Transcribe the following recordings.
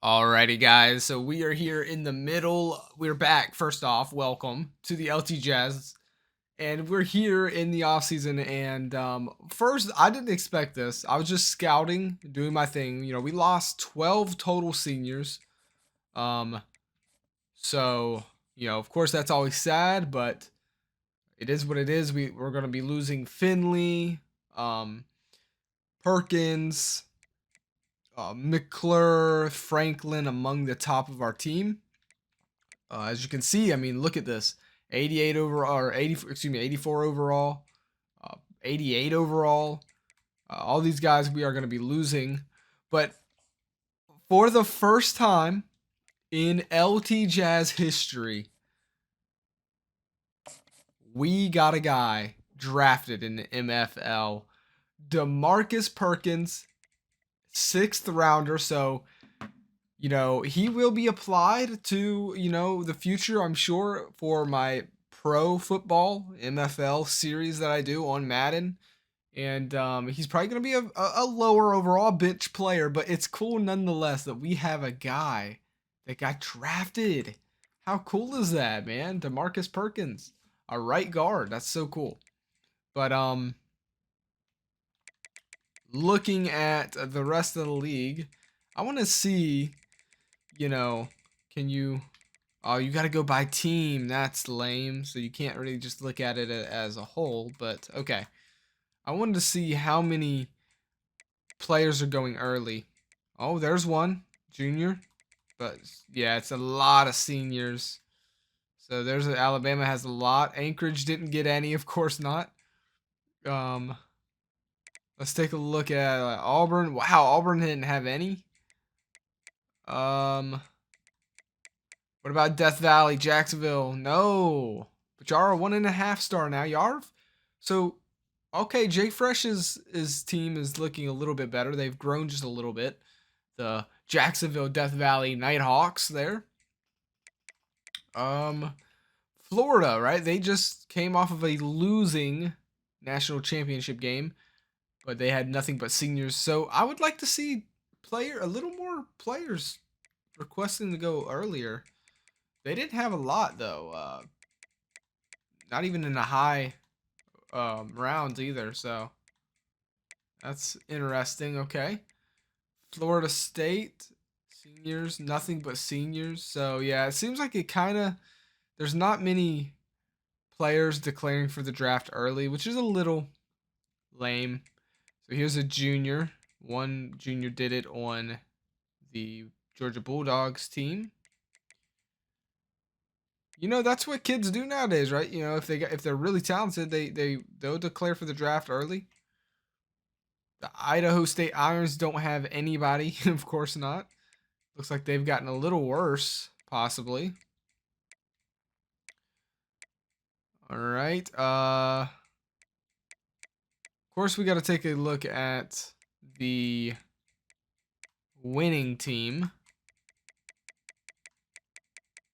Alrighty, guys. So we are here in the middle. We're back. First off, welcome to the LT Jazz, and we're here in the off season. And first, I didn't expect this. I was just scouting, doing my thing. We lost 12 total seniors. Um, so of course, that's always sad, but it is what it is. We're gonna be losing Finley, um, Perkins, McClure, Franklin among the top of our team. As you can see, I mean, look at this: 88 overall, or 80, excuse me, 84 overall, 88 overall. All these guys we are going to be losing, but for the first time in LT Jazz history, we got a guy drafted in the MFL, DeMarcus Perkins, sixth rounder. So he will be applied to, the future, I'm sure, for my pro football MFL series that I do on Madden. And he's probably going to be a lower overall bench player, but it's cool nonetheless that we have a guy that got drafted. How cool is that, man? DeMarcus Perkins, a right guard. That's so cool. But looking at the rest of the league, I want to see, you know, can you Oh, you got to go by team. That's lame. So you can't really just look at it as a whole, but okay. I wanted to see how many players are going early. Oh, there's one, junior. But yeah, it's a lot of seniors. So Alabama has a lot. Anchorage didn't get any, of course not. Um, let's take a look at Auburn. Wow, Auburn didn't have any. Um, what about Death Valley, Jacksonville? No. But y'all are 1.5 star now. Yarv. So, okay, Jake Fresh's his team is looking a little bit better. They've grown just a little bit. The Jacksonville Death Valley Nighthawks there. Um, Florida, right? They just came off of a losing national championship game, but they had nothing but seniors. So I would like to see a little more players requesting to go earlier. They didn't have a lot though. Not even in the high rounds either. So that's interesting. Okay, Florida State seniors, nothing but seniors. So yeah, it seems like it kind of there's not many players declaring for the draft early, which is a little lame. So here's a junior. One junior did it on the Georgia Bulldogs team. That's what kids do nowadays, right? If they're really talented, they'll declare for the draft early. The Idaho State Irons don't have anybody, of course not. Looks like they've gotten a little worse, possibly. All right. Of course, we got to take a look at the winning team,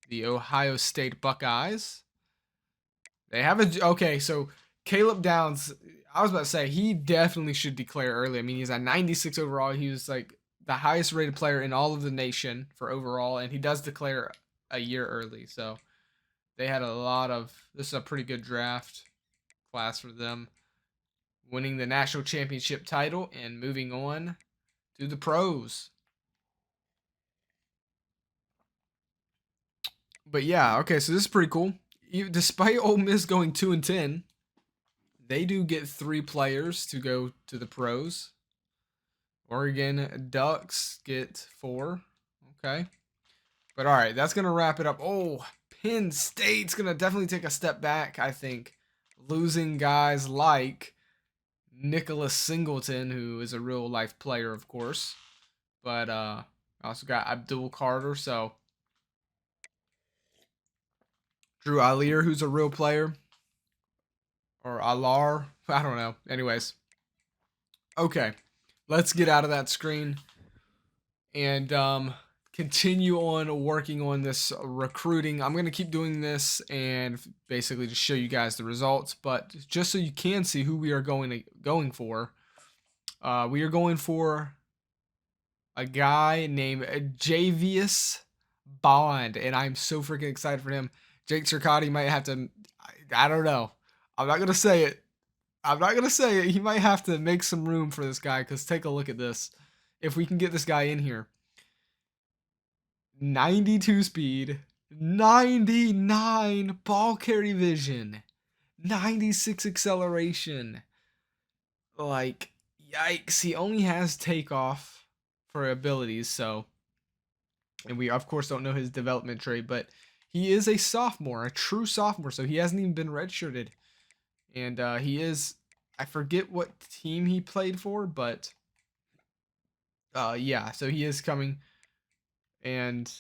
the Ohio State Buckeyes. They have okay. So Caleb Downs, I was about to say he definitely should declare early. I mean, he's at 96 overall. He was like the highest rated player in all of the nation for overall, and he does declare a year early. So they had a lot of. This is a pretty good draft class for them, winning the national championship title and moving on to the pros. But yeah, okay, so this is pretty cool. Despite Ole Miss going 2-10, they do get 3 players to go to the pros. Oregon Ducks get 4. Okay. But all right, that's going to wrap it up. Oh, Penn State's going to definitely take a step back, I think, losing guys like Nicholas Singleton, who is a real life player, of course. But I also got Abdul Carter, so Drew Alier, who's a real player, or Alar, I don't know. Anyways, okay, let's get out of that screen and continue on working on this recruiting. I'm going to keep doing this and basically just show you guys the results, but just so you can see who we are going for. We are going for a guy named Javius Bond, and I'm so freaking excited for him. Jake Circotti might have to. I don't know. I'm not gonna say it. I'm not gonna say it. He might have to make some room for this guy because take a look at this. If we can get this guy in here, 92 speed, 99 ball carry vision, 96 acceleration. Like, yikes! He only has takeoff for abilities, so. And we of course don't know his development trade, but he is a sophomore, a true sophomore, so he hasn't even been redshirted. And he is, I forget what team he played for, but yeah, so he is coming, and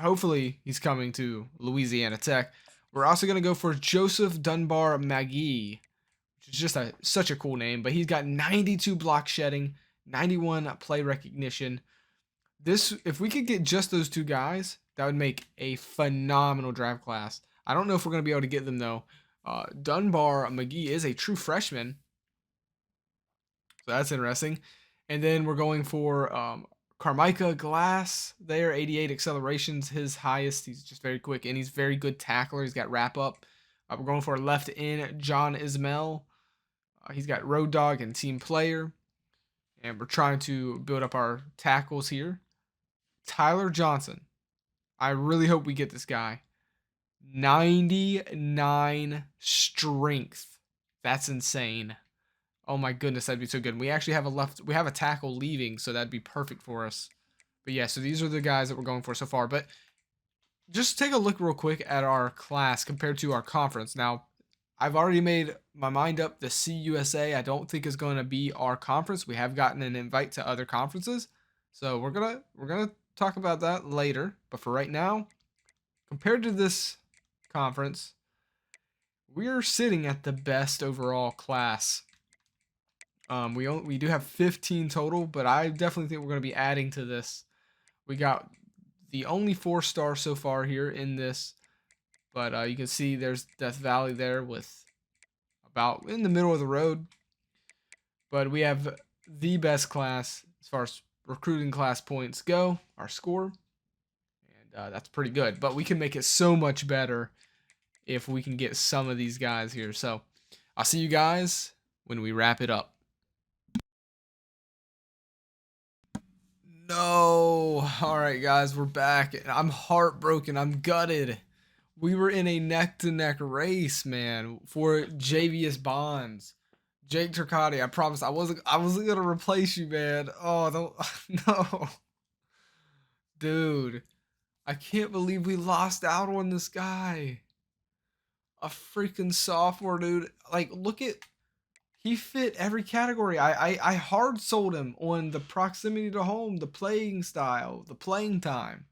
hopefully he's coming to Louisiana Tech. We're also going to go for Joseph Dunbar McGee, which is just such a cool name, but he's got 92 block shedding, 91 play recognition. This, if we could get just those two guys, that would make a phenomenal draft class. I don't know if we're going to be able to get them, though. Dunbar McGee is a true freshman, so that's interesting. And then we're going for Carmicka Glass there, 88 accelerations, his highest. He's just very quick, and he's very good tackler. He's got wrap up. We're going for left in John Ismail. He's got road dog and team player. And we're trying to build up our tackles here. Tyler Johnson. I really hope we get this guy. 99 strength. That's insane. Oh my goodness, that'd be so good. We actually have a tackle leaving, so that'd be perfect for us. But yeah, so these are the guys that we're going for so far. But just take a look real quick at our class compared to our conference. Now, I've already made my mind up. The CUSA, I don't think is going to be our conference. We have gotten an invite to other conferences, so we're gonna talk about that later. But for right now, compared to this conference, we are sitting at the best overall class. We do have 15 total, but I definitely think we're going to be adding to this. We got the only 4-star so far here in this, but you can see there's Death Valley there with about in the middle of the road. But we have the best class as far as recruiting class points go, our score, and that's pretty good. But we can make it so much better if we can get some of these guys here. So I'll see you guys when we wrap it up. No. All right, guys, we're back. I'm heartbroken. I'm gutted. We were in a neck-to-neck race, man, for JVS Bonds. Jake Turcotti, I promise I wasn't gonna replace you, man. Oh, don't no. Dude, I can't believe we lost out on this guy. A freaking sophomore, dude. Like, look at, he fit every category. I hard sold him on the proximity to home, the playing style, the playing time,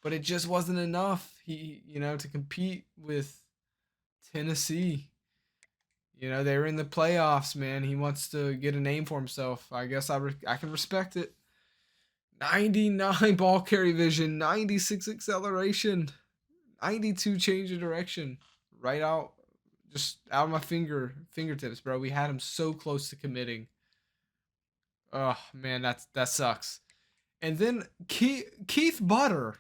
but it just wasn't enough. To compete with Tennessee. They were in the playoffs, man. He wants to get a name for himself. I guess I can respect it. 99 ball carry vision, 96 acceleration, 92 change of direction. Right out, just out of my fingertips, bro. We had him so close to committing. Oh man, that sucks. And then Keith Butter,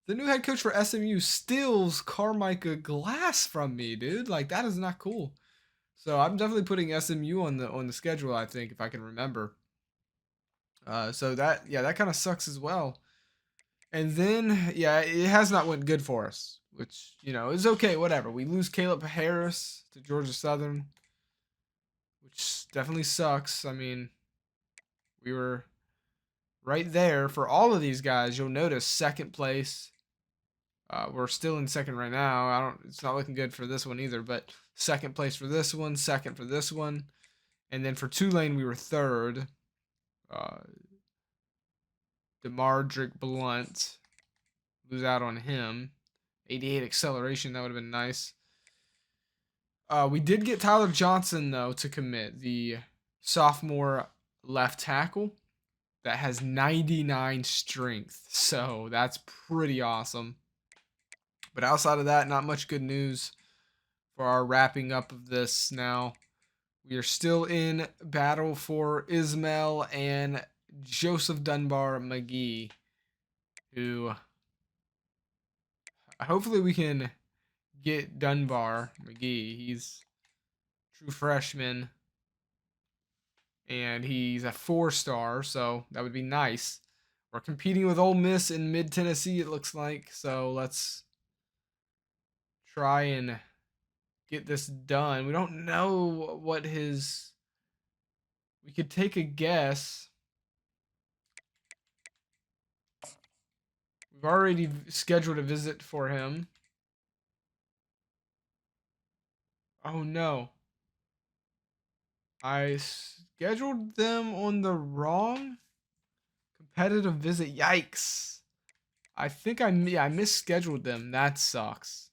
the new head coach for SMU, steals Carmicka Glass from me, dude. Like, that is not cool. So I'm definitely putting SMU on the schedule, I think, if I can remember. So that kind of sucks as well. And then it has not went good for us, which is okay, whatever. We lose Caleb Harris to Georgia Southern, which definitely sucks. I mean, we were right there for all of these guys. You'll notice second place. We're still in second right now. It's not looking good for this one either, but second place for this one, second for this one, and then for Tulane we were third. DeMardrick Blunt, lose out on him. 88 acceleration, that would have been nice. We did get Tyler Johnson though to commit, the sophomore left tackle that has 99 strength, so that's pretty awesome. But outside of that, not much good news for our wrapping up of this now. We are still in battle for Ismail and Joseph Dunbar McGee, who hopefully we can get Dunbar McGee. He's a true freshman and he's a 4-star, so that would be nice. We're competing with Ole Miss in Mid Tennessee, it looks like. So let's try and get this done. We don't know what his. We could take a guess. We've already scheduled a visit for him. Oh no. I scheduled them on the wrong competitive visit. Yikes. I think I misscheduled them. That sucks.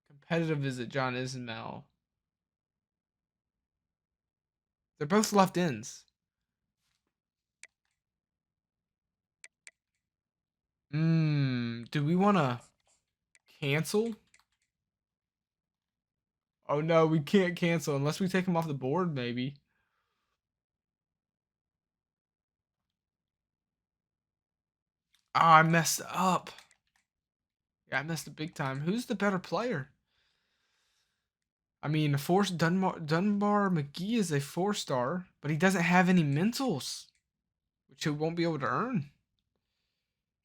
Competitive visit, John Ismail. They're both left ends. Do we want to cancel? Oh no, we can't cancel unless we take him off the board, maybe. Oh, I messed up. Yeah, I messed up big time. Who's the better player? I mean, Dunbar McGee is a 4-star, but he doesn't have any mentals, which he won't be able to earn.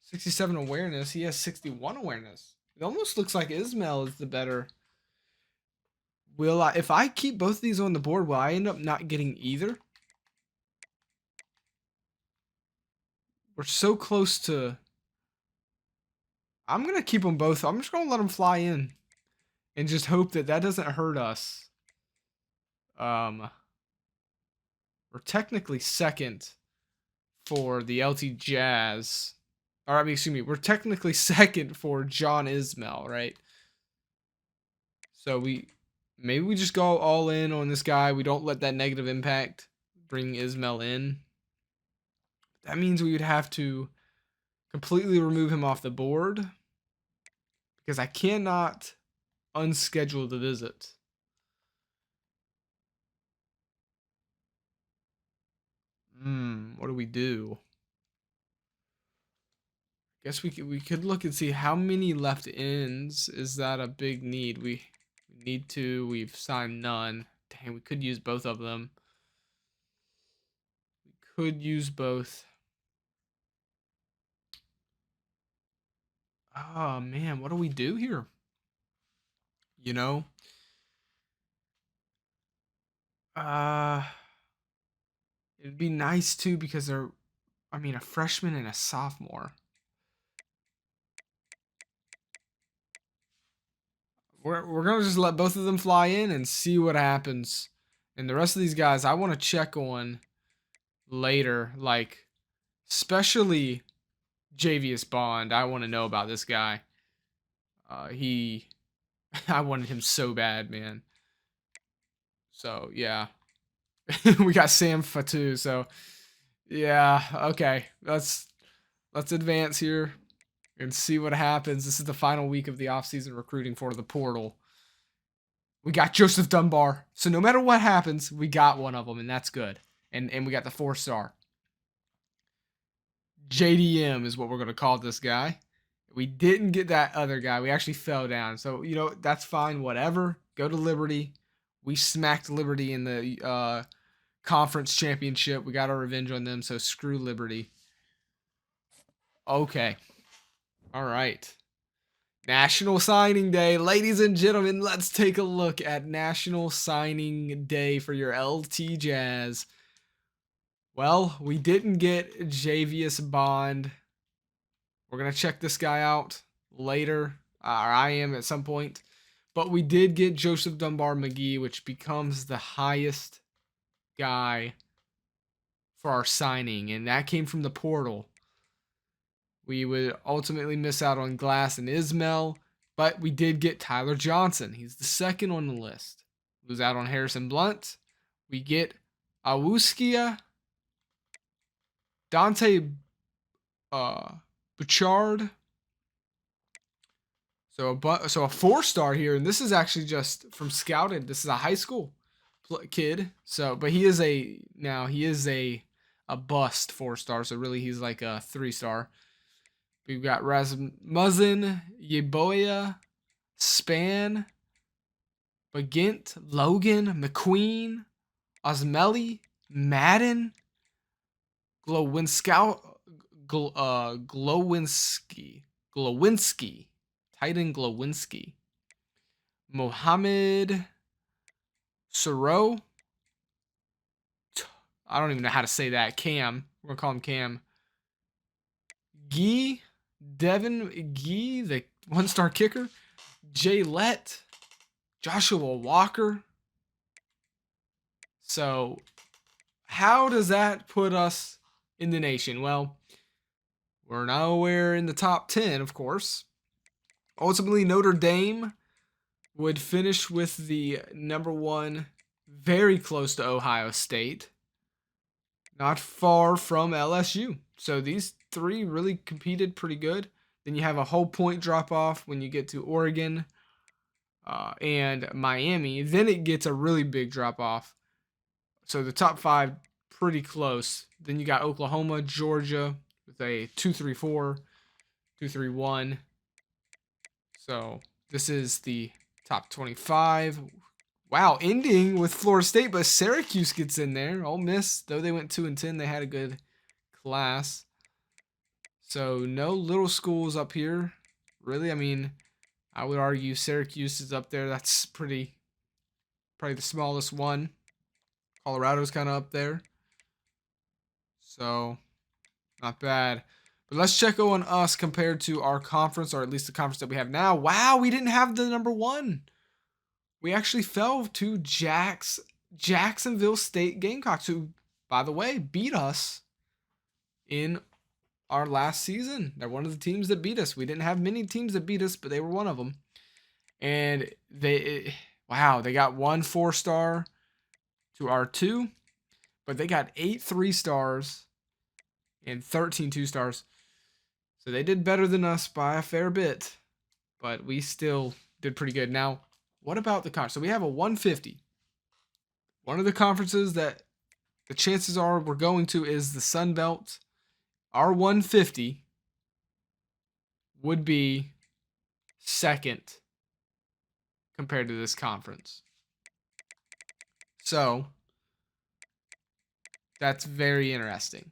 67 awareness. He has 61 awareness. It almost looks like Ismail is the better. Will I, if I keep both of these on the board, will I end up not getting either? We're so close to. I'm gonna keep them both. I'm just gonna let them fly in, and just hope that that doesn't hurt us. We're technically second for the LT Jazz. Or I mean, excuse me, we're technically second for John Ismail, right? So maybe we just go all in on this guy. We don't let that negative impact bring Ismail in. That means we would have to completely remove him off the board because I cannot unschedule the visit. What do we do? Guess we could look and see how many left ends. Is that a big need? We need to. We've signed none. Dang, we could use both of them. We could use both. Oh man, what do we do here? You know? Uh It'd be nice too because they're I mean a freshman and a sophomore. We're gonna just let both of them fly in and see what happens. And the rest of these guys I want to check on later, like especially Javius Bond. I want to know about this guy. He I wanted him so bad, man. So yeah. We got Sam Fatu, so yeah, okay. Let's advance here and see what happens. This is the final week of the offseason recruiting for the portal. We got Joseph Dunbar. So no matter what happens, we got one of them, and that's good. And we got the 4-star. JDM is what we're going to call this guy. We didn't get that other guy. We actually fell down. So, that's fine. Whatever. Go to Liberty. We smacked Liberty in the conference championship. We got our revenge on them. So screw Liberty. Okay. All right. National Signing Day. Ladies and gentlemen, let's take a look at National Signing Day for your LT Jazz. Well, we didn't get Javius Bond. We're going to check this guy out later, or I am at some point. But we did get Joseph Dunbar McGee, which becomes the highest guy for our signing, and that came from the portal. We would ultimately miss out on Glass and Ismail, but we did get Tyler Johnson. He's the second on the list. Lose out on Harrison Blunt. We get Awuskia, Dante Bouchard. So a 4-star here, and this is actually just from scouted. This is a high school. kid. So, but he is a bust 4-star. So really, he's like a 3-star. We've got Rasmussen, Yeboya, Span, Bagint, Logan, McQueen, Osmelli, Madden, Glowinski, Titan Glowinski, Mohammed Soro. I don't even know how to say that. Cam. We're gonna call him Cam. Devin Gee, the 1-star kicker. Jay Lett, Joshua Walker. So, how does that put us in the nation? Well, we're nowhere in the top 10, of course. Ultimately, Notre Dame would finish with the number 1, very close to Ohio State, not far from LSU. So these 3 really competed pretty good. Then you have a whole point drop off when you get to Oregon and Miami. Then it gets a really big drop off. So the top 5 pretty close. Then you got Oklahoma, Georgia with a 2-3-4, 2-3-1. So this is the top 25. Wow, ending with Florida State, but Syracuse gets in there. Ole Miss, though they went 2-10, they had a good class. So no little schools up here, really. I mean, I would argue Syracuse is up there. That's probably the smallest one. Colorado's kind of up there. So not bad. But let's check on us compared to our conference, or at least the conference that we have now. Wow, we didn't have the number 1. We actually fell to Jacksonville State Gamecocks, who, by the way, beat us in our last season. They're one of the teams that beat us. We didn't have many teams that beat us, but they were one of them. And they got 1 4-star to our 2, but they got 8 3-stars and 13 2-stars. So they did better than us by a fair bit, but we still did pretty good. Now, what about the conference? So we have a 150. One of the conferences that the chances are we're going to is the Sun Belt. Our 150 would be second compared to this conference. So that's very interesting.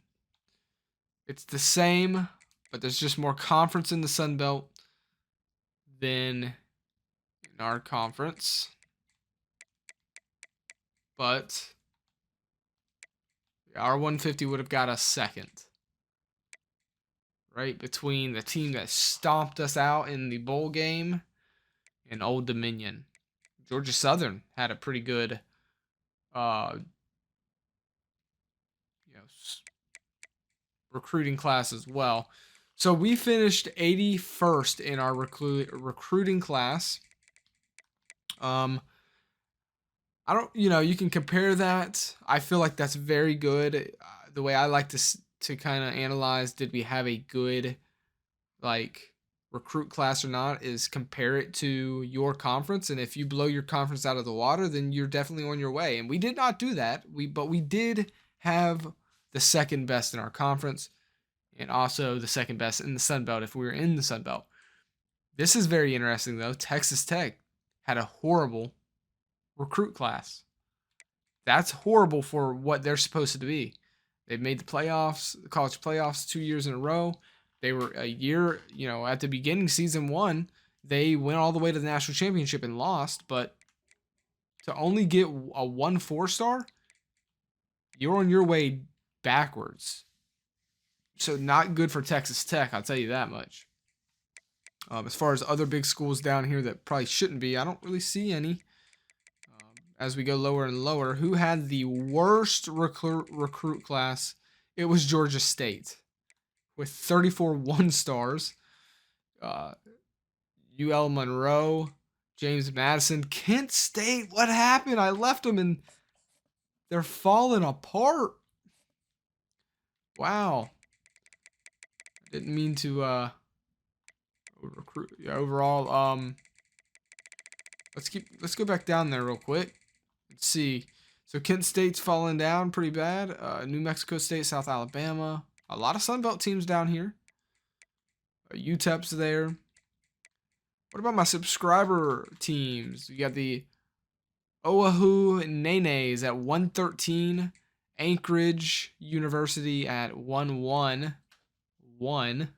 It's the same, but there's just more conference in the Sun Belt than in our conference. But our 150 would have got us second. Right between the team that stomped us out in the bowl game and Old Dominion. Georgia Southern had a pretty good recruiting class as well. So we finished 81st in our recruiting class. I don't, you can compare that. I feel like that's very good. The way I like to kind of analyze, did we have a good recruit class or not, is compare it to your conference. And if you blow your conference out of the water, then you're definitely on your way. And we did not do that. But we did have the second best in our conference, and also the second best in the Sun Belt if we were in the Sun Belt. This is very interesting, though. Texas Tech had a horrible recruit class. That's horrible for what they're supposed to be. They've made the playoffs, the college playoffs 2 years in a row. They were a year, at the beginning, season 1, they went all the way to the national championship and lost. But to only get a 1 4-star, you're on your way backwards. So not good for Texas Tech, I'll tell you that much. As far as other big schools down here that probably shouldn't be, I don't really see any. As we go lower and lower, who had the worst recruit class? It was Georgia State with 34 1-stars. UL Monroe, James Madison, Kent State. What happened? I left them and they're falling apart. Wow. I didn't mean to recruit. Yeah, overall, let's go back down there real quick. Let's see. So Kent State's falling down pretty bad. New Mexico State, South Alabama. A lot of Sunbelt teams down here. UTEP's there. What about my subscriber teams? You got the Oahu Nenes at 113. Anchorage University at 111.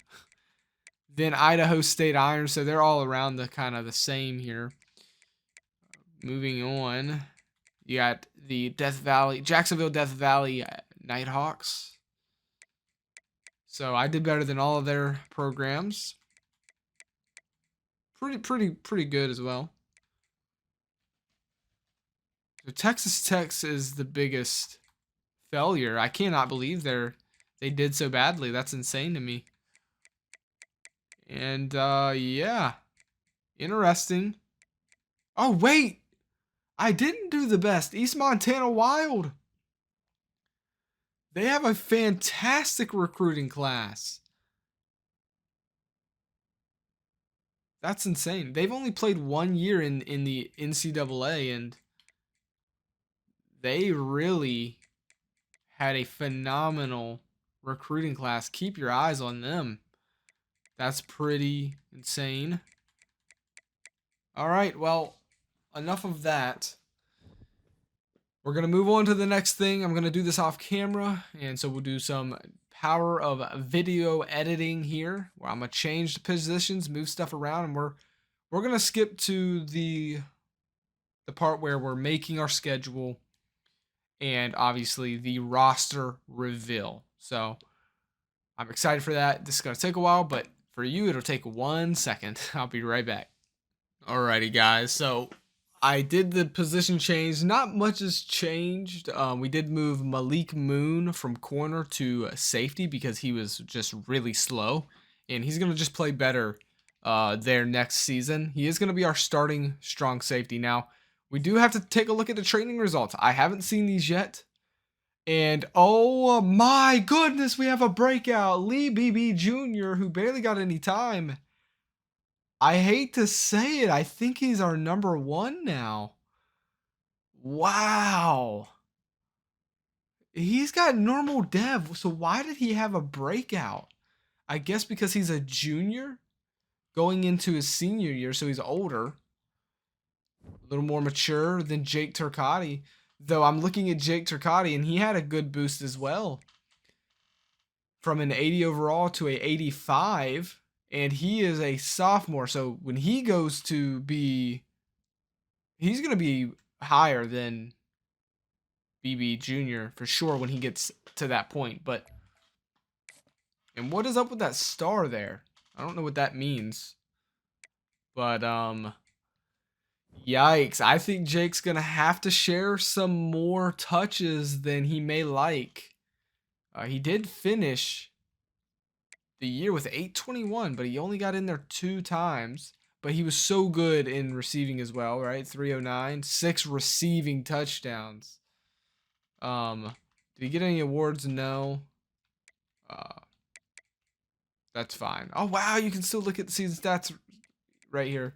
Then Idaho State Iron. So they're all around the kind of the same here. Moving on. You got the Jacksonville Death Valley Nighthawks. So I did better than all of their programs. Pretty good as well. So Texas Tech is the biggest failure. I cannot believe they did so badly. That's insane to me. And yeah, interesting. Oh wait, I didn't do the best. East Montana Wild. They have a fantastic recruiting class. That's insane. They've only played 1 year in the NCAA, and they really had a phenomenal recruiting class. Keep your eyes on them. That's pretty insane. All right, well, enough of that. We're going to move on to the next thing. I'm going to do this off camera, and so we'll do some power of video editing here, where I'm going to change the positions, move stuff around, and we're going to skip to the part where we're making our schedule and obviously the roster reveal. So I'm excited for that. This is going to take a while, but for you, it'll take 1 second. I'll be right back. Alrighty, guys. So I did the position change. Not much has changed. We did move Malik Moon from corner to safety because he was just really slow, and he's going to just play better there next season. He is going to be our starting strong safety. Now, we do have to take a look at the training results. I haven't seen these yet. And oh my goodness, we have a breakout. Lee BB Jr., who barely got any time. I hate to say it. I think he's our number 1 now. Wow. He's got normal dev. So why did he have a breakout? I guess because he's a junior going into his senior year. So he's older. A little more mature than Jake Turcotte. Though I'm looking at Jake Turcotte, and he had a good boost as well. From an 80 overall to a 85. And he is a sophomore. So when he goes to be, he's going to be higher than BB Jr. for sure when he gets to that point. But, and what is up with that star there? I don't know what that means. But, yikes. I think Jake's going to have to share some more touches than he may like. He did finish the year with 821, but he only got in there 2 times. But he was so good in receiving as well, right? 309, 6 receiving touchdowns. Did he get any awards? No. That's fine. Oh wow, you can still look at the season stats right here.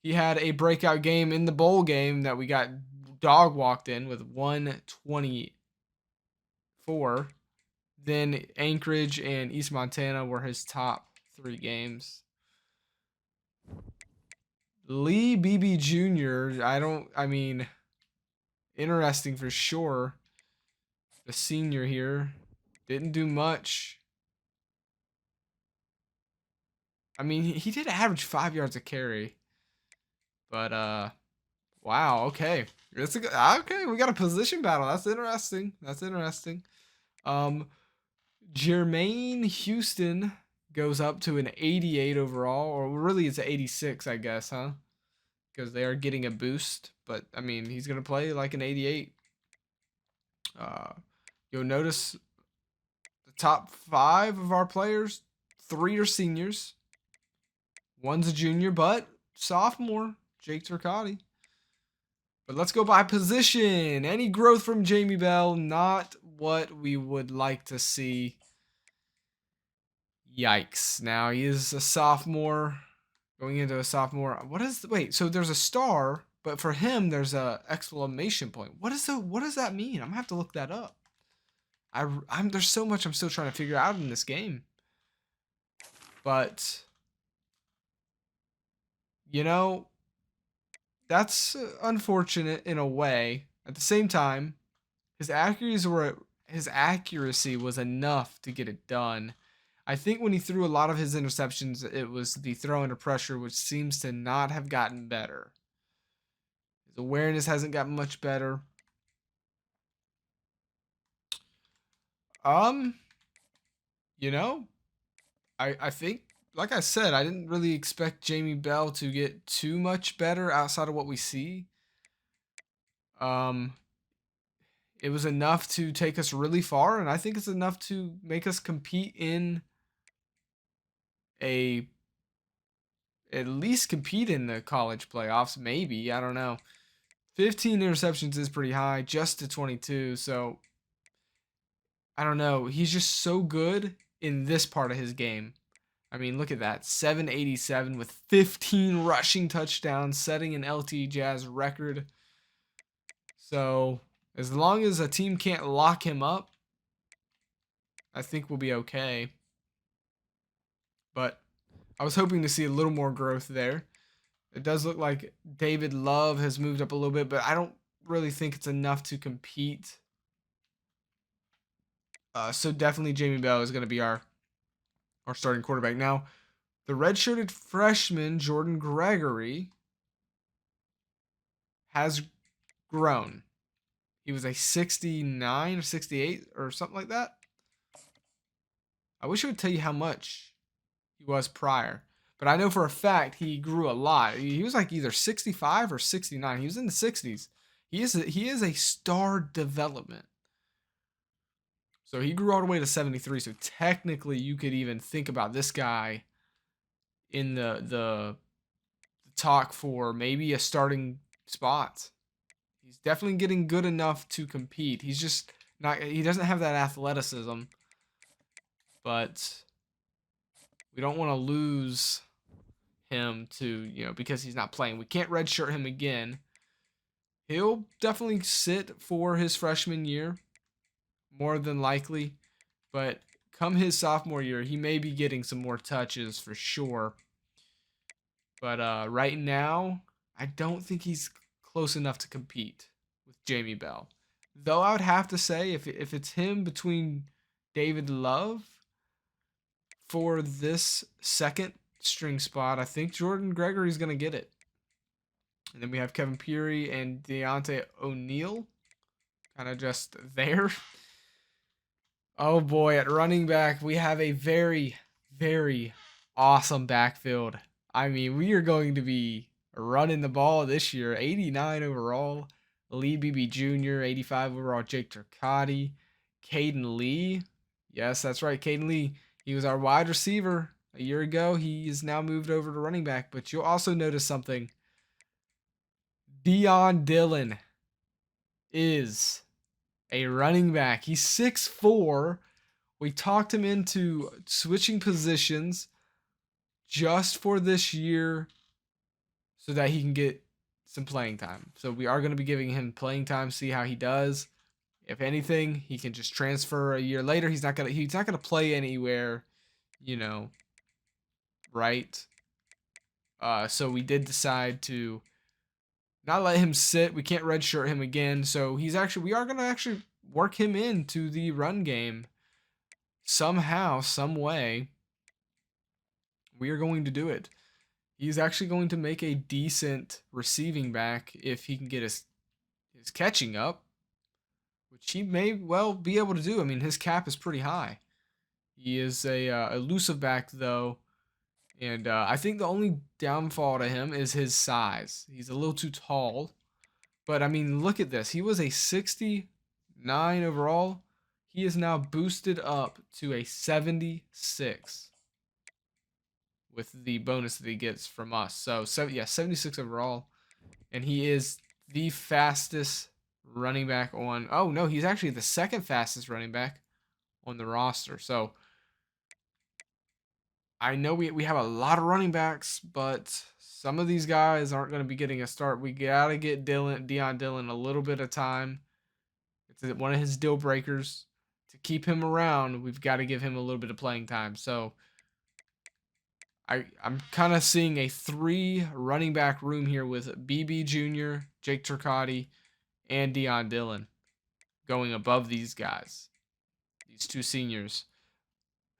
He had a breakout game in the bowl game that we got dog walked in with 124. Then Anchorage and East Montana were his top 3 games. Lee BB Jr., interesting for sure. The senior here didn't do much. I mean, he did average 5 yards a carry. But, wow, okay. Okay, we got a position battle. That's interesting. Jermaine Houston goes up to an 88 overall, or really it's an 86, I guess, huh? Because they are getting a boost, but I mean, he's going to play like an 88. You'll notice the top 5 of our players, 3 are seniors. 1's a junior, but sophomore, Jake Turcotte. But let's go by position. Any growth from Jamie Bell? Not what we would like to see. Yikes. Now he is a sophomore, going into a sophomore. Wait, so there's a star but for him, there's a exclamation point. What does that mean? I'm gonna have to look that up. I'm there's so much I'm still trying to figure out in this game. But you know, that's unfortunate in a way. At the same time, his accuracy was enough to get it done. I think when he threw a lot of his interceptions, it was the throw under pressure, which seems to not have gotten better. His awareness hasn't gotten much better. Um, you know, I think, like I said, I didn't really expect Jamie Bell to get too much better outside of what we see. Um, it was enough to take us really far, and I think it's enough to make us compete in a at least compete in the college playoffs. Maybe, I don't know. 15 interceptions is pretty high, just to 22. So I don't know. He's just so good in this part of his game. I mean, look at that. 787 with 15 rushing touchdowns, setting an LT Jazz record. So as long as a team can't lock him up, I think we'll be okay. But I was hoping to see a little more growth there. It does look like David Love has moved up a little bit, but I don't really think it's enough to compete. So definitely Jamie Bell is going to be our starting quarterback. Now, the redshirted freshman, Jordan Gregory, has grown. He was a 69 or 68 or something like that. I wish I would tell you how much he was prior. But I know for a fact he grew a lot. He was like either 65 or 69. He was in the 60s. He is a star development. So he grew all the way to 73. So technically you could even think about this guy in the talk for maybe a starting spot. He's definitely getting good enough to compete. He's just not, he doesn't have that athleticism, but we don't want to lose him to, because he's not playing. We can't redshirt him again. He'll definitely sit for his freshman year, more than likely, but come his sophomore year, he may be getting some more touches for sure. But right now, I don't think he's close enough to compete with Jamie Bell. Though I would have to say, if it's him between David Love for this second string spot, I think Jordan Gregory's going to get it. And then we have Kevin Peary and Deontay O'Neal kind of just there. Oh boy, at running back, we have a very, very awesome backfield. I mean, we are going to be running the ball this year. 89 overall, Lee Beebe Jr., 85 overall, Jake Turcotte, Caden Lee. Yes, that's right, Caden Lee. He was our wide receiver a year ago. He is now moved over to running back. But you'll also notice something. Dion Dillon is a running back. He's 6'4". We talked him into switching positions just for this year so that he can get some playing time. So we are going to be giving him playing time, see how he does. If anything, he can just transfer a year later. He's not gonna play anywhere, right? So we did decide to not let him sit. We can't redshirt him again. So we are gonna actually work him into the run game somehow, some way. We are going to do it. He's actually going to make a decent receiving back if he can get his catching up, which he may well be able to do. I mean, his cap is pretty high. He is a elusive back, though, and I think the only downfall to him is his size. He's a little too tall, but I mean, look at this. He was a 69 overall. He is now boosted up to a 76 with the bonus that he gets from us. So 76 overall, and he is the fastest running back on. Oh no, he's actually the second fastest running back on the roster. So I know we have a lot of running backs, but some of these guys aren't going to be getting a start. We got to get Dion Dillon a little bit of time. It's one of his deal breakers. To keep him around, we've got to give him a little bit of playing time. So I'm kind of seeing a 3 running back room here with BB Jr., Jake Turcotte, and Dion Dillon going above these guys. These 2 seniors,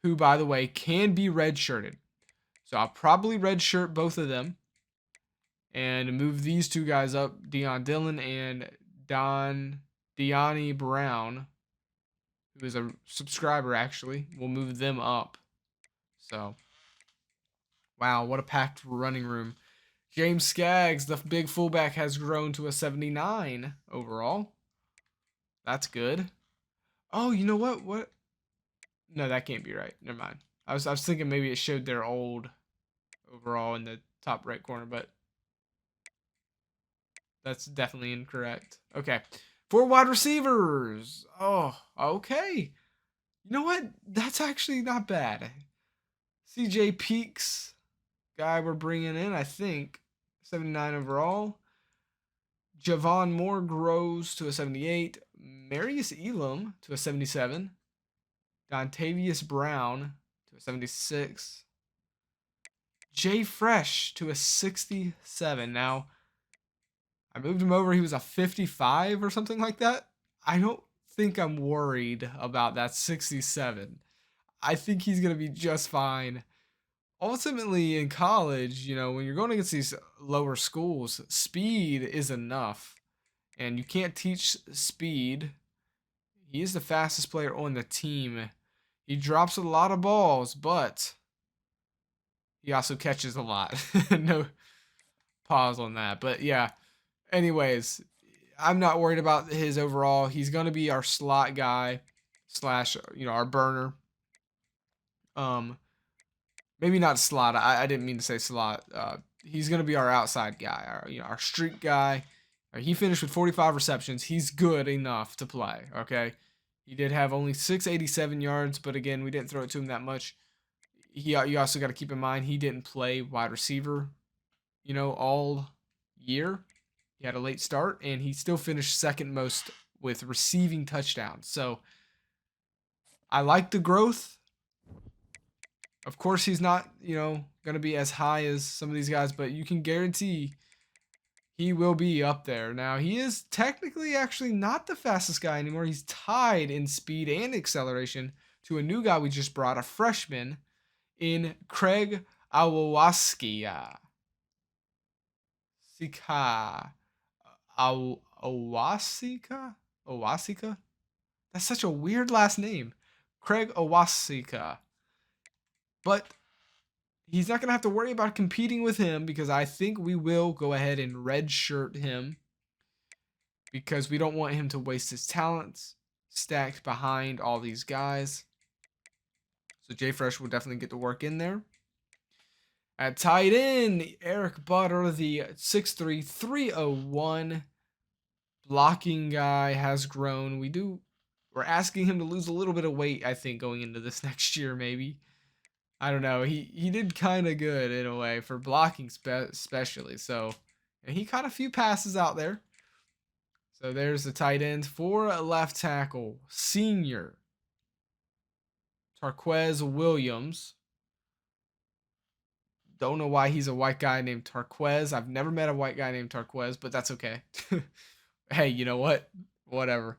who, by the way, can be redshirted. So I'll probably redshirt both of them and move these 2 guys up, Dion Dillon and Deani Brown, who is a subscriber actually. We'll move them up. So, wow, what a packed running room. James Skaggs, the big fullback, has grown to a 79 overall. That's good. Oh, you know what? What? No, that can't be right. Never mind. I was thinking maybe it showed their old overall in the top right corner, but that's definitely incorrect. Okay. 4 wide receivers. Oh, okay. You know what? That's actually not bad. CJ Peaks, guy we're bringing in, I think. 79 overall. Javon Moore grows to a 78. Marius Elam to a 77. Dontavius Brown to a 76. Jay Fresh to a 67. Now, I moved him over. He was a 55 or something like that. I don't think I'm worried about that 67. I think he's going to be just fine. Ultimately, in college, you know, when you're going against these lower schools, speed is enough. And you can't teach speed. He is the fastest player on the team. He drops a lot of balls, but he also catches a lot. No pause on that. But yeah, anyways, I'm not worried about his overall. He's going to be our slot guy slash, you know, our burner. Maybe not slot. I didn't mean to say slot. He's going to be our outside guy, our streak guy. He finished with 45 receptions. He's good enough to play, okay? He did have only 687 yards, but again, we didn't throw it to him that much. You also got to keep in mind he didn't play wide receiver, you know, all year. He had a late start, and he still finished second most with receiving touchdowns. So I like the growth. Of course, he's not, you know, going to be as high as some of these guys, but you can guarantee he will be up there. Now, he is technically actually not the fastest guy anymore. He's tied in speed and acceleration to a new guy we just brought, a freshman, in Craig Awasika. Owasika? That's such a weird last name. Craig Owasika. But he's not going to have to worry about competing with him because I think we will go ahead and redshirt him because we don't want him to waste his talents stacked behind all these guys. So Jay Fresh will definitely get to work in there. At tight end, Eric Butter, the 6'3", 301 blocking guy, has grown. We're asking him to lose a little bit of weight, I think, going into this next year, maybe. I don't know. He did kind of good in a way for blocking especially. So, and he caught a few passes out there. So there's the tight end. For a left tackle, senior Tarquez Williams. Don't know why he's a white guy named Tarquez. I've never met a white guy named Tarquez, but that's okay. Hey, you know what? Whatever.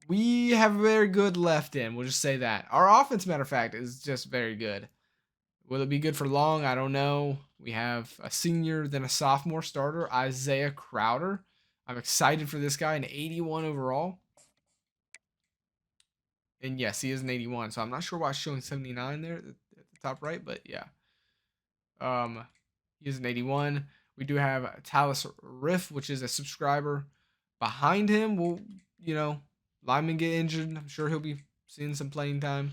We have a very good left end. We'll just say that. Our offense, matter of fact, is just very good. Will it be good for long? I don't know. We have a senior, then a sophomore starter, Isaiah Crowder. I'm excited for this guy, an 81 overall. And yes, he is an 81, so I'm not sure why it's showing 79 there at the top right, but yeah. He is an 81. We do have Talus Riff, which is a subscriber. Behind him, we'll, you know, lineman get injured. I'm sure he'll be seeing some playing time.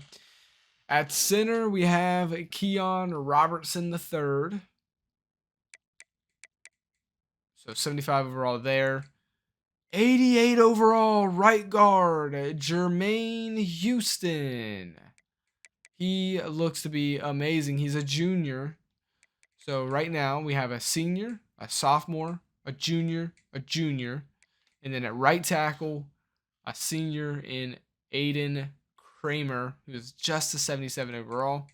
At center, we have Keon Robertson III. So 75 overall there. 88 overall right guard, Jermaine Houston. He looks to be amazing. He's a junior. So right now we have a senior, a sophomore, a junior, and then at right tackle, a senior in Aiden Kramer, who is just a 77 overall.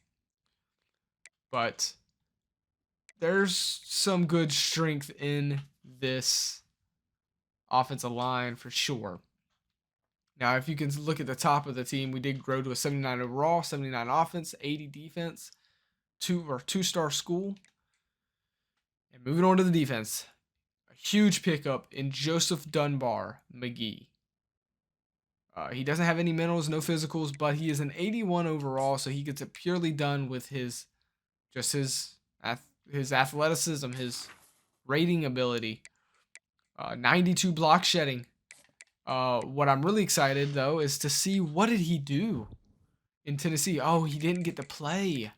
But there's some good strength in this offensive line for sure. Now, if you can look at the top of the team, we did grow to a 79 overall, 79 offense, 80 defense, two-star school. And moving on to the defense, a huge pickup in Joseph Dunbar McGee. He doesn't have any mentals, no physicals, but he is an 81 overall, so he gets it purely done with his athleticism, his rating ability. 92 block shedding. What I'm really excited though is to see what did he do in Tennessee. Oh, he didn't get to play,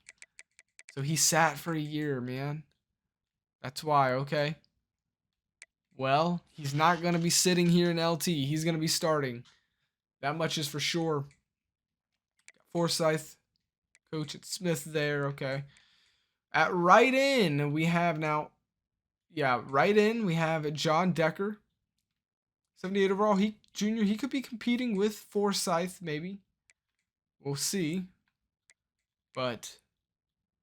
so he sat for a year, man. That's why. Okay. Well, he's not gonna be sitting here in LT. He's gonna be starting. That much is for sure. Forsyth, coach at Smith there. Okay. At right in, we have now. Yeah, right in, we have John Decker. 78 overall. He junior. He could be competing with Forsyth, maybe. We'll see. But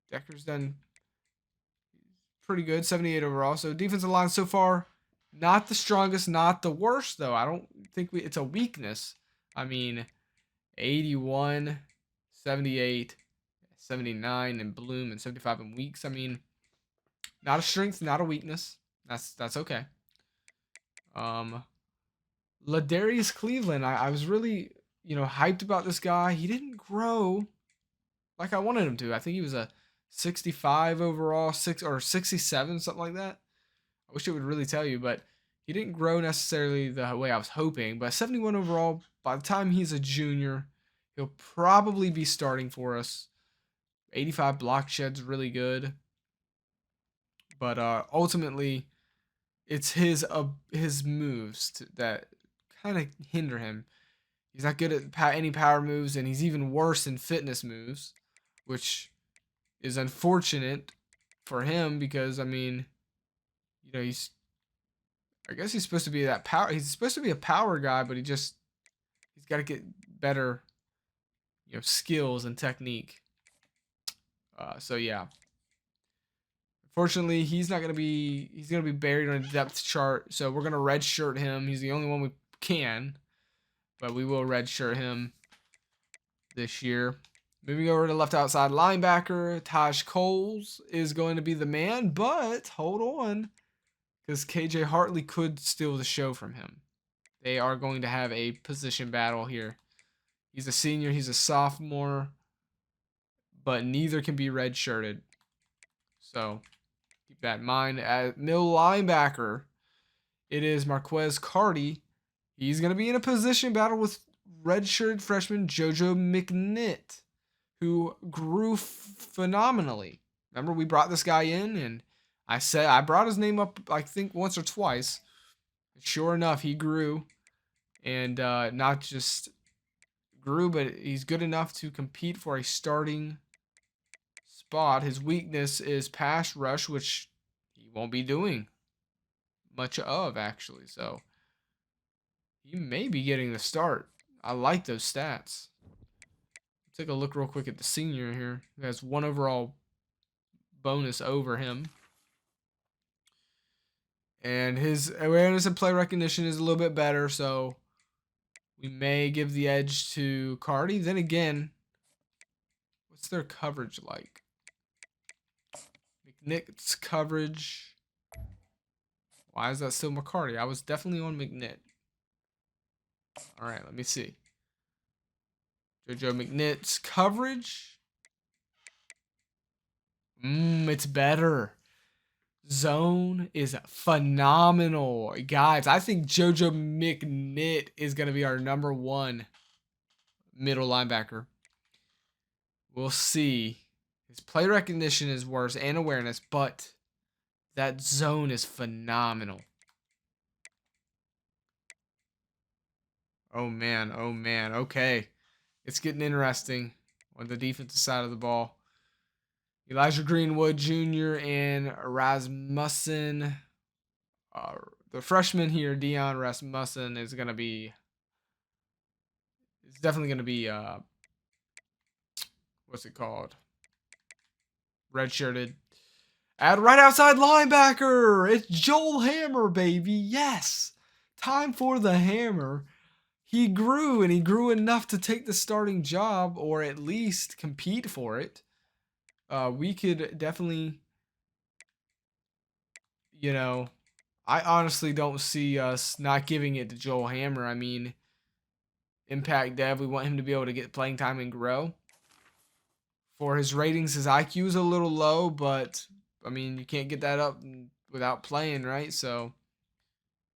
Decker's done pretty good. 78 overall. So defensive line so far, not the strongest, not the worst, though. I don't think it's a weakness. I mean, 81, 78, 79 in Bloom, and 75 in Weeks. I mean, not a strength, not a weakness. That's okay. Ladarius Cleveland, I was really, hyped about this guy. He didn't grow like I wanted him to. I think he was a 65 overall, 67, something like that. I wish it would really tell you, but he didn't grow necessarily the way I was hoping. But 71 overall, by the time he's a junior, he'll probably be starting for us. 85 block shed's really good. But ultimately, it's his moves that kind of hinder him. He's not good at any power moves, and he's even worse in fitness moves, which is unfortunate for him because, I mean, I guess he's supposed to be that power. He's supposed to be a power guy, but he's got to get better, skills and technique. So yeah. Fortunately, he's going to be buried on a depth chart, so we're going to redshirt him. He's the only one we can, but we will redshirt him this year. Moving over to left outside linebacker, Taj Coles is going to be the man, but hold on, because KJ Hartley could steal the show from him. They are going to have a position battle here. He's a senior, he's a sophomore, but neither can be redshirted. So keep that in mind. At middle linebacker, it is Marquez Carty. He's going to be in a position battle with redshirted freshman JoJo McNitt, who grew phenomenally. Remember, we brought this guy in, and I brought his name up, I think, once or twice. Sure enough, he grew, and not just grew, but he's good enough to compete for a starting spot. His weakness is pass rush, which he won't be doing much of, actually. So he may be getting the start. I like those stats. Take a look real quick at the senior here, who has 1 overall bonus over him. And his awareness and play recognition is a little bit better, so we may give the edge to Cardi. Then again, what's their coverage like? McNitt's coverage. Why is that still McCarty? I was definitely on McNitt. All right, let me see. JoJo McNitt's coverage. It's better. Zone is phenomenal. Guys, I think JoJo McNitt is going to be our number 1 middle linebacker. We'll see. His play recognition is worse and awareness, but that zone is phenomenal. Oh, man. Okay. It's getting interesting. on the defensive side of the ball. Elijah Greenwood Jr. and Rasmussen. Uh, the freshman here, Dion Rasmussen, is going to be. It's definitely going to be. What's it called? Redshirted. At right outside linebacker, it's Joel Hammer, baby. Yes. Time for the Hammer. He grew, and he grew enough to take the starting job, or at least compete for it. We could definitely, I honestly don't see us not giving it to Joel Hammer. I mean, impact dev, we want him to be able to get playing time and grow. For his ratings, his IQ is a little low, but I mean, you can't get that up without playing, right? So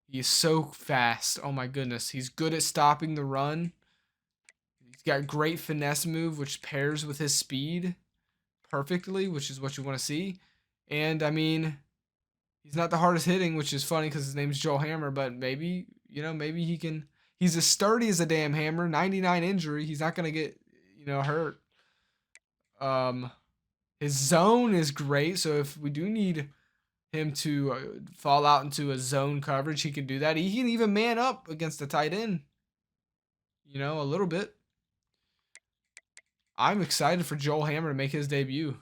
he's so fast. Oh my goodness. He's good at stopping the run. He's got great finesse move, which pairs with his speed perfectly, which is what you want to see. And I mean, he's not the hardest hitting, which is funny because his name's Joel Hammer, but maybe, maybe he can. He's as sturdy as a damn hammer. 99 injury. He's not going to get, hurt. His zone is great, so if we do need him to fall out into a zone coverage, he can do that. He can even man up against the tight end, a little bit. I'm excited for Joel Hammer to make his debut.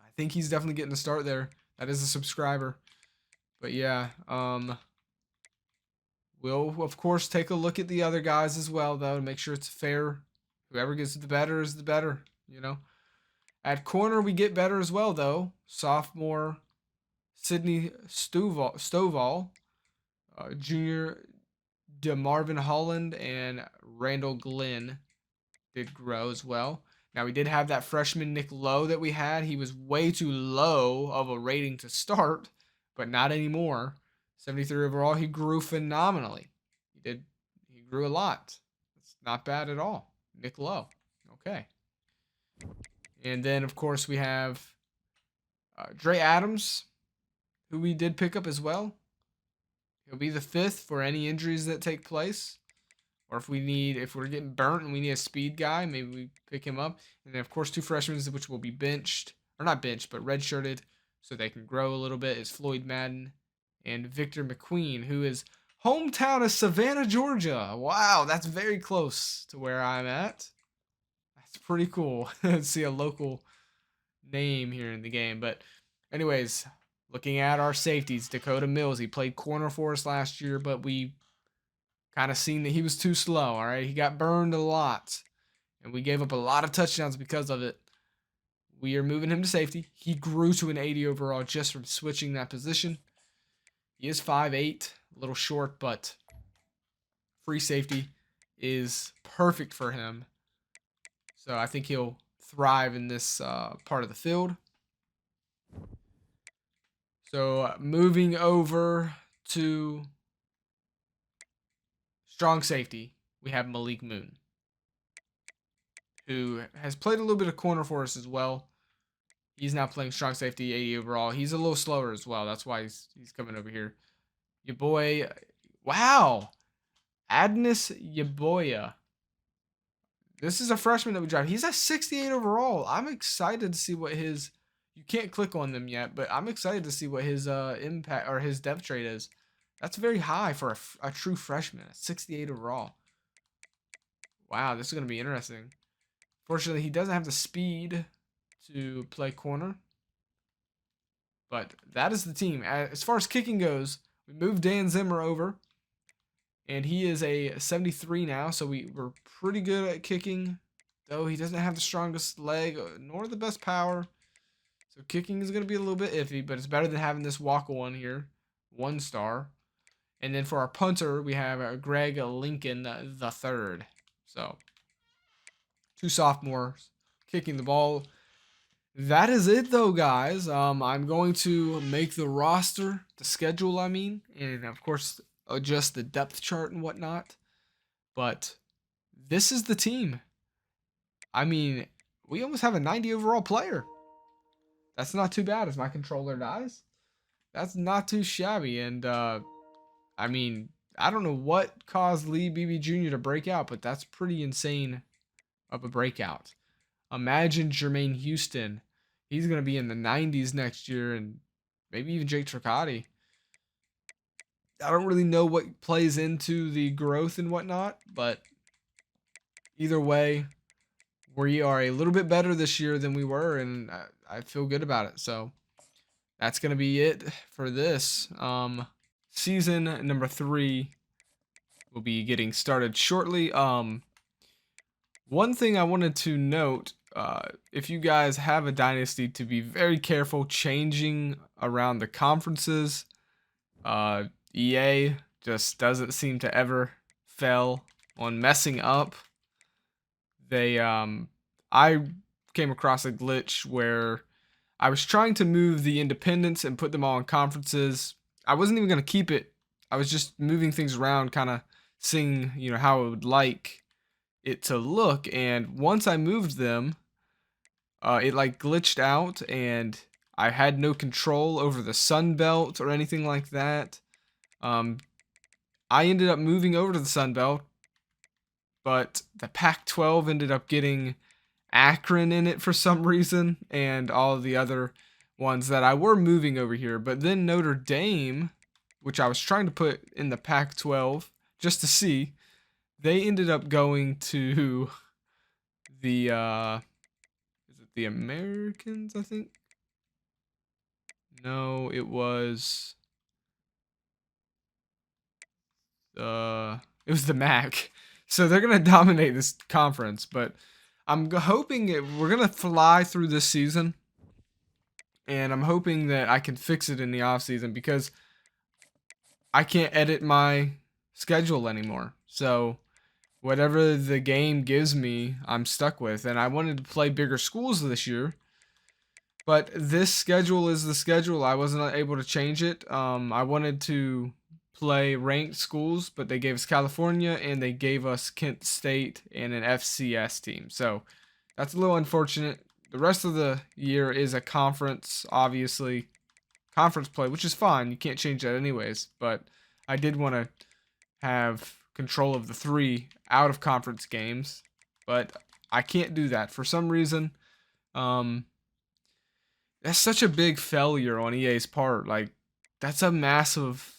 I think he's definitely getting a start there. That is a subscriber. But yeah, we'll, of course, take a look at the other guys as well, though, to make sure it's fair. Whoever gets the better is the better, At corner, we get better as well, though. Sophomore Sidney Stovall, junior DeMarvin Holland, and Randall Glenn did grow as well. Now, we did have that freshman Nick Lowe that we had. He was way too low of a rating to start, but not anymore. 73 overall. He grew phenomenally. He grew a lot. It's not bad at all. Nick Lowe. Okay. And then, of course, we have Dre Adams, who we did pick up as well. He'll be the 5th for any injuries that take place. Or if we're getting burnt and we need a speed guy, maybe we pick him up. And then, of course, 2 freshmen, which will be benched. Or not benched, but redshirted so they can grow a little bit, is Floyd Madden and Victor McQueen, who is hometown of Savannah, Georgia. Wow, that's very close to where I'm at. That's pretty cool to see a local name here in the game. But anyways, looking at our safeties, Dakota Mills, he played corner for us last year, but we kind of seen that he was too slow, all right? He got burned a lot, and we gave up a lot of touchdowns because of it. We are moving him to safety. He grew to an 80 overall just from switching that position. He is 5'8", a little short, but free safety is perfect for him. So I think he'll thrive in this part of the field. So moving over to strong safety, we have Malik Moon, who has played a little bit of corner for us as well. He's now playing strong safety, 80 overall. He's a little slower as well. That's why he's coming over here. Your boy, wow, Adnis Yaboya. This is a freshman that we drafted. He's at 68 overall. I'm excited to see what his. You can't click on them yet, but I'm excited to see what his impact or his depth trait is. That's very high for a true freshman. 68 overall. Wow, this is going to be interesting. Fortunately, he doesn't have the speed to play corner. But that is the team. As far as kicking goes, we moved Dan Zimmer over. And he is a 73 now, so we're pretty good at kicking. Though he doesn't have the strongest leg, nor the best power. So kicking is going to be a little bit iffy, but it's better than having this Waka one here. 1 star. And then for our punter, we have Greg Lincoln the third. So 2 sophomores kicking the ball. That is it, though, guys. I'm going to make the roster, the schedule, and of course adjust the depth chart and whatnot. But this is the team. I mean, we almost have a 90 overall player. That's not too bad as my controller dies. That's not too shabby. And, I mean, I don't know what caused Lee Beebe Jr. to break out, but that's pretty insane of a breakout. Imagine Jermaine Houston. He's going to be in the 90s next year, and maybe even Jake Tricati. I don't really know what plays into the growth and whatnot, but either way, we are a little bit better this year than we were, and I feel good about it. So that's going to be it for this. Season number 3 will be getting started shortly. One thing I wanted to note, if you guys have a dynasty, to be very careful changing around the conferences. EA just doesn't seem to ever fail on messing up. I came across a glitch where I was trying to move the independents and put them all in conferences. I wasn't even going to keep it. I was just moving things around, kind of seeing, how it would like it to look. And once I moved them, it like glitched out, and I had no control over the Sun Belt or anything like that. I ended up moving over to the Sun Belt, but the Pac-12 ended up getting Akron in it for some reason, and all of the other ones that I were moving over here. But then Notre Dame, which I was trying to put in the Pac-12 just to see, they ended up going to the is it the Americans, I think? No, it was it was the MAC. So they're gonna dominate this conference, but I'm hoping we're gonna fly through this season, and I'm hoping that I can fix it in the off season because I can't edit my schedule anymore. So whatever the game gives me, I'm stuck with. And I wanted to play bigger schools this year, but this schedule is the schedule. I wasn't able to change it. I wanted to play ranked schools, but they gave us California and they gave us Kent State and an FCS team. So that's a little unfortunate. The rest of the year is a conference, obviously, conference play, which is fine. You can't change that anyways. But I did want to have control of the 3 out of conference games, but I can't do that for some reason. That's such a big failure on EA's part. Like, that's a massive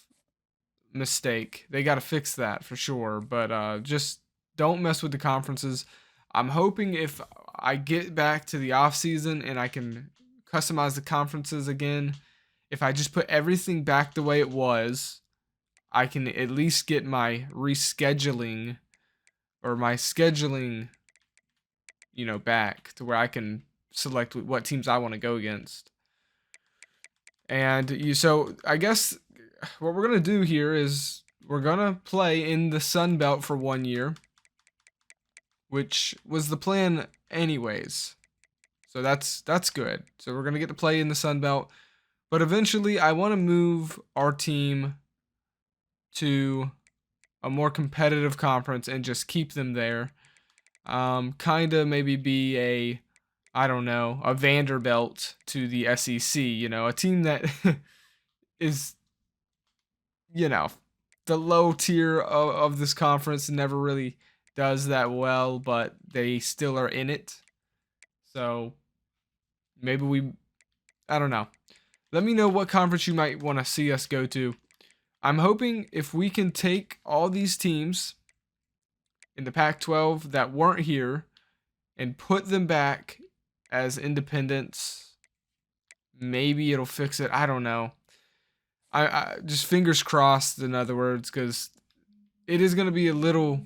mistake. They got to fix that for sure. But just don't mess with the conferences. I'm hoping if I get back to the off season and I can customize the conferences again, if I just put everything back the way it was, I can at least get my rescheduling or my scheduling, back to where I can select what teams I want to go against. And so I guess what we're gonna do here is we're gonna play in the Sun Belt for 1 year, which was the plan anyways. So that's good. So we're gonna get to play in the Sun Belt, but eventually I want to move our team to a more competitive conference and just keep them there. Kind of maybe be I don't know, a Vanderbilt to the SEC, a team that is, the low tier of this conference, never really does that well, but they still are in it. So maybe I don't know. Let me know what conference you might want to see us go to. I'm hoping if we can take all these teams in the Pac-12 that weren't here and put them back as independents, maybe it'll fix it. I don't know. I just fingers crossed, in other words, because it is going to be a little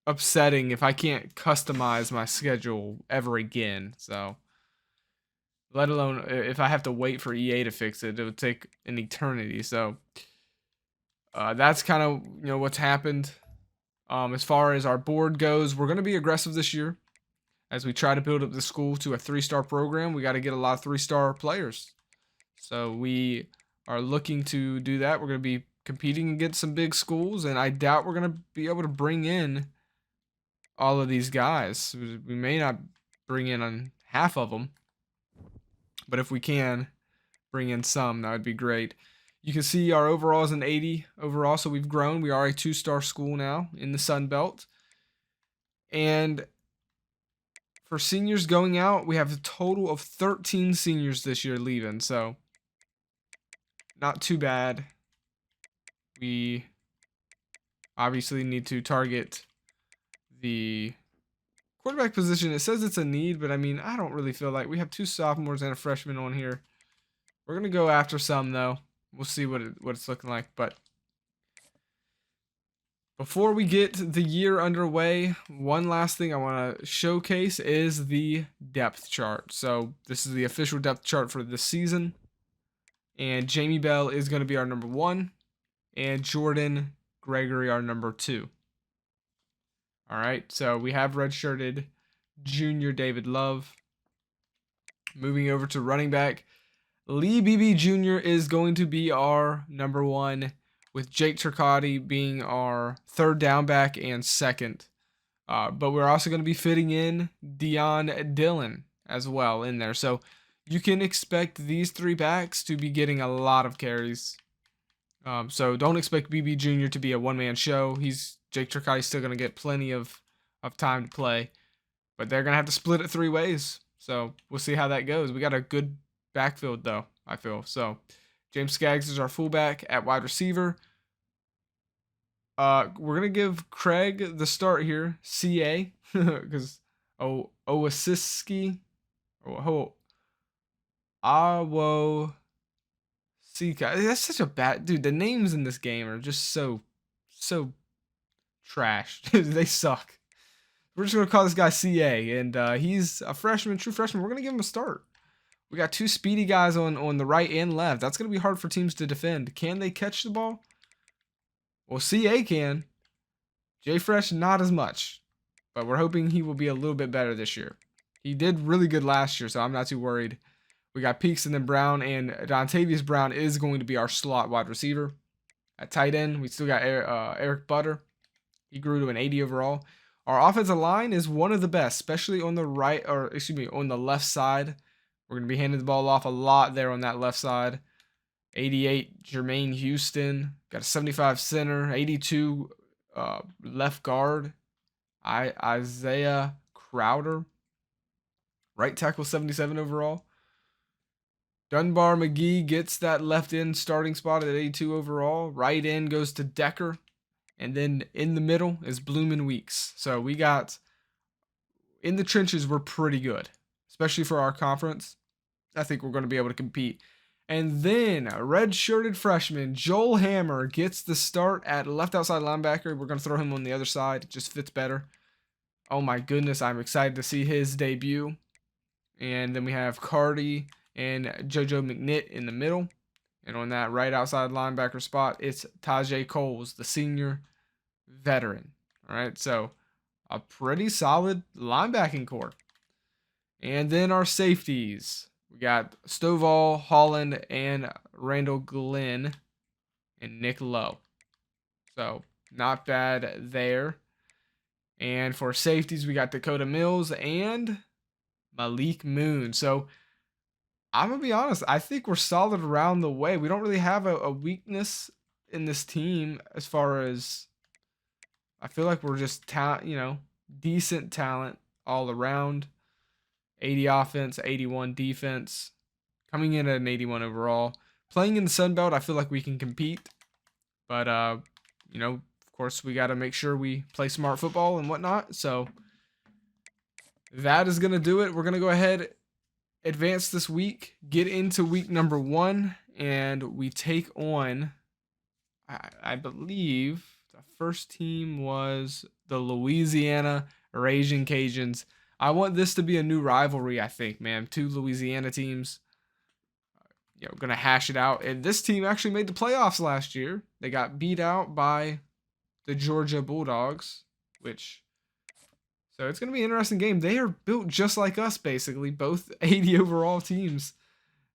upsetting if I can't customize my schedule ever again. So, let alone if I have to wait for EA to fix it, it would take an eternity. So, that's kind of what's happened. As far as our board goes, we're going to be aggressive this year as we try to build up the school to a 3-star program. We got to get a lot of 3-star players. So we are looking to do that. We're going to be competing against some big schools, and I doubt we're going to be able to bring in all of these guys. We may not bring in on half of them, but if we can bring in some, that would be great. You can see our overall is an 80 overall, so we've grown. We are a 2-star school now in the Sun Belt. And for seniors going out, we have a total of 13 seniors this year leaving, so not too bad. We obviously need to target the quarterback position. It says it's a need, but I mean, I don't really feel like we have 2 sophomores and a freshman on here. We're gonna go after some though. We'll see what it's looking like. But before we get the year underway, one last thing I want to showcase is the depth chart. So this is the official depth chart for this season, and Jamie Bell is going to be our number 1, and Jordan Gregory our number 2. All right, so we have redshirted junior David Love. Moving over to running back, Lee Beebe Jr. is going to be our number 1, with Jake Turcotte being our 3rd down back and 2nd. But we're also going to be fitting in Dion Dillon as well in there. So you can expect these 3 backs to be getting a lot of carries. So don't expect BB Jr. to be a one-man show. Jake Turcotte's still going to get plenty of time to play. But they're going to have to split it 3 ways. So we'll see how that goes. We got a good backfield, though, I feel. So James Skaggs is our fullback at wide receiver. We're going to give Craig the start here, CA, because Owasiski, Awo Sika. That's such a bad, dude, the names in this game are just so trash. They suck. We're just going to call this guy CA, and he's a freshman, true freshman. We're going to give him a start. We got 2 speedy guys on the right and left. That's going to be hard for teams to defend. Can they catch the ball? Well, CA can. J Fresh, not as much. But we're hoping he will be a little bit better this year. He did really good last year, so I'm not too worried. We got Peaks and then Brown, and Dontavius Brown is going to be our slot wide receiver. At tight end, we still got Eric Butter. He grew to an 80 overall. Our offensive line is one of the best, especially on the on the left side. We're going to be handing the ball off a lot there on that left side. 88, Jermaine Houston. Got a 75 center. 82 left guard. Isaiah Crowder. Right tackle, 77 overall. Dunbar McGee gets that left end starting spot at 82 overall. Right end goes to Decker. And then in the middle is Bloom Weeks. So we got, in the trenches, we're pretty good. Especially for our conference. I think we're going to be able to compete. And then a red-shirted freshman, Joel Hammer, gets the start at left outside linebacker. We're going to throw him on the other side. It just fits better. Oh my goodness, I'm excited to see his debut. And then we have Cardi and JoJo McNitt in the middle. And on that right outside linebacker spot, it's Tajay Coles, the senior veteran. All right, so a pretty solid linebacking core. And then our safeties. We got Stovall, Holland, and Randall Glenn, and Nick Lowe. So, not bad there. And for safeties, we got Dakota Mills and Malik Moon. So, I'm going to be honest. I think we're solid around the way. We don't really have a weakness in this team as far as... I feel like we're just, decent talent all around. 80 offense, 81 defense. Coming in at an 81 overall. Playing in the Sun Belt, I feel like we can compete. But, of course, we got to make sure we play smart football and whatnot. So, that is going to do it. We're going to go ahead, advance this week, get into week number 1, and we take on, I believe, the first team was the Louisiana Raging Cajuns. I want this to be a new rivalry, I think, man. 2 Louisiana teams, going to hash it out. And this team actually made the playoffs last year. They got beat out by the Georgia Bulldogs, so it's going to be an interesting game. They are built just like us, basically, both 80 overall teams.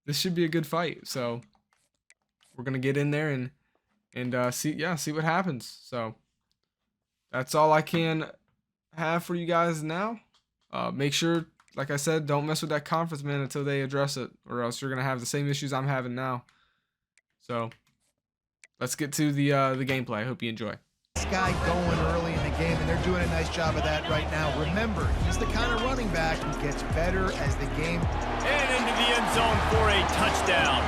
This should be a good fight. So we're going to get in there and see what happens. So that's all I can have for you guys now. Make sure, like I said, don't mess with that conference, man, until they address it, or else you're going to have the same issues I'm having now. So let's get to the gameplay. I hope you enjoy. guy going early in the game, and they're doing a nice job of that right now. Remember, he's the kind of running back who gets better as the game. And into the end zone for a touchdown.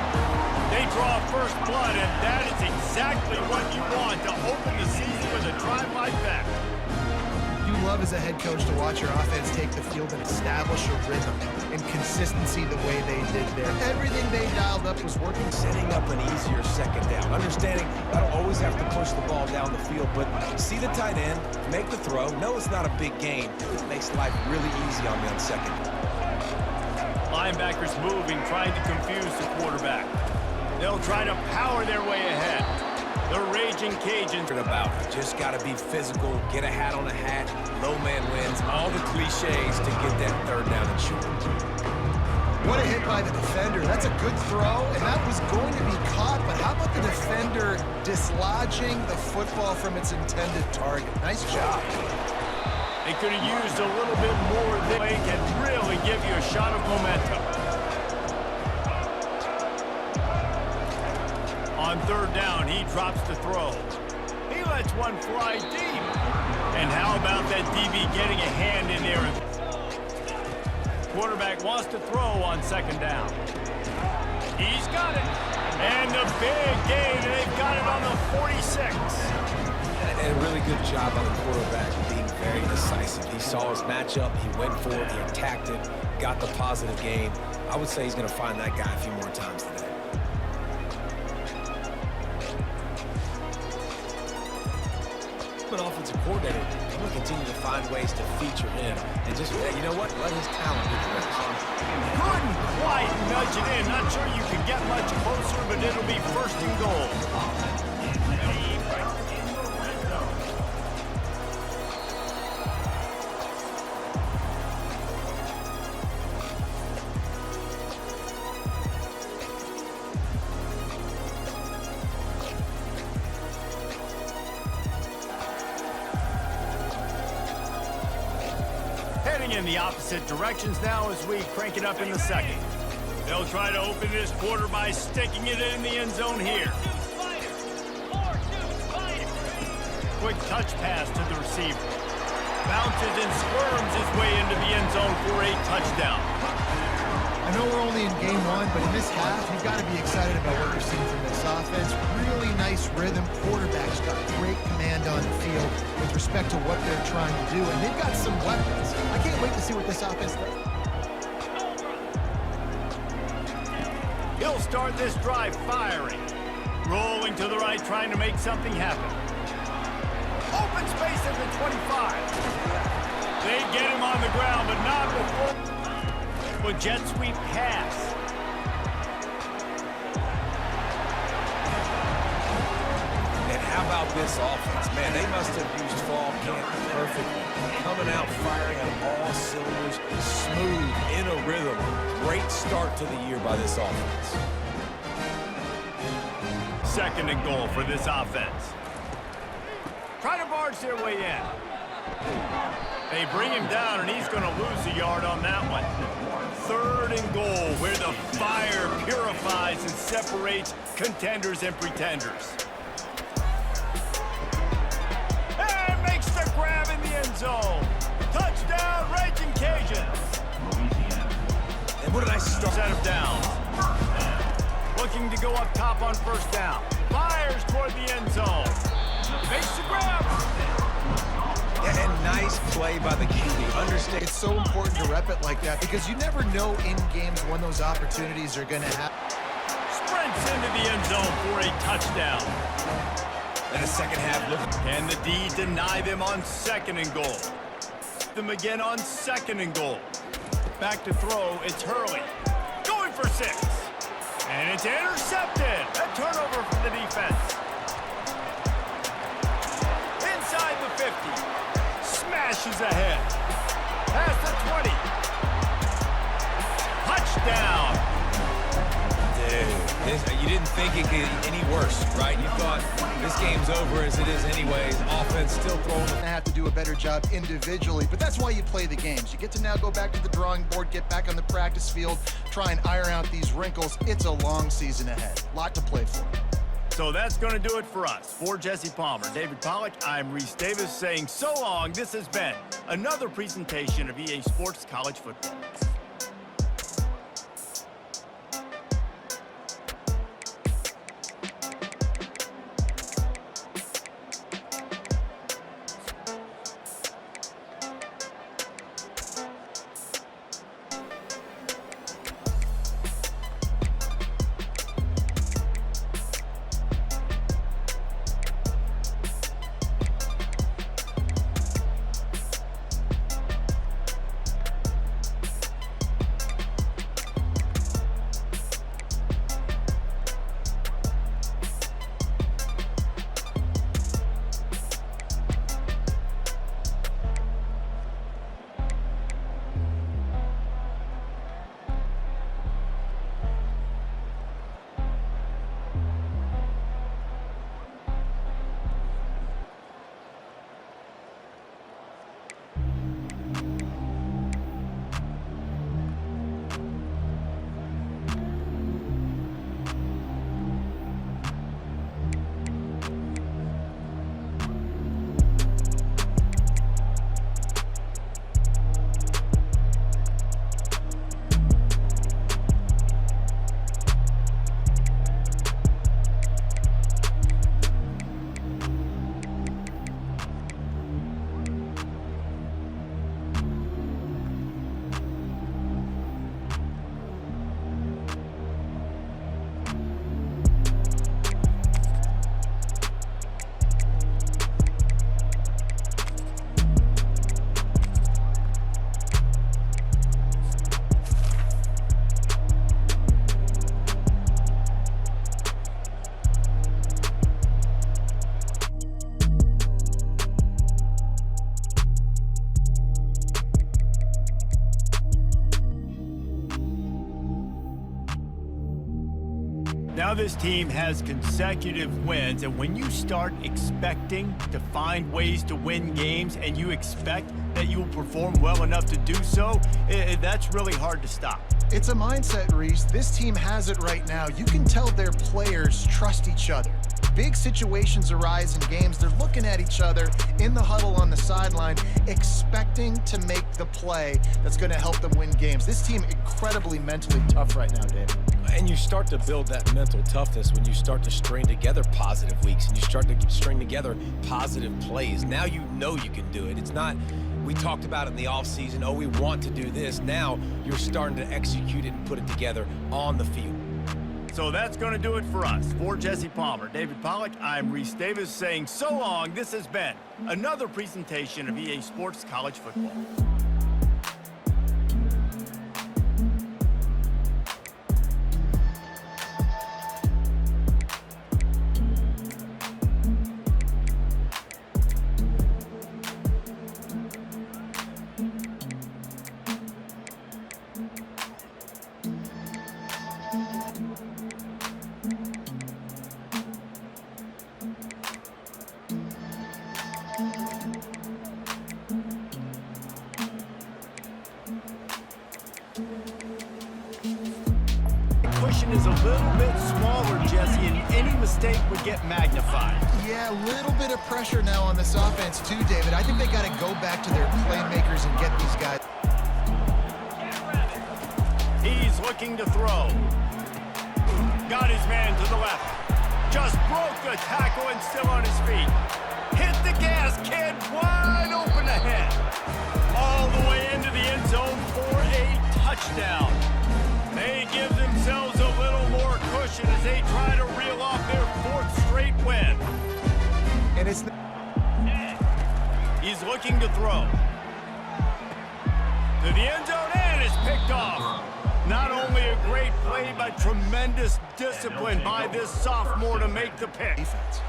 They draw first blood, and that is exactly what you want to open the season with a drive like that. You love as a head coach to watch your offense take the field and establish a rhythm and consistency the way they did there. Everything they dialed up was working. Setting up an easier second down. Understanding I don't always have to push the ball down the field, but see the tight end, make the throw. No, it's not a big gain. It makes life really easy on me on second. Linebackers moving, trying to confuse the quarterback. They'll try to power their way ahead. The Raging Cajuns. Just got to be physical, get a hat on a hat, low man wins, all the cliches to get that third down and short. What a hit by the defender. That's a good throw, and that was going to be caught, but how about the defender dislodging the football from its intended target? Nice job. They could have used a little bit more than they can really give you a shot of momentum. On third down, he drops the throw. He lets one fly deep. And how about that DB getting a hand in there? Quarterback wants to throw on second down. He's got it. And the big gain, and they've got it on the 46. And a really good job by the quarterback being very decisive. He saw his matchup, he went for it, he attacked it, got the positive gain. I would say he's going to find that guy a few more times today. An offensive coordinator, I'm going to continue to find ways to feature him and just, you know what, let his talent do the rest. Couldn't quite nudge it in. Not sure you can get much closer, but it'll be first and goal. In the opposite directions now as we crank it up in the second. They'll try to open this quarter by sticking it in the end zone here. Quick touch pass to the receiver. Bounces and squirms his way into the end zone for a touchdown. I know we're only in game one, but in this half, you've got to be excited about what you're seeing from this offense. Really nice rhythm. Quarterback's got great command on the field with respect to what they're trying to do, and they've got some weapons. I can't wait to see what this offense does. He'll start this drive firing. Rolling to the right, trying to make something happen. Open space at the 25. They get him on the ground, but not before. With jet sweep pass. And how about this offense? Man, they must have used fall camp perfectly. Coming out firing on all cylinders, smooth, in a rhythm. Great start to the year by this offense. Second and goal for this offense. Try to barge their way in. They bring him down, and he's going to lose a yard on that one. Third and goal, where the fire purifies and separates contenders and pretenders. And makes the grab in the end zone. Touchdown, Raging Cajuns. And what did I start? Set of downs. Looking to go up top on first down. Fires toward the end zone. Makes the grab. And nice play by the QB. Understand. It's so important to rep it like that because you never know in games when those opportunities are going to happen. Sprints into the end zone for a touchdown. And the second half look. Can the D deny them on second and goal? Them again on second and goal. Back to throw, it's Hurley. Going for 6. And it's intercepted. A turnover from the defense. Inside the 50. Smashes ahead. Past the 20. Touchdown. Dude, you didn't think it could get any worse, right? You thought this game's over as it is anyways. Offense still throwing. They have to do a better job individually, but that's why you play the games. You get to now go back to the drawing board, get back on the practice field, try and iron out these wrinkles. It's a long season ahead. Lot to play for. So that's going to do it for us. For Jesse Palmer, David Pollack, I'm Reese Davis saying so long. This has been another presentation of EA Sports College Football. Now this team has consecutive wins, and when you start expecting to find ways to win games and you expect that you will perform well enough to do so, that's really hard to stop. It's a mindset, Reese. This team has it right now. You can tell their players trust each other. Big situations arise in games. They're looking at each other in the huddle on the sideline, expecting to make the play that's going to help them win games. This team incredibly mentally tough right now, Dave. And you start to build that mental toughness when you start to string together positive weeks and you start to string together positive plays. Now you know you can do it. It's not, we talked about it in the offseason, oh, we want to do this. Now you're starting to execute it and put it together on the field. So that's going to do it for us. For Jesse Palmer, David Pollack, I'm Reese Davis saying so long. This has been another presentation of EA Sports College Football. Cushion is a little bit smaller, Jesse, and any mistake would get magnified. Yeah, a little bit of pressure now on this offense too, David. I think they got to go back to their playmakers and get these guys. He's looking to throw. Got his man to the left. Just broke the tackle and still on his feet. Hit the gas, kid, wide open ahead. All the way into the end zone for a touchdown. They give themselves a little more cushion as they try to reel off their fourth straight win. And it's He's looking to throw. To the end zone, and it's picked off. Not only a great play, but tremendous discipline by this sophomore to make the pick. defense.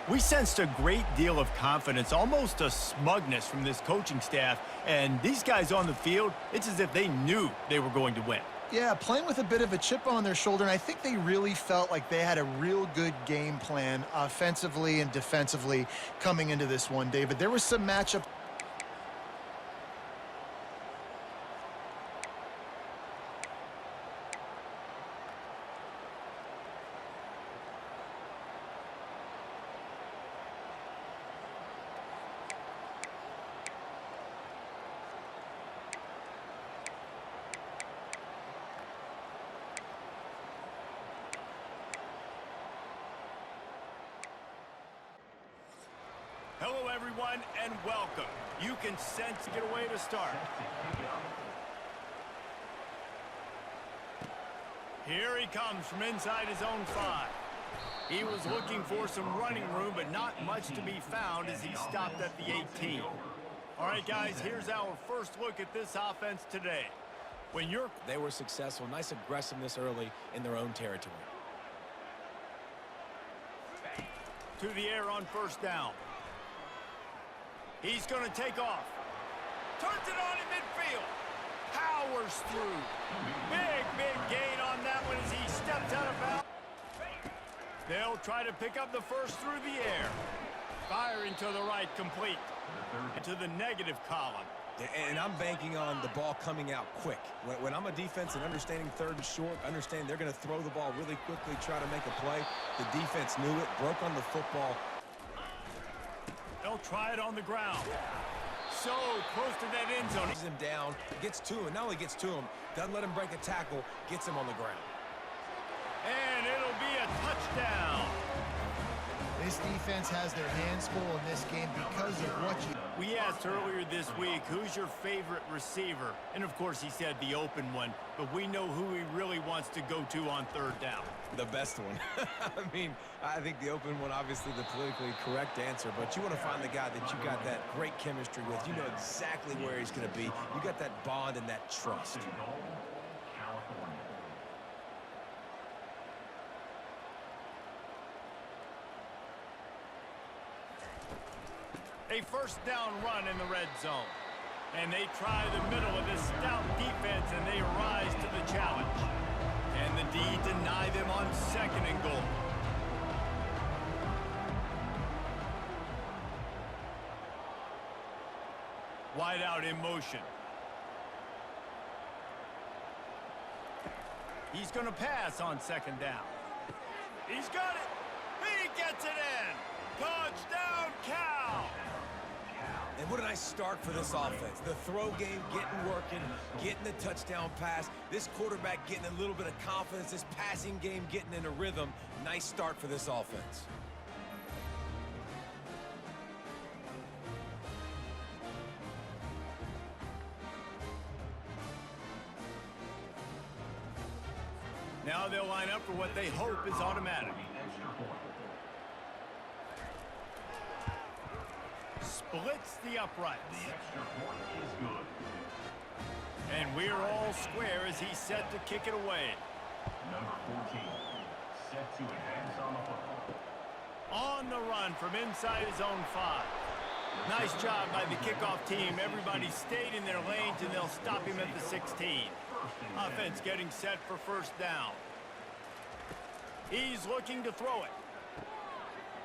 We sensed a great deal of confidence, almost a smugness from this coaching staff. And these guys on the field, it's as if they knew they were going to win. Yeah, playing with a bit of a chip on their shoulder, and I think they really felt like they had a real good game plan offensively and defensively coming into this one, David. There was some matchup. Hello, everyone, and welcome. You can sense get away to start. Here he comes from inside his own 5. He was looking for some running room, but not much to be found as he stopped at the 18. All right, guys, here's our first look at this offense today. They were successful. Nice aggressiveness early in their own territory. To the air on first down. He's going to take off. Turns it on in midfield. Powers through. Big gain on that one as he steps out of bounds. They'll try to pick up the first through the air. Firing to the right, complete. To the negative column. And I'm banking on the ball coming out quick. When I'm a defense and understanding third and short, understand they're going to throw the ball really quickly, try to make a play. The defense knew it, broke on the football. They'll try it on the ground. So close to that end zone. He's him down, gets to him. Not only gets to him, doesn't let him break a tackle, gets him on the ground. And it'll be a touchdown. This defense has their hands full in this game because of what you... We asked earlier this week, who's your favorite receiver? And, of course, he said the open one. But we know who he really wants to go to on third down. The best one. I mean, I think the open one, obviously the politically correct answer, but you want to find the guy that you got that great chemistry with. You know exactly where he's going to be. You got that bond and that trust. A first down run in the red zone. And they try the middle of this stout defense, and they rise to the challenge. And the D deny them on second and goal. Wide out in motion. He's going to pass on second down. He's got it. He gets it in. Touchdown, Cal. And what a nice start for this offense. The throw game getting working, getting the touchdown pass. This quarterback getting a little bit of confidence. This passing game getting in a rhythm. Nice start for this offense. Now they'll line up for what they hope is automatic. Splits the uprights. The extra point is good. And we're all square as he's set to kick it away. Number 14, set to advance on the football. On the run from inside his own 5. Nice job by the kickoff team. Everybody stayed in their lanes, and they'll stop him at the 16. Offense getting set for first down. He's looking to throw it.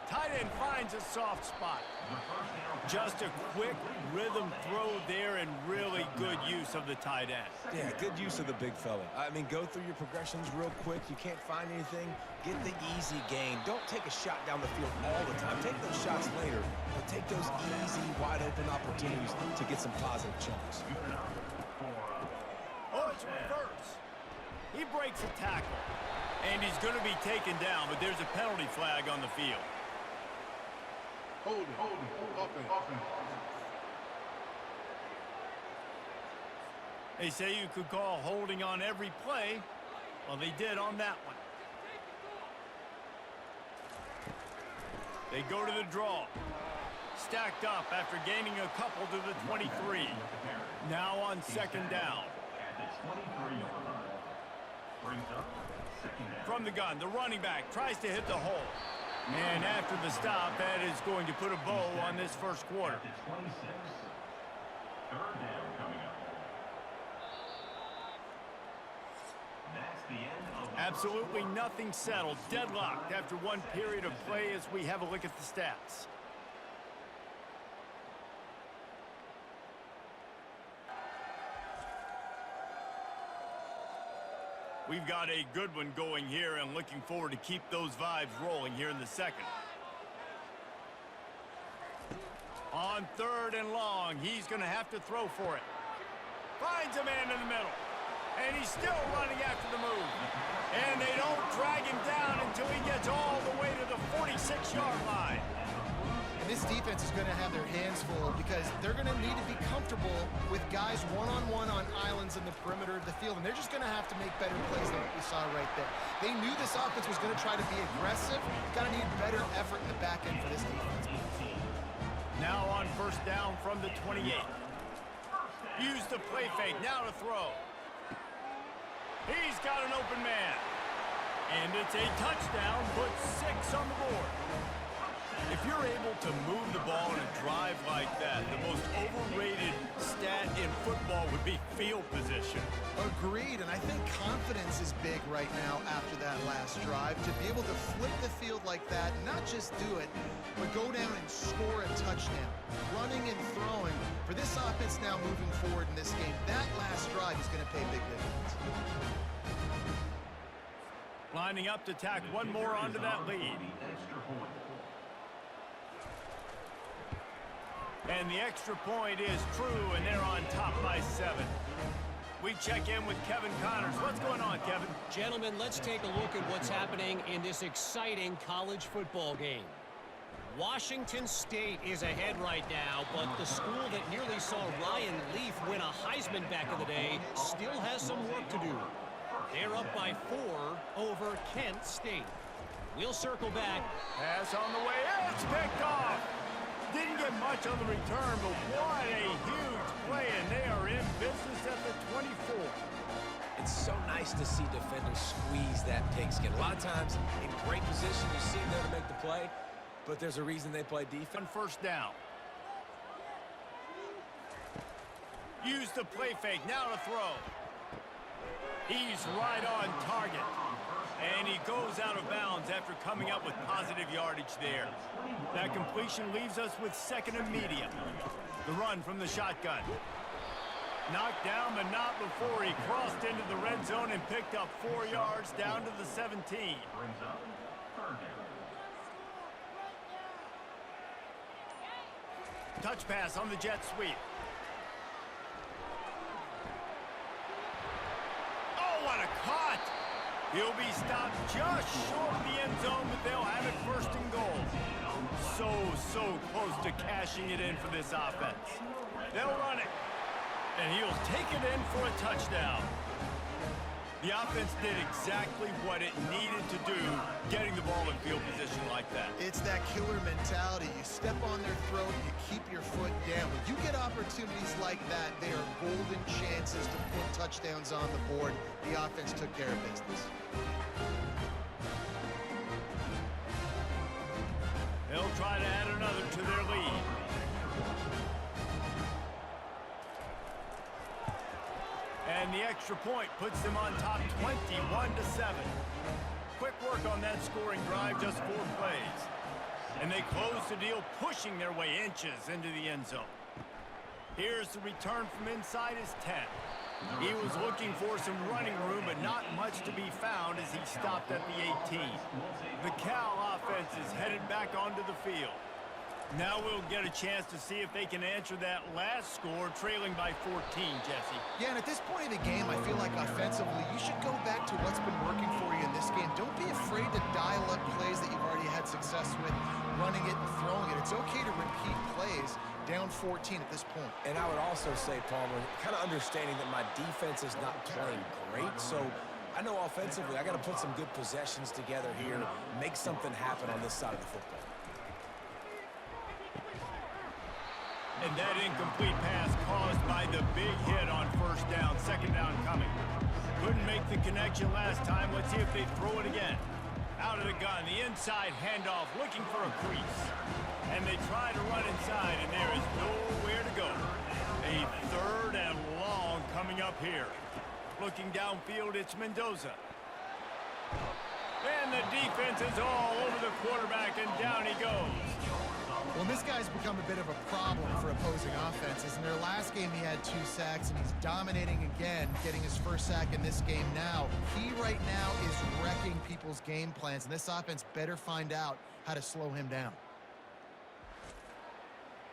Tight end finds a soft spot. Just a quick rhythm throw there and really good use of the tight end. Yeah, good use of the big fella. I mean, go through your progressions real quick. You can't find anything, get the easy gain. Don't take a shot down the field all the time. Take those shots later, but take those easy, wide-open opportunities to get some positive chunks. Oh, it's reverse. He breaks a tackle, and he's going to be taken down, but there's a penalty flag on the field. Hold it. They say you could call holding on every play. Well, they did on that one. They go to the draw. Stacked up after gaining a couple to the 23. Now on second down. From the gun, the running back tries to hit the hole. And after the stop, that is going to put a bow on this first quarter. Third down coming up. That's the end of Absolutely nothing settled. Deadlocked after one period of play as we have a look at the stats. We've got a good one going here and looking forward to keep those vibes rolling here in the second. On third and long, he's going to have to throw for it. Finds a man in the middle. And he's still running after the move. And they don't drag him down until he gets all the way to the 46-yard line. And this defense is going to have their hands full because they're going to need to be comfortable with guys one-on-one on islands in the perimeter of the field, and they're just going to have to make better plays than what we saw right there. They knew this offense was going to try to be aggressive. Got to need better effort in the back end for this defense. Now on first down from the 28. Use the play fake, now to throw. He's got an open man. And it's a touchdown, puts 6 on the board. If you're able to move the ball in a drive like that, the most overrated stat in football would be field position. Agreed, and I think confidence is big right now after that last drive. To be able to flip the field like that, not just do it, but go down and score a touchdown. Running and throwing. For this offense now moving forward in this game, that last drive is going to pay big dividends. Lining up to tack one more onto that lead. And the extra point is true, and they're on top by 7. We check in with Kevin Connors. What's going on, Kevin? Gentlemen, let's take a look at what's happening in this exciting college football game. Washington State is ahead right now, but the school that nearly saw Ryan Leaf win a Heisman back in the day still has some work to do. They're up by 4 over Kent State. We'll circle back. Pass on the way. It's picked off. Didn't get much on the return, but what a huge play, and they are in business at the 24. It's so nice to see defenders squeeze that pigskin. A lot of times, in great position, you see them there to make the play, but there's a reason they play defense. On first down. Use the play fake, now to throw. He's right on target. And he goes out of bounds after coming up with positive yardage there. That completion leaves us with 2nd and medium. The run from the shotgun. Knocked down, but not before he crossed into the red zone and picked up 4 yards down to the 17. Touch pass on the jet sweep. Oh, what a cut! He'll be stopped just short of the end zone, but they'll have it 1st and goal. So close to cashing it in for this offense. They'll run it, and he'll take it in for a touchdown. The offense did exactly what it needed to do, getting the ball in field position like that. It's that killer mentality. You step on their throat, you keep your foot down. When you get opportunities like that, they are golden chances to put touchdowns on the board. The offense took care of business. They'll try to add another to their lead. And the extra point puts them on top 21-7. Quick work on that scoring drive, just 4 plays. And they close the deal, pushing their way inches into the end zone. Here's the return from inside his 10. He was looking for some running room, but not much to be found as he stopped at the 18. The Cal offense is headed back onto the field. Now we'll get a chance to see if they can answer that last score, trailing by 14, Jesse. Yeah, and at this point in the game, I feel like offensively, you should go back to what's been working for you in this game. Don't be afraid to dial up plays that you've already had success with, running it and throwing it. It's okay to repeat plays down 14 at this point. And I would also say, Palmer, kind of understanding that my defense is not playing great, so I know offensively I got to put some good possessions together here, make something happen on this side of the football. And that incomplete pass caused by the big hit on first down, 2nd down coming. Couldn't make the connection last time. Let's see if they throw it again. Out of the gun, the inside handoff, looking for a crease. And they try to run inside, and there is nowhere to go. A 3rd and long coming up here. Looking downfield, it's Mendoza. And the defense is all over the quarterback, and down he goes. Well, this guy's become a bit of a problem for opposing offenses. In their last game, he had 2 sacks, and he's dominating again, getting his 1st sack in this game now. He right now is wrecking people's game plans, and this offense better find out how to slow him down.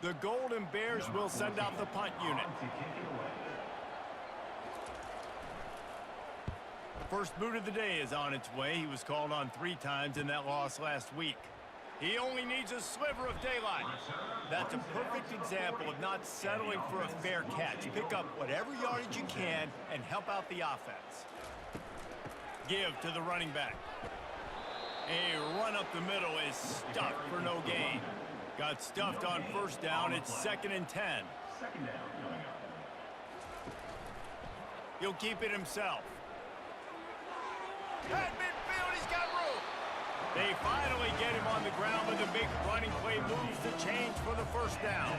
The Golden Bears will send out the punt unit. First boot of the day is on its way. He was called on 3 times in that loss last week. He only needs a sliver of daylight. That's a perfect example of not settling for a fair catch. Pick up whatever yardage you can and help out the offense. Give to the running back. A run up the middle is stuffed for no gain. Got stuffed on first down. It's 2nd and 10. Second down coming up. He'll keep it himself. At midfield, he's got room. They finally get him on the ground with a big running play, moves the change for the first down.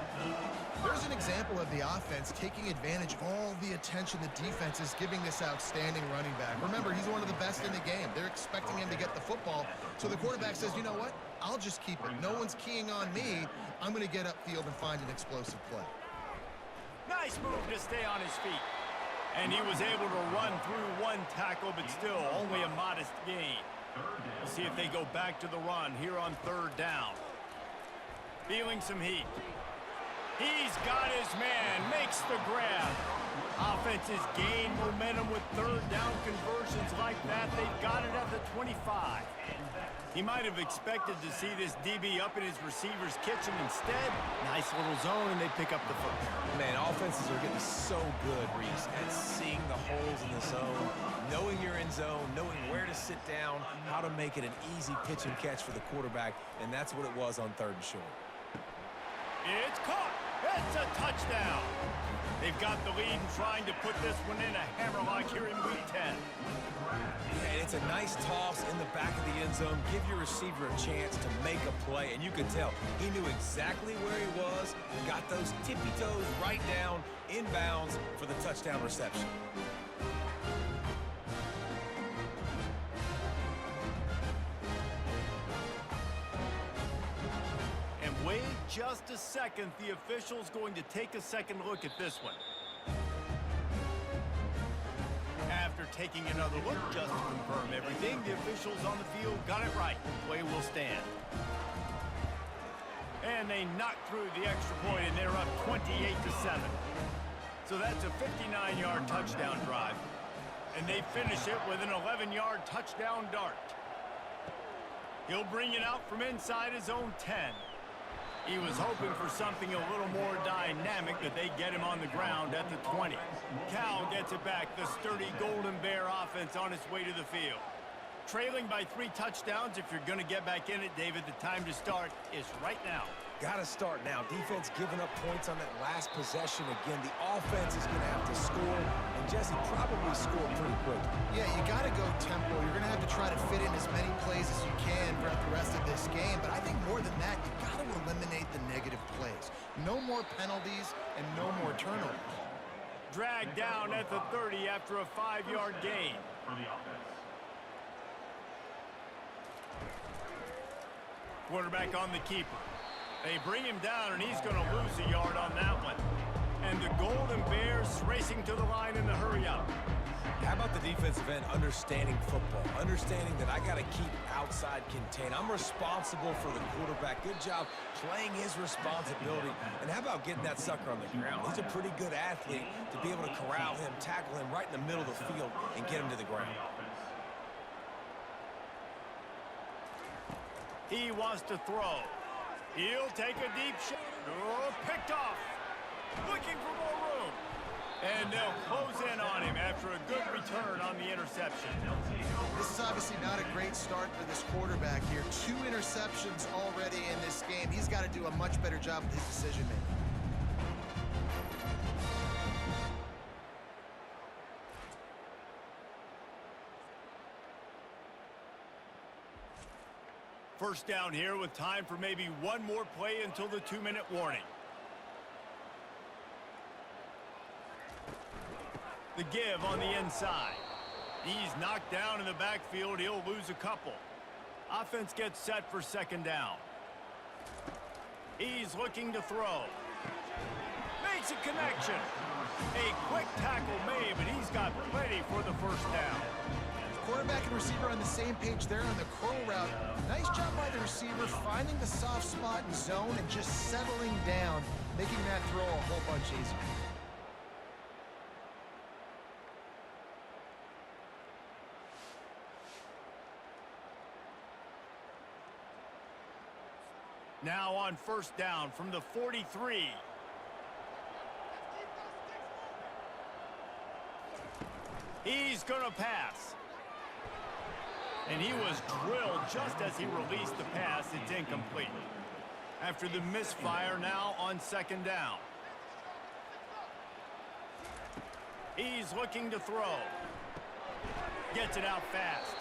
There's an example of the offense taking advantage of all the attention the defense is giving this outstanding running back. Remember, he's one of the best in the game. They're expecting him to get the football. So the quarterback says, you know what? I'll just keep it. No one's keying on me. I'm going to get upfield and find an explosive play. Nice move to stay on his feet. And he was able to run through one tackle, but still only a modest gain. We'll see if they go back to the run here on 3rd down. Feeling some heat. He's got his man, makes the grab. Offenses gain momentum with 3rd down conversions like that. They've got it at the 25. He might have expected to see this DB up in his receiver's kitchen. Instead, nice little zone, and they pick up the first. Man, offenses are getting so good, Reese, at seeing the holes in the zone, knowing you're in zone, knowing where to sit down, how to make it an easy pitch and catch for the quarterback, and that's what it was on 3rd and short. It's caught. It's a touchdown. They've got the lead and trying to put this one in a hammerlock here in Week 10. And it's a nice toss in the back of the end zone. Give your receiver a chance to make a play, and you can tell he knew exactly where he was, got those tippy toes right down, inbounds for the touchdown reception. And wait just a second. The official's going to take a second look at this one. After taking another look just to confirm everything, the officials on the field got it right. Play will stand. And they knocked through the extra point, and they're up 28-7. So that's a 59-yard touchdown drive. And they finish it with an 11-yard touchdown dart. He'll bring it out from inside his own 10. He was hoping for something a little more dynamic, but they get him on the ground at the 20. Cal gets it back, the sturdy Golden Bear offense on its way to the field. Trailing by 3 touchdowns, if you're going to get back in it, David, the time to start is right now. Got to start now. Defense giving up points on that last possession. Again, the offense is going to have to score, and Jesse probably scored pretty quick. Yeah, you got to go tempo. You're going to have to try to fit in as many plays as you can throughout the rest of this game. But I think more than that, you got to eliminate the negative plays. No more penalties and no more turnovers. Dragged down at the 30 after a 5-yard gain. For the offense. Quarterback on the keeper. They bring him down, and he's going to lose a yard on that one. And the Golden Bears racing to the line in the hurry-up. How about the defensive end understanding football, understanding that I got to keep outside contained. I'm responsible for the quarterback. Good job playing his responsibility. And how about getting that sucker on the ground? He's a pretty good athlete to be able to corral him, tackle him right in the middle of the field, and get him to the ground. He wants to throw. He'll take a deep shot. Oh, picked off. Looking for more room. And they'll close in on him after a good return on the interception. This is obviously not a great start for this quarterback here. 2 interceptions already in this game. He's got to do a much better job with his decision-making. First down here with time for maybe one more play until the 2-minute warning. The give on the inside. He's knocked down in the backfield. He'll lose a couple. Offense gets set for 2nd down. He's looking to throw. Makes a connection. A quick tackle made, but he's got plenty for the first down. Quarterback and receiver on the same page there on the curl route. Nice job by the receiver finding the soft spot in zone and just settling down, making that throw a whole bunch easier. Now on first down from the 43. He's going to pass. And he was drilled just as he released the pass. It's incomplete. After the misfire, now on second down. He's looking to throw. Gets it out fast.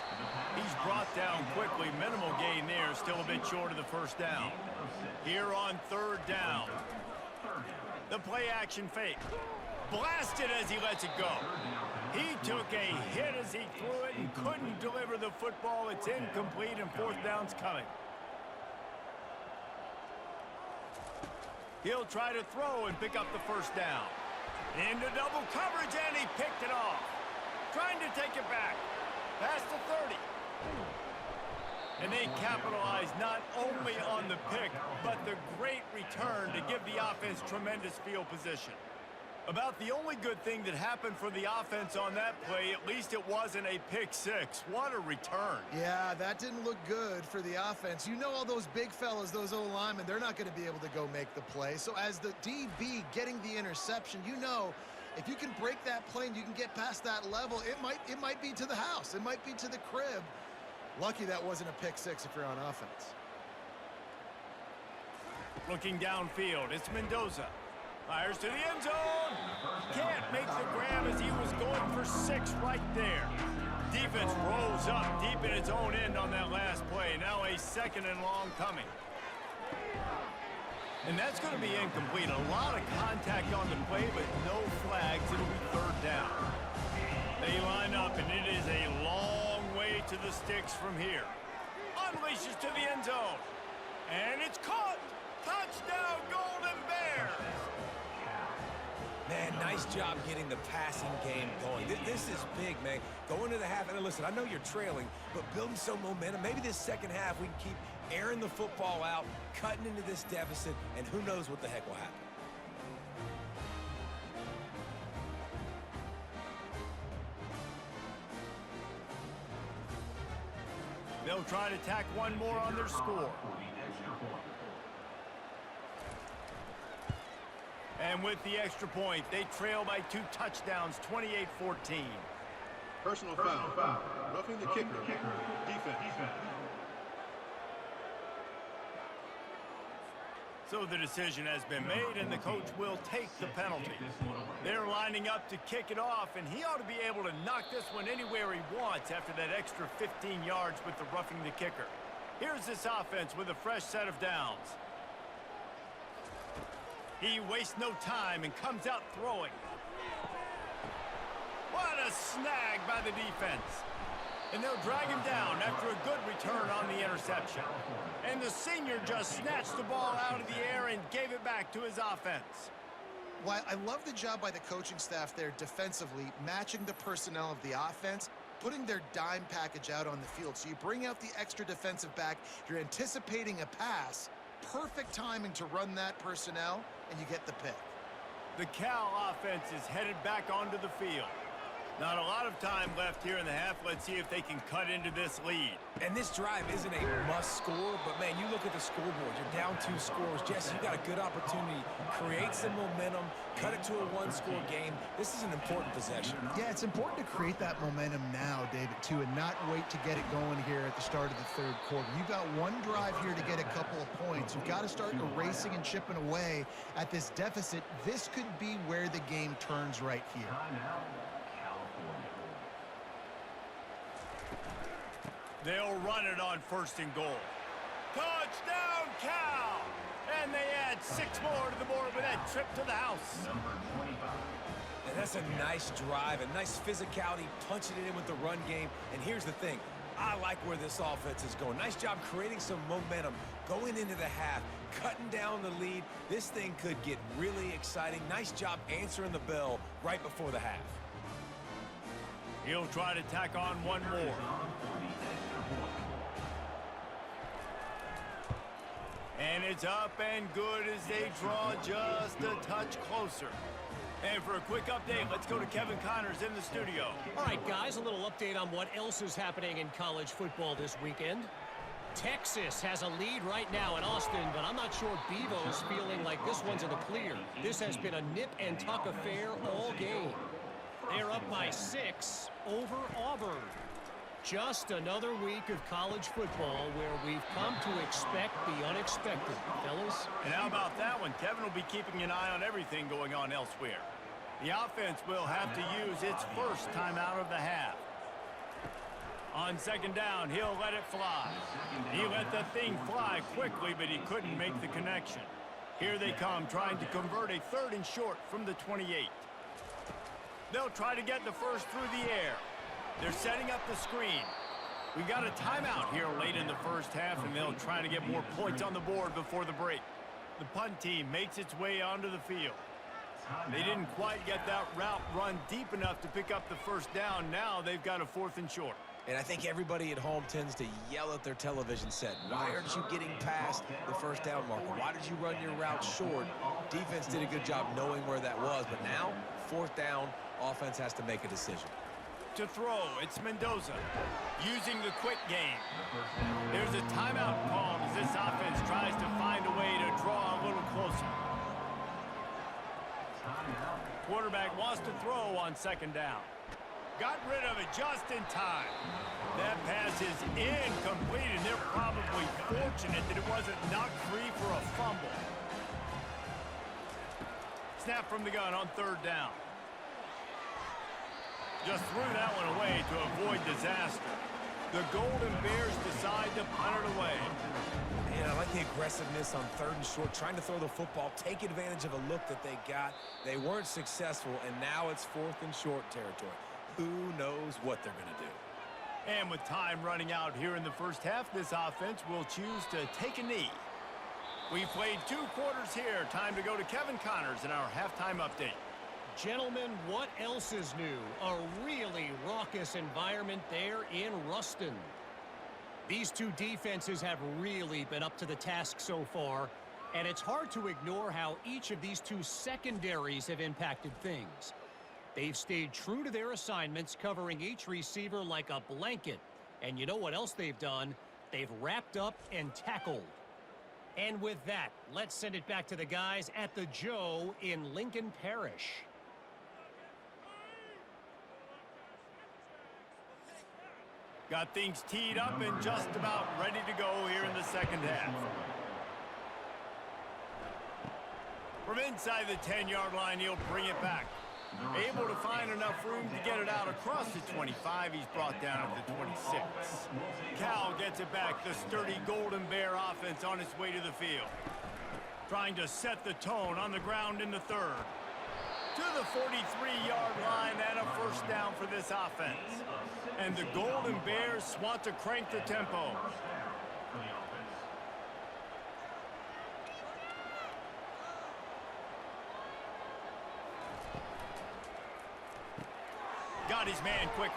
He's brought down quickly. Minimal gain there. Still a bit short of the first down. Here on third down. The play action fake. Blasted as he lets it go. He took a hit as he threw it and couldn't deliver the football. It's incomplete and fourth down's coming. He'll try to throw and pick up the first down. Into double coverage, and he picked it off. Trying to take it back. Past the 30. And they capitalized not only on the pick, but the great return to give the offense tremendous field position. About the only good thing that happened for the offense on that play, at least it wasn't a pick six. What a return. Yeah, that didn't look good for the offense. You know all those big fellas, those O-linemen, they're not going to be able to go make the play. So as the DB getting the interception, you know if you can break that play and you can get past that level, it might be to the house. It might be to the crib. Lucky that wasn't a pick six if you're on offense. Looking downfield, it's Mendoza. Fires to the end zone. Can't make the grab as he was going for 6 right there. Defense rolls up deep in its own end on that last play. Now a second and long coming. And that's going to be incomplete. A lot of contact on the play, but no flags. It'll be third down. They line up, and it is a long way to the sticks from here. Unleashes to the end zone. And it's caught. Touchdown, Golden Bears. Man, nice job getting the passing game going. This is big, man. Going to the half, and listen, I know you're trailing, but building some momentum. Maybe this second half we can keep airing the football out, cutting into this deficit, and who knows what the heck will happen. They'll try to tack one more on their score. And with the extra point, they trail by 2 touchdowns, 28-14. Personal foul. Roughing the kicker. Defense. So the decision has been made, and the coach will take the penalty. They're lining up to kick it off, and he ought to be able to knock this one anywhere he wants after that extra 15 yards with the roughing the kicker. Here's this offense with a fresh set of downs. He wastes no time and comes out throwing. What a snag by the defense. And they'll drag him down after a good return on the interception. And the senior just snatched the ball out of the air and gave it back to his offense. Well, I love the job by the coaching staff there defensively, matching the personnel of the offense, putting their dime package out on the field. So you bring out the extra defensive back, you're anticipating a pass, perfect timing to run that personnel, and you get the pick. The Cal offense is headed back onto the field. Not a lot of time left here in the half. Let's see if they can cut into this lead. And this drive isn't a must score, but man, you look at the scoreboard, you're down 2 scores. Jesse, you got a good opportunity. Create some momentum, cut it to a 1-score game. This is an important possession. Yeah, it's important to create that momentum now, David, too, and not wait to get it going here at the start of the third quarter. You've got one drive here to get a couple of points. You've got to start erasing and chipping away at this deficit. This could be where the game turns right here. They'll run it on first and goal. Touchdown, Cal! And they add 6 more to the board with that trip to the house. And that's a nice drive, a nice physicality, punching it in with the run game. And here's the thing. I like where this offense is going. Nice job creating some momentum, going into the half, cutting down the lead. This thing could get really exciting. Nice job answering the bell right before the half. He'll try to tack on one more. And it's up and good as they draw just a touch closer. And for a quick update, let's go to Kevin Connors in the studio. All right, guys, a little update on what else is happening in college football this weekend. Texas has a lead right now in Austin, but I'm not sure Bevo's feeling like this one's in the clear. This has been a nip-and-tuck affair all game. They're up by 6 over Auburn. Just another week of college football where we've come to expect the unexpected, fellas. And how about that one? Kevin will be keeping an eye on everything going on elsewhere. The offense will have to use its first timeout of the half. On second down, he'll let it fly. He let the thing fly quickly, but he couldn't make the connection. Here they come, trying to convert a 3rd and short from the 28. They'll try to get the first through the air. They're setting up the screen. We got a timeout here late in the first half, and they'll try to get more points on the board before the break. The punt team makes its way onto the field. They didn't quite get that route run deep enough to pick up the first down. Now they've got a 4th and short. And I think everybody at home tends to yell at their television set. Why aren't you getting past the first down marker? Why did you run your route short? Defense did a good job knowing where that was, but now, 4th down, offense has to make a decision. To throw, it's Mendoza using the quick game. There's a timeout called as this offense tries to find a way to draw a little closer. Quarterback wants to throw on second down. Got rid of it just in time. That pass is incomplete, and they're probably fortunate that it wasn't knocked free for a fumble. Snap from the gun on 3rd down. Just threw that one away to avoid disaster. The Golden Bears decide to punt it away. Man, I like the aggressiveness on 3rd and short, trying to throw the football, take advantage of a look that they got. They weren't successful, and now it's 4th and short territory. Who knows what they're going to do? And with time running out here in the first half, this offense will choose to take a knee. We've played 2 quarters here. Time to go to Kevin Connors in our halftime update. Gentlemen, what else is new? A really raucous environment there in Ruston. These 2 defenses have really been up to the task so far, and it's hard to ignore how each of these 2 secondaries have impacted things. They've stayed true to their assignments, covering each receiver like a blanket. And you know what else they've done? They've wrapped up and tackled. And with that, let's send it back to the guys at the Joe in Lincoln Parish. Got things teed up and just about ready to go here in the second half. From inside the 10-yard line, he'll bring it back. Able to find enough room to get it out across the 25. He's brought down at the 26. Cal gets it back. The sturdy Golden Bear offense on its way to the field. Trying to set the tone on the ground in the 3rd. To the 43-yard line and a first down for this offense. And the Golden Bears want to crank the tempo. Got his man quickly.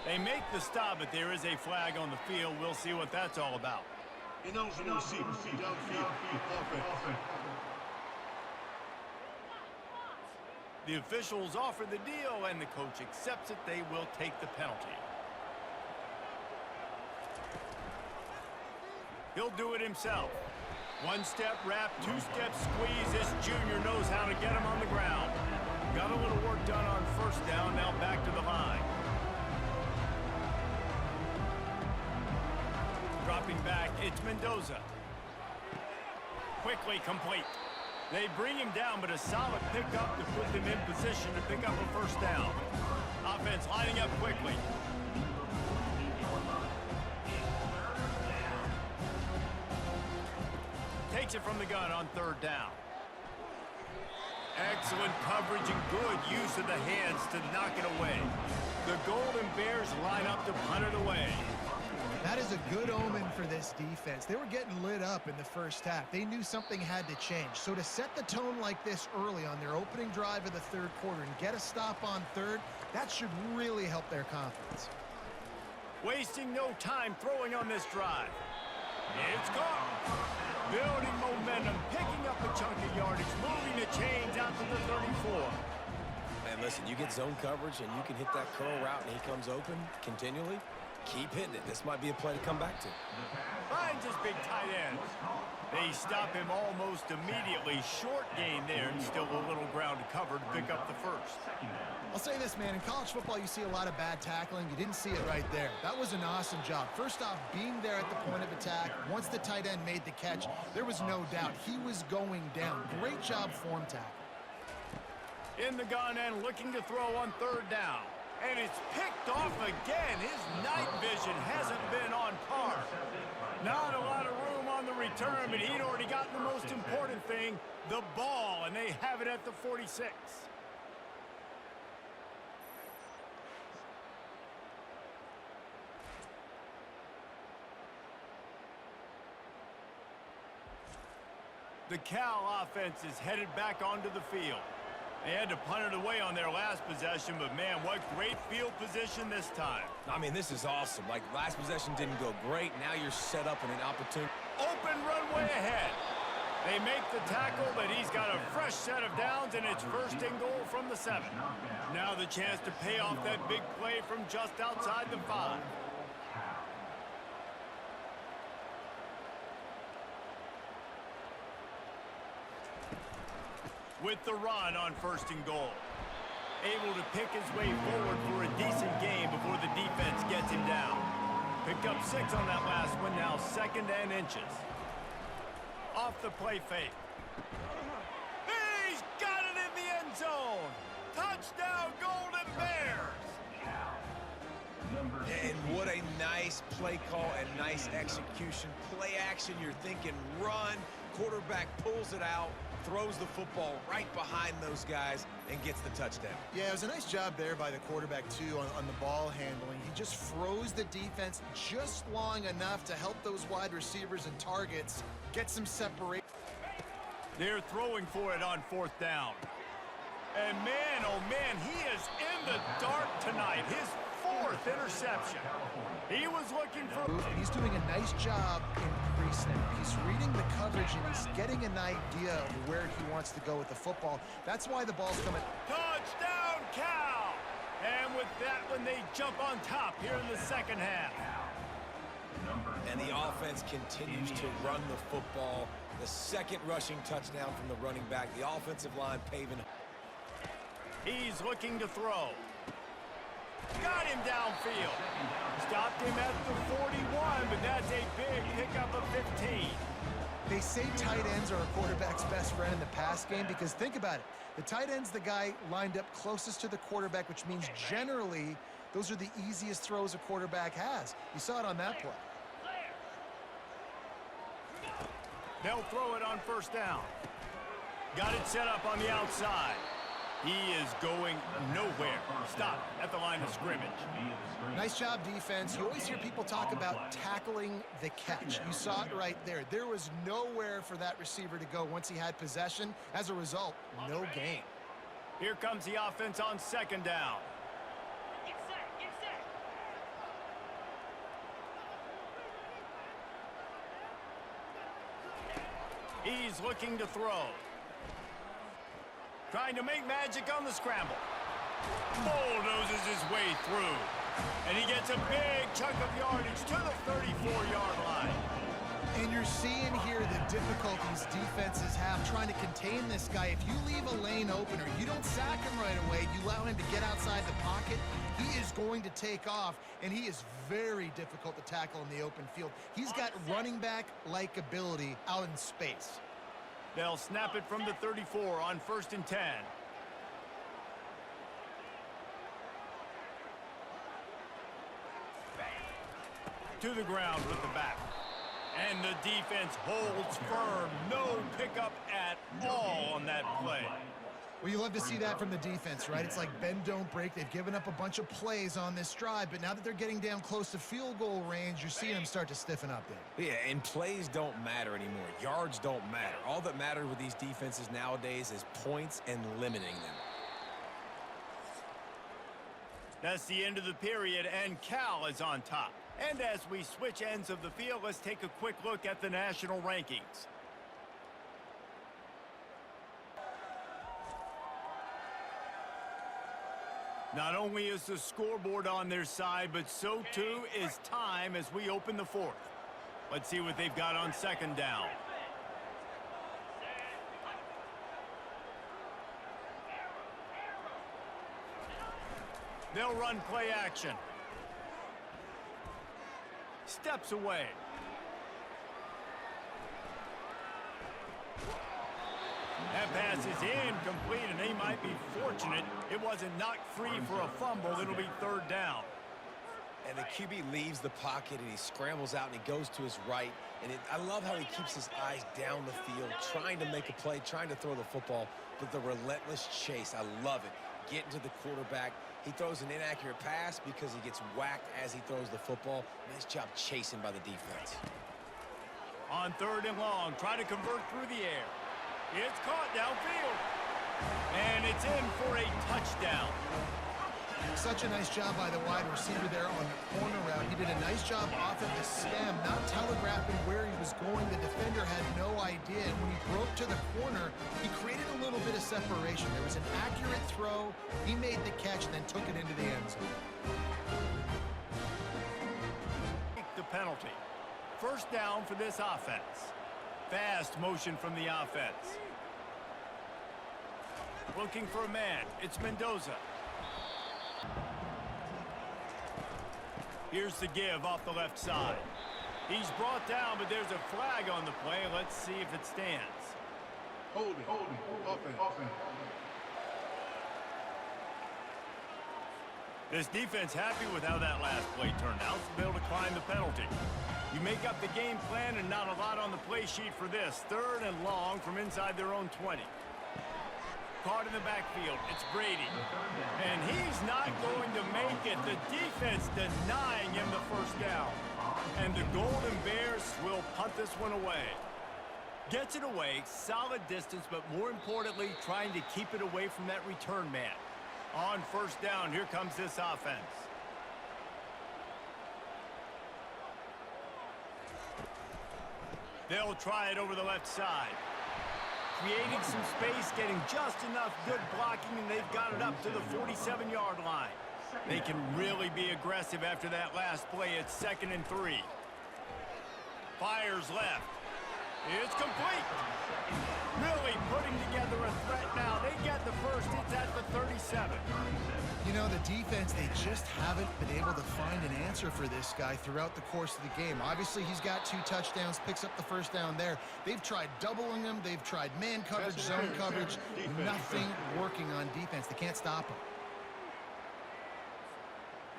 They make the stop, but there is a flag on the field. We'll see what that's all about. Ineligible receiver, downfield, offense. The officials offer the deal, and the coach accepts it. They will take the penalty. He'll do it himself. 1-step wrap, 2-step squeeze. This junior knows how to get him on the ground. Got a little work done on first down, now back to the line. Dropping back, it's Mendoza. Quickly complete. They bring him down, but a solid pickup to put them in position to pick up a first down. Offense lining up quickly. Takes it from the gun on 3rd down. Excellent coverage and good use of the hands to knock it away. The Golden Bears line up to punt it away. That is a good omen for this defense. They were getting lit up in the first half. They knew something had to change. So to set the tone like this early on their opening drive of the 3rd quarter and get a stop on 3rd, that should really help their confidence. Wasting no time throwing on this drive. It's gone. Building momentum, picking up a chunk of yardage, moving the chains out to the 34. Man, listen, you get zone coverage and you can hit that curl route and he comes open continually. Keep hitting it. This might be a play to come back to. Finds his big tight end. They stop him almost immediately. Short gain there, and still a little ground to cover to pick up the first. I'll say this, man. In college football, you see a lot of bad tackling. You didn't see it right there. That was an awesome job. First off, being there at the point of attack. Once the tight end made the catch, there was no doubt he was going down. Great job form tackle. In the gun and looking to throw on third down. And it's picked off again. His night vision hasn't been on par. Not a lot of room on the return, but he'd already gotten the most important thing, the ball, and they have it at the 46. The Cal offense is headed back onto the field. They had to punt it away on their last possession, but man, what great field position this time. I mean, this is awesome. Like, last possession didn't go great. Now you're set up in an opportunity. Open runway ahead. They make the tackle, but he's got a fresh set of downs, and it's first and goal from the 7. Now the chance to pay off that big play from just outside the 5. With the run on first and goal. Able to pick his way forward for a decent game before the defense gets him down. Picked up 6 on that last one, now 2nd and inches. Off the play fake. He's got it in the end zone. Touchdown, Golden Bears. And what a nice play call and nice execution. Play action, you're thinking run. Quarterback pulls it out, throws the football right behind those guys, and gets the touchdown. Yeah, it was a nice job there by the quarterback, too, on the ball handling. He just froze the defense just long enough to help those wide receivers and targets get some separation. They're throwing for it on 4th down. And man, oh man, he is in the dark tonight. His 4th interception. He was looking for... He's doing a nice job in pre-snap. He's reading the coverage, and he's getting an idea of where he wants to go with the football. That's why the ball's coming. Touchdown, Cal! And with that one, they jump on top here in the 2nd half. And the offense continues to run the football. The 2nd rushing touchdown from the running back. The offensive line paving. He's looking to throw. Got him downfield. Stopped him at the 41, but that's a big pickup of 15. They say tight ends are a quarterback's best friend in the pass game because think about it. The tight end's the guy lined up closest to the quarterback, which means generally those are the easiest throws a quarterback has. You saw it on that play. They'll throw it on 1st down. Got it set up on the outside. He is going nowhere. Stop at the line of scrimmage. Nice job, defense. You always hear people talk about tackling the catch. You saw it right there. There was nowhere for that receiver to go once he had possession. As a result, no gain. Here comes the offense on 2nd down. Get set, get set. He's looking to throw. Trying to make magic on the scramble. Bulldozes his way through. And he gets a big chunk of yardage to the 34-yard line. And you're seeing here the difficulties defenses have trying to contain this guy. If you leave a lane open or you don't sack him right away, you allow him to get outside the pocket, he is going to take off, and he is very difficult to tackle in the open field. He's got running back-like ability out in space. They'll snap it from the 34 on 1st and 10. To the ground with the back. And the defense holds firm. No pickup at all on that play. Well, you love to see that from the defense, right? It's like bend, don't break. They've given up a bunch of plays on this drive, but now that they're getting down close to field goal range, you're seeing them start to stiffen up there. Yeah, and plays don't matter anymore. Yards don't matter. All that matters with these defenses nowadays is points and limiting them. That's the end of the period, and Cal is on top. And as we switch ends of the field, let's take a quick look at the national rankings. Not only is the scoreboard on their side, but so too is time as we open the fourth. Let's see what they've got on second down. They'll run play action. Steps away. That pass is incomplete, and they might be fortunate it wasn't knocked free for a fumble. It'll be third down. And the QB leaves the pocket, and he scrambles out, and he goes to his right. And I love how he keeps his eyes down the field, trying to make a play, trying to throw the football, but the relentless chase, I love it. Getting to the quarterback. He throws an inaccurate pass because he gets whacked as he throws the football. Nice job chasing by the defense. On third and long, try to convert through the air. It's caught downfield. And it's in for a touchdown. Such a nice job by the wide receiver there on the corner route. He did a nice job off of the stem, not telegraphing where he was going. The defender had no idea. And when he broke to the corner, he created a little bit of separation. There was an accurate throw. He made the catch and then took it into the end zone. The penalty. First down for this offense. Fast motion from the offense. Looking for a man. It's Mendoza. Here's the give off the left side. He's brought down, but there's a flag on the play. Let's see if it stands. Holding. Offense. This defense happy with how that last play turned out, so they'll decline the penalty. You make up the game plan and not a lot on the play sheet for this. Third and long from inside their own 20. Caught in the backfield. It's Brady. And he's not going to make it. The defense denying him the first down. And the Golden Bears will punt this one away. Gets it away, solid distance, but more importantly, trying to keep it away from that return man. On first down, here comes this offense. They'll try it over the left side. Creating some space, getting just enough good blocking, and they've got it up to the 47-yard line. They can really be aggressive after that last play. It's 2nd and 3. Fires left. It's complete. Really putting together a threat now. They get the first. It's at the 37. You know, the defense, they just haven't been able to find an answer for this guy throughout the course of the game. Obviously, he's got 2 touchdowns, picks up the first down there. They've tried doubling him. They've tried man coverage, zone coverage. Nothing working on defense. They can't stop him.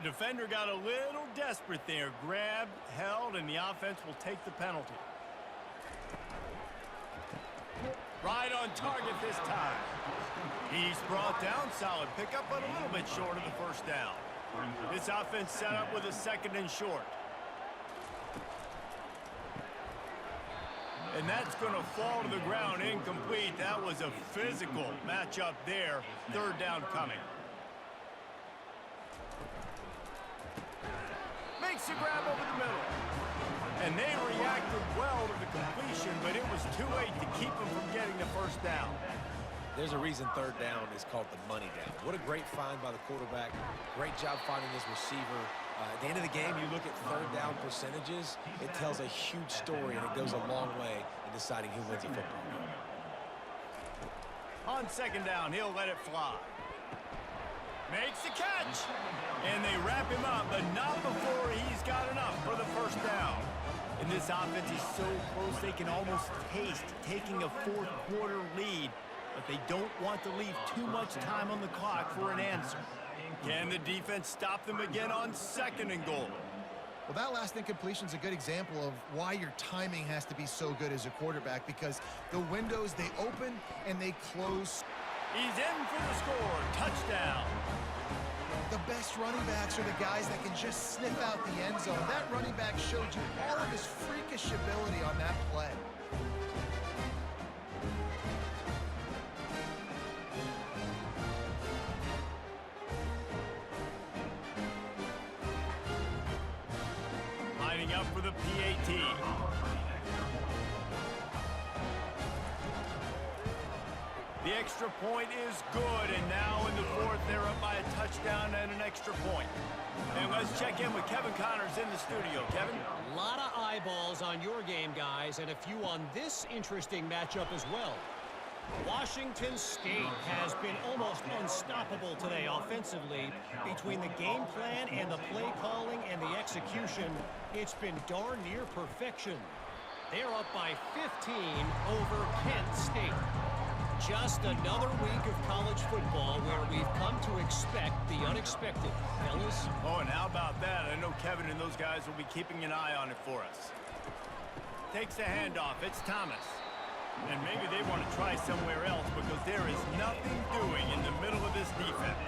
The defender got a little desperate there. Grabbed, held, and the offense will take the penalty. Right on target this time. He's brought down, solid pickup, but a little bit short of the first down. This offense set up with a 2nd and short. And that's going to fall to the ground incomplete. That was a physical matchup there. 3rd down coming. Makes the grab over the middle. And they reacted well to the completion, but it was too late to keep them from getting the first down. There's a reason 3rd down is called the money down. What a great find by the quarterback. Great job finding his receiver. At the end of the game, you look at 3rd down percentages. It tells a huge story, and it goes a long way in deciding who wins a football game. On 2nd down, he'll let it fly. Makes the catch. And they wrap him up, but not before he's got enough for the first down. And this offense is so close they can almost taste taking a 4th quarter lead, but they don't want to leave too much time on the clock for an answer. Can the defense stop them again on 2nd and goal? Well, that last incompletion is a good example of why your timing has to be so good as a quarterback, because the windows, they open and they close. He's in for the score. Touchdown. The best running backs are the guys that can just sniff out the end zone. That running back showed you all of his freakish ability on that play. Lining up for the PAT. The extra point is good, and now in the fourth, they're up by a touchdown and an extra point. And let's check in with Kevin Connors in the studio. Kevin? A lot of eyeballs on your game, guys, and a few on this interesting matchup as well. Washington State has been almost unstoppable today offensively. Between the game plan and the play calling and the execution, it's been darn near perfection. They're up by 15 over Kent State. Just another week of college football where we've come to expect the unexpected. Fellas? Oh, and how about that? I know Kevin and those guys will be keeping an eye on it for us. Takes the handoff. It's Thomas. And maybe they want to try somewhere else because there is nothing doing in the middle of this defense.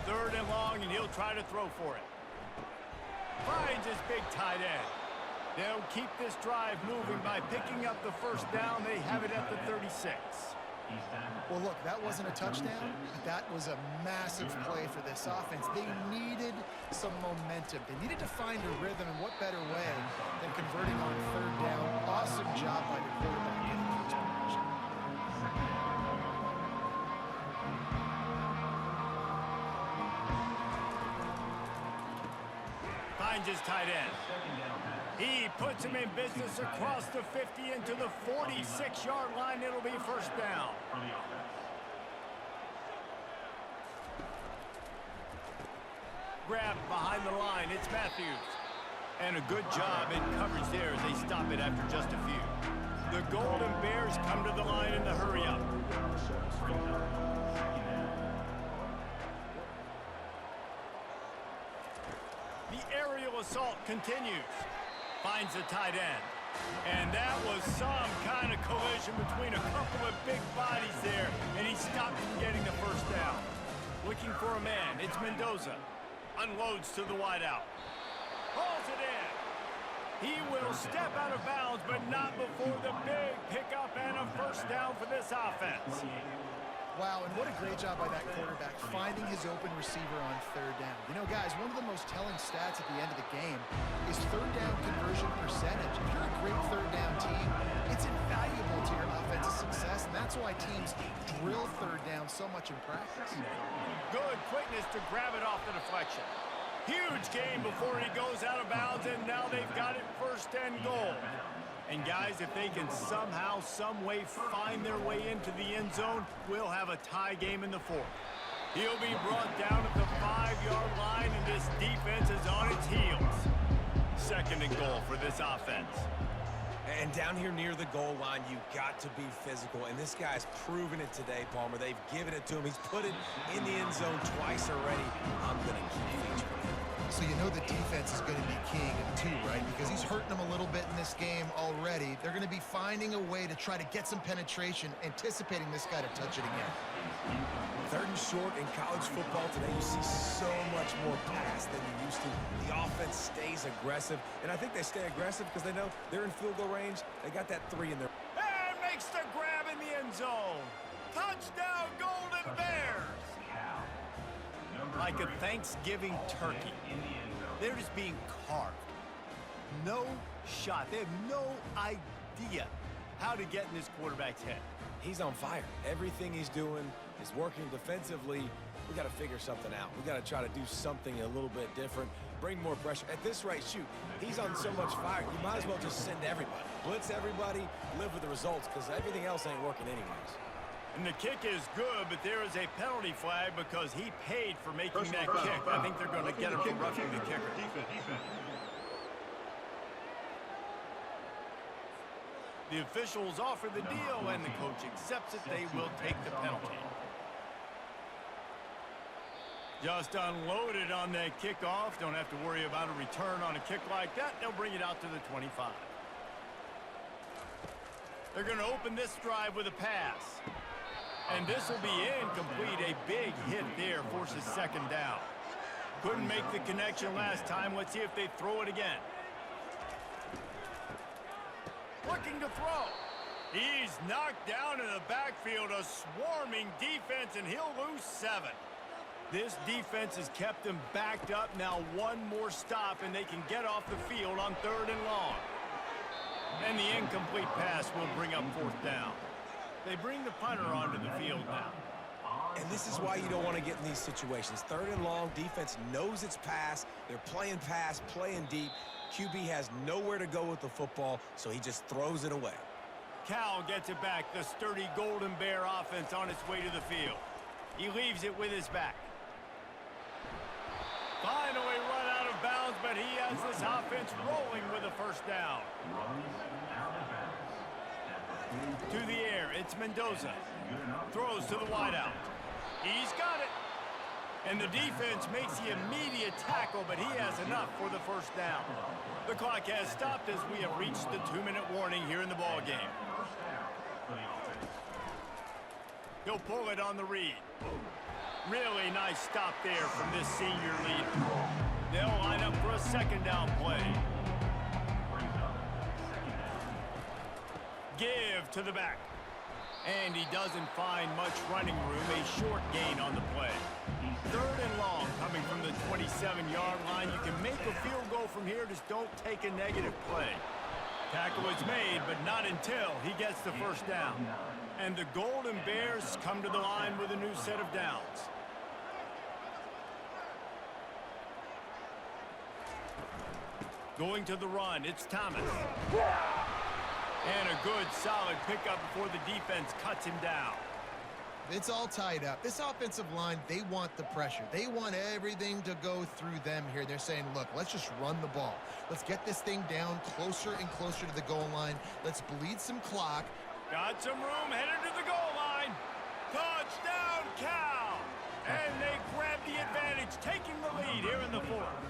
Third and long, and he'll try to throw for it. Finds his big tight end. They'll keep this drive moving by picking up the first down. They have it at the 36. Well, look, that wasn't a touchdown, but that was a massive play for this offense. They needed some momentum. They needed to find a rhythm, and what better way than converting on third down. Awesome job by the quarterback getting those progression. Finds his tight end. He puts him in business across the 50 into the 46-yard line. It'll be first down. Grab behind the line. It's Matthews. And a good job in coverage there as they stop it after just a few. The Golden Bears come to the line in the hurry-up. The aerial assault continues. Finds the tight end. And that was some kind of collision between a couple of big bodies there, and he stopped from getting the first down. Looking for a man. It's Mendoza. Unloads to the wideout. Hauls it in. He will step out of bounds, but not before the big pickup and a first down for this offense. Wow, and what a great job by that quarterback finding his open receiver on third down. You know, guys, one of the most telling stats at the end of the game is third down conversion percentage. If you're a great third down team, it's invaluable to your offensive success, and that's why teams drill third down so much in practice. Good quickness to grab it off the deflection. Huge gain before he goes out of bounds, and now they've got it first and goal. And guys, if they can somehow, some way find their way into the end zone, we'll have a tie game in the fourth. He'll be brought down at the 5-yard line, and this defense is on its heels. Second and goal for this offense. And down here near the goal line, you've got to be physical. And this guy's proven it today, Palmer. They've given it to him. He's put it in the end zone twice already. I'm going to keep featuring him. So you know the defense is going to be keying him too, right? Because he's hurting them a little bit in this game already. They're going to be finding a way to try to get some penetration, anticipating this guy to touch it again. Third and short in college football today, you see so much more pass than you used to. The offense stays aggressive, and I think they stay aggressive because they know they're in field goal range. They got that 3 in there. And makes the grab in the end zone. Touchdown, Golden Bears! Like a Thanksgiving turkey. They're just being carved. No shot. They have no idea how to get in this quarterback's head. He's on fire. Everything he's doing is working defensively. We got to figure something out. We got to try to do something a little bit different, bring more pressure. At this rate, shoot, he's on so much fire, you might as well just send everybody. Blitz everybody, live with the results, because everything else ain't working anyways. And the kick is good, but there is a penalty flag because he paid for making that kick. I think they're going to get him for roughing the kicker. The officials offer the deal, and the coach accepts it. They will take the penalty. Just unloaded on that kickoff. Don't have to worry about a return on a kick like that. They'll bring it out to the 25. They're going to open this drive with a pass. And this will be incomplete. A big hit there forces second down. Couldn't make the connection last time. Let's see if they throw it again. Looking to throw. He's knocked down in the backfield. A swarming defense, and he'll lose 7. This defense has kept them backed up. Now one more stop, and they can get off the field on third and long. And the incomplete pass will bring up 4th down. They bring the punter onto the field now. And this is why you don't want to get in these situations. 3rd and long, defense knows it's pass. They're playing pass, playing deep. QB has nowhere to go with the football, so he just throws it away. Cal gets it back. The sturdy Golden Bear offense on its way to the field. He leaves it with his back. Finally run out of bounds, but he has this offense rolling with a 1st down. To the air, it's Mendoza. Throws to the wideout. He's got it. And the defense makes the immediate tackle, but he has enough for the 1st down. The clock has stopped as we have reached the 2-minute warning here in the ball game. He'll pull it on the read. Really nice stop there from this senior leader. They'll line up for a 2nd down play. Give to the back. And he doesn't find much running room. A short gain on the play. 3rd and long coming from the 27-yard line. You can make a field goal from here. Just don't take a negative play. Tackle is made, but not until he gets the 1st down. And the Golden Bears come to the line with a new set of downs. Going to the run, it's Thomas. And a good, solid pickup before the defense cuts him down. It's all tied up. This offensive line, they want the pressure. They want everything to go through them here. They're saying, look, let's just run the ball. Let's get this thing down closer and closer to the goal line. Let's bleed some clock. Got some room, headed to the goal line. Touchdown, Cal! And they grab the advantage, taking the lead here in the 4th.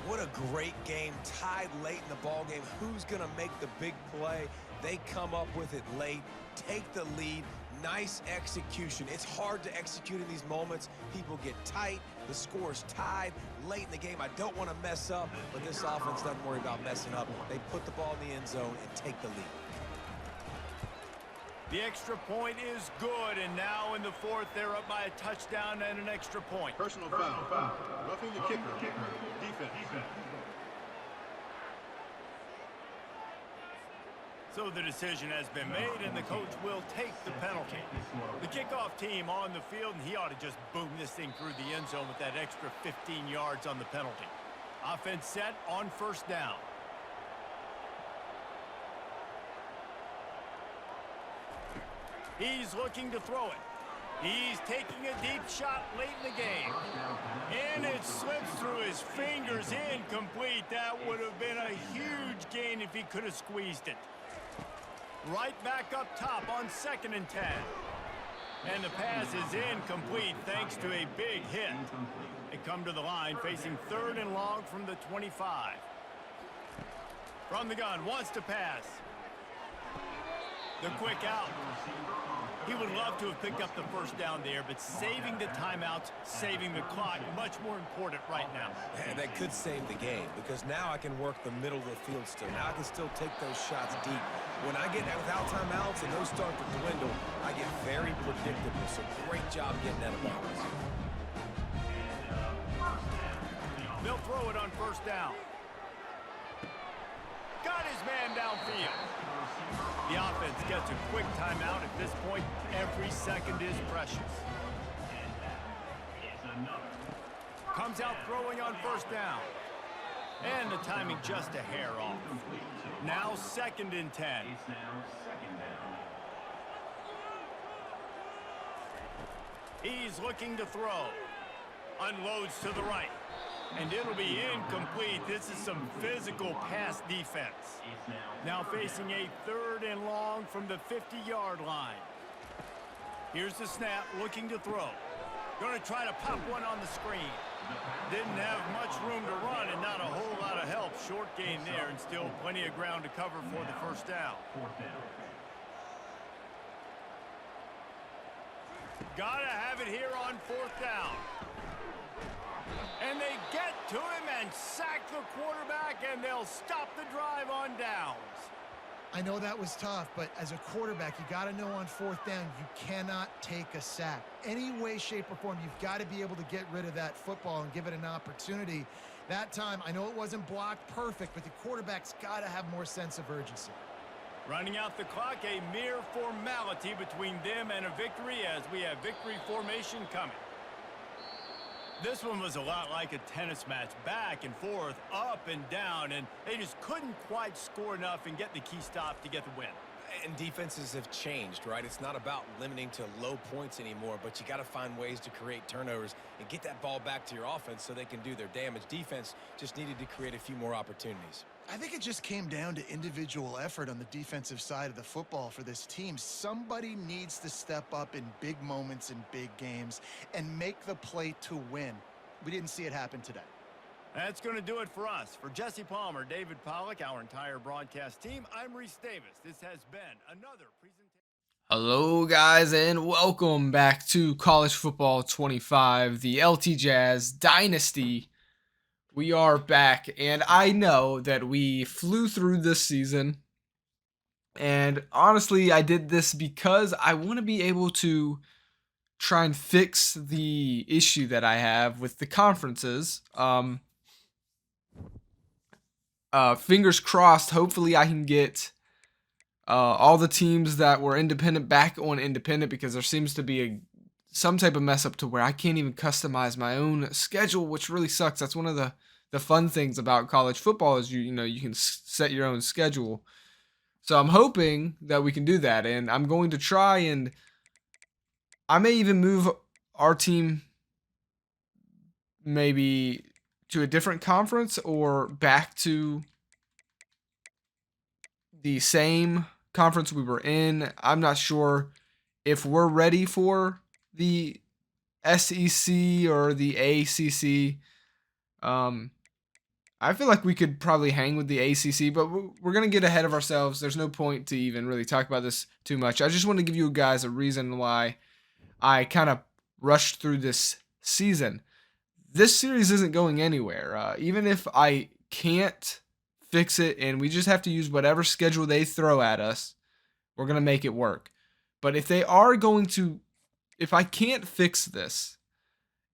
What a great game, tied late in the ball game. Who's going to make the big play? They come up with it late, take the lead. Nice execution. It's hard to execute in these moments. People get tight. The score's tied late in the game. I don't want to mess up, but this offense doesn't worry about messing up. They put the ball in the end zone and take the lead. The extra point is good, and now in the 4th, they're up by a touchdown and an extra point. Personal foul. Roughing the kicker. Defense. So the decision has been made, and the coach will take the penalty. The kickoff team on the field, and he ought to just boom this thing through the end zone with that extra 15 yards on the penalty. Offense set on 1st down. He's looking to throw it. He's taking a deep shot late in the game. And it slips through his fingers, incomplete. That would have been a huge gain if he could have squeezed it. Right back up top on 2nd and 10. And the pass is incomplete thanks to a big hit. They come to the line facing 3rd and long from the 25. From the gun, wants to pass. The quick out. He would love to have picked up the 1st down there, but saving the timeouts, saving the clock, much more important right now. And that could save the game, because now I can work the middle of the field still. Now I can still take those shots deep. When I get without timeouts and those start to dwindle, I get very predictable. So great job getting out of bounds. They'll throw it on 1st down. Got his man downfield. The offense gets a quick timeout. At this point, every second is precious. Comes out throwing on 1st down. And the timing just a hair off. Now 2nd and 10. He's looking to throw. Unloads to the right. And it'll be incomplete. This is some physical pass defense. Now facing a 3rd and long from the 50-yard line. Here's the snap, looking to throw. Going to try to pop one on the screen. Didn't have much room to run and not a whole lot of help. Short gain there and still plenty of ground to cover for the 1st down. Gotta have it here on 4th down. And they get to him and sack the quarterback, and they'll stop the drive on downs. I know that was tough, but as a quarterback, you got to know on 4th down, you cannot take a sack. Any way, shape, or form, you've got to be able to get rid of that football and give it an opportunity. That time, I know it wasn't blocked perfect, but the quarterback's got to have more sense of urgency. Running out the clock, a mere formality between them and a victory as we have victory formation coming. This one was a lot like a tennis match, back and forth, up and down, and they just couldn't quite score enough and get the key stop to get the win. And defenses have changed, right? It's not about limiting to low points anymore, but you got to find ways to create turnovers and get that ball back to your offense so they can do their damage. Defense just needed to create a few more opportunities. I think it just came down to individual effort on the defensive side of the football for this team. Somebody needs to step up in big moments in big games and make the play to win. We didn't see it happen today. That's going to do it for us. For Jesse Palmer, David Pollack, our entire broadcast team, I'm Reese Davis. This has been another presentation. Hello, guys, and welcome back to College Football 25, the LT Jazz Dynasty. We are back, and I know that we flew through this season, and honestly, I did this because I want to be able to try and fix the issue that I have with the conferences. Fingers crossed, hopefully I can get all the teams that were independent back on independent, because there seems to be some type of mess up to where I can't even customize my own schedule, which really sucks. That's one of the fun things about college football is you can set your own schedule. So I'm hoping that we can do that, and I'm going to try, and I may even move our team maybe to a different conference or back to the same conference we were in. I'm not sure if we're ready for the SEC or the ACC. I feel like we could probably hang with the ACC, but we're going to get ahead of ourselves. There's no point to even really talk about this too much. I just want to give you guys a reason why I kind of rushed through this season. This series isn't going anywhere. Even if I can't fix it and we just have to use whatever schedule they throw at us, we're going to make it work. But if they are going to, if I can't fix this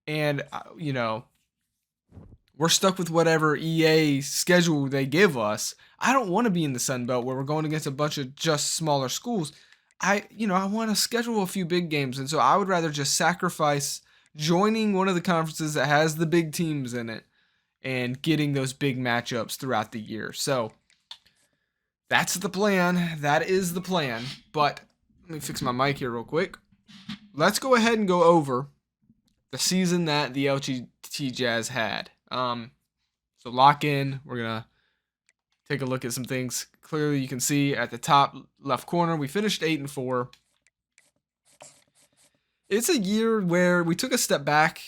and, we're stuck with whatever EA schedule they give us, I don't want to be in the Sun Belt where we're going against a bunch of just smaller schools. I want to schedule a few big games, and so I would rather just sacrifice joining one of the conferences that has the big teams in it and getting those big matchups throughout the year. So that's the plan. That is the plan. But let me fix my mic here real quick. Let's go ahead and go over the season that the LT Jazz had. So lock in. We're going to take a look at some things. Clearly you can see at the top left corner, we finished 8-4. It's a year where we took a step back.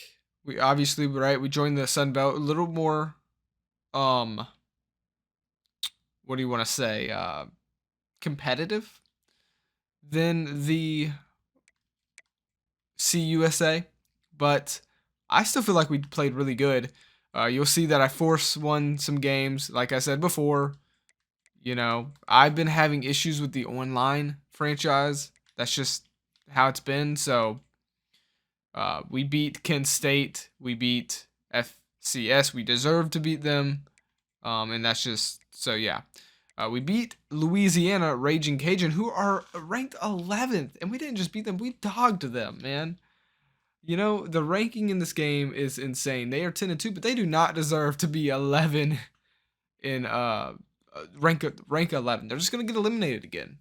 We obviously, right, we joined the Sun Belt a little more, what do you want to say, competitive than the CUSA, but I still feel like we played really good. You'll see that I won some games. Like I said before, I've been having issues with the online franchise. That's just how it's been. So we beat Kent State. We beat FCS. We deserve to beat them. And that's just, so yeah. We beat Louisiana Raging Cajun, who are ranked 11th. And we didn't just beat them. We dogged them, man. The ranking in this game is insane. They are 10-2, but they do not deserve to be 11 in rank 11. They're just gonna get eliminated again,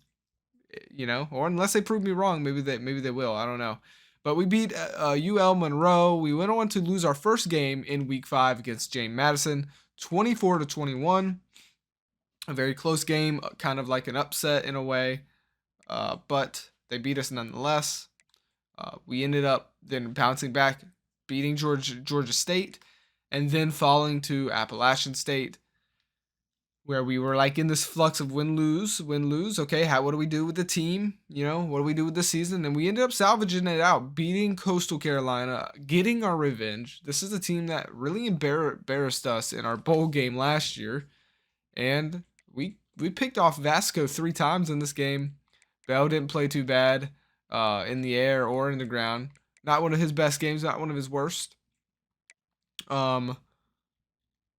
or unless they prove me wrong, maybe they will. I don't know. But we beat UL Monroe. We went on to lose our first game in Week 5 against James Madison, 24-21. A very close game, kind of like an upset in a way, but they beat us nonetheless. We ended up then bouncing back, beating Georgia State, and then falling to Appalachian State, where we were like in this flux of win-lose. Okay, what do we do with the team? What do we do with the season? And we ended up salvaging it out, beating Coastal Carolina, getting our revenge. This is a team that really embarrassed us in our bowl game last year, and we picked off Vasco 3 times in this game. Bell didn't play too bad. In the air or in the ground. Not one of his best games, not one of his worst.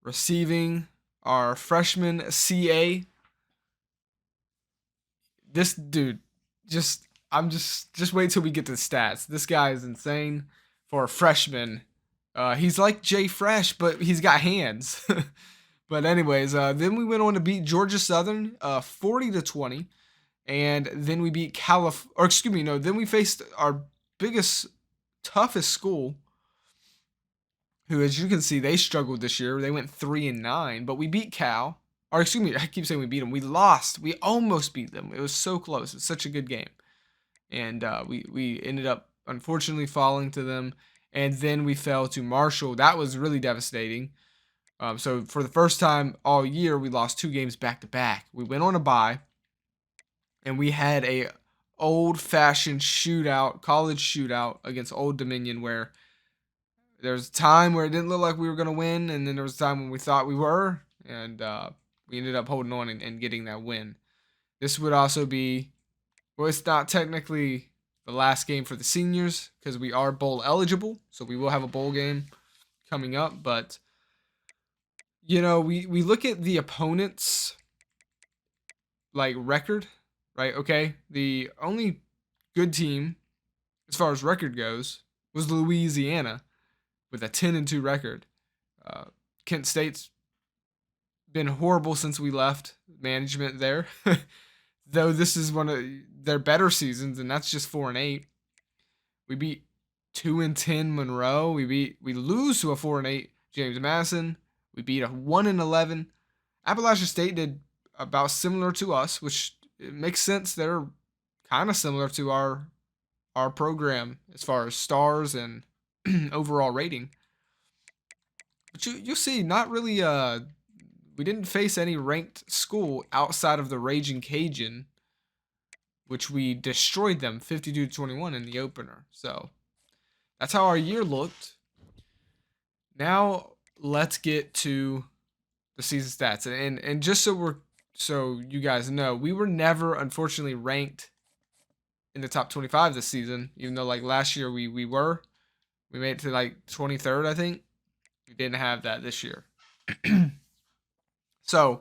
Receiving, our freshman CA. This dude, just wait till we get to the stats. This guy is insane for a freshman. He's like Jay Fresh, but he's got hands. But anyways, then we went on to beat Georgia Southern, 40-20, and then we beat then we faced our biggest, toughest school, who, as you can see, they struggled this year. They went 3-9, but we beat Cal. Or excuse me, I keep saying we beat them. We lost. We almost beat them. It was so close. It's such a good game, and we ended up unfortunately falling to them, and then we fell to Marshall. That was really devastating. So for the first time all year, we lost 2 games back to back. We went on a bye, and we had a old-fashioned shootout, college shootout against Old Dominion, where there was a time where it didn't look like we were going to win, and then there was a time when we thought we were, and we ended up holding on and getting that win. This would also be, well, it's not technically the last game for the seniors because we are bowl eligible, so we will have a bowl game coming up, but you know, we look at the opponent's like record, right? Okay, the only good team as far as record goes was Louisiana with a 10-2 record. Kent State's been horrible since we left management there, though this is one of their better seasons, and that's just 4-8. We beat 2-10 Monroe. We lose to a 4-8 James Madison. We beat a 1-11. Appalachian State did about similar to us, which it makes sense. They're kind of similar to our program as far as stars and overall rating. But you'll see, not really. We didn't face any ranked school outside of the Raging Cajun, which we destroyed them 52-21 in the opener. So that's how our year looked. Now let's get to the season stats, and just so you guys know, we were never unfortunately ranked in the top 25 this season, even though like last year we were. We made it to like 23rd, I think. We didn't have that this year. So,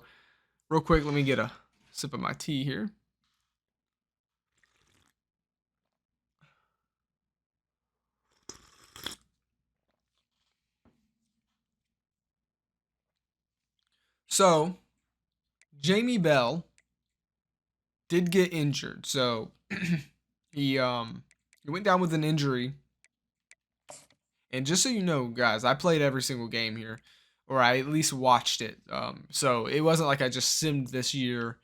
real quick, let me get a sip of my tea here. So, Jamie Bell did get injured. So, he went down with an injury. And just so you know, guys, I played every single game here, or I at least watched it. So it wasn't like I just simmed this year,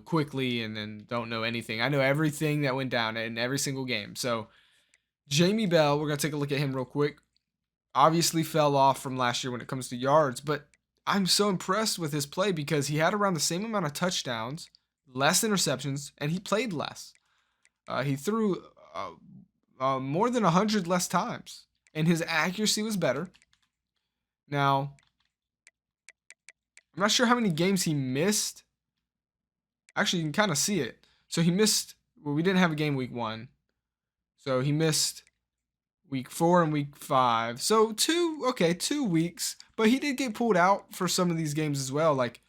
quickly and then don't know anything. I know everything that went down in every single game. So Jamie Bell, we're going to take a look at him real quick. Obviously fell off from last year when it comes to yards, but I'm so impressed with his play because he had around the same amount of touchdowns, less interceptions, and he played less. He threw more than 100 less times, and his accuracy was better. Now, I'm not sure how many games he missed. Actually, you can kind of see it. So he missed, we didn't have a game week 1. So he missed week 4 and week 5. So 2 weeks. But he did get pulled out for some of these games as well. Like,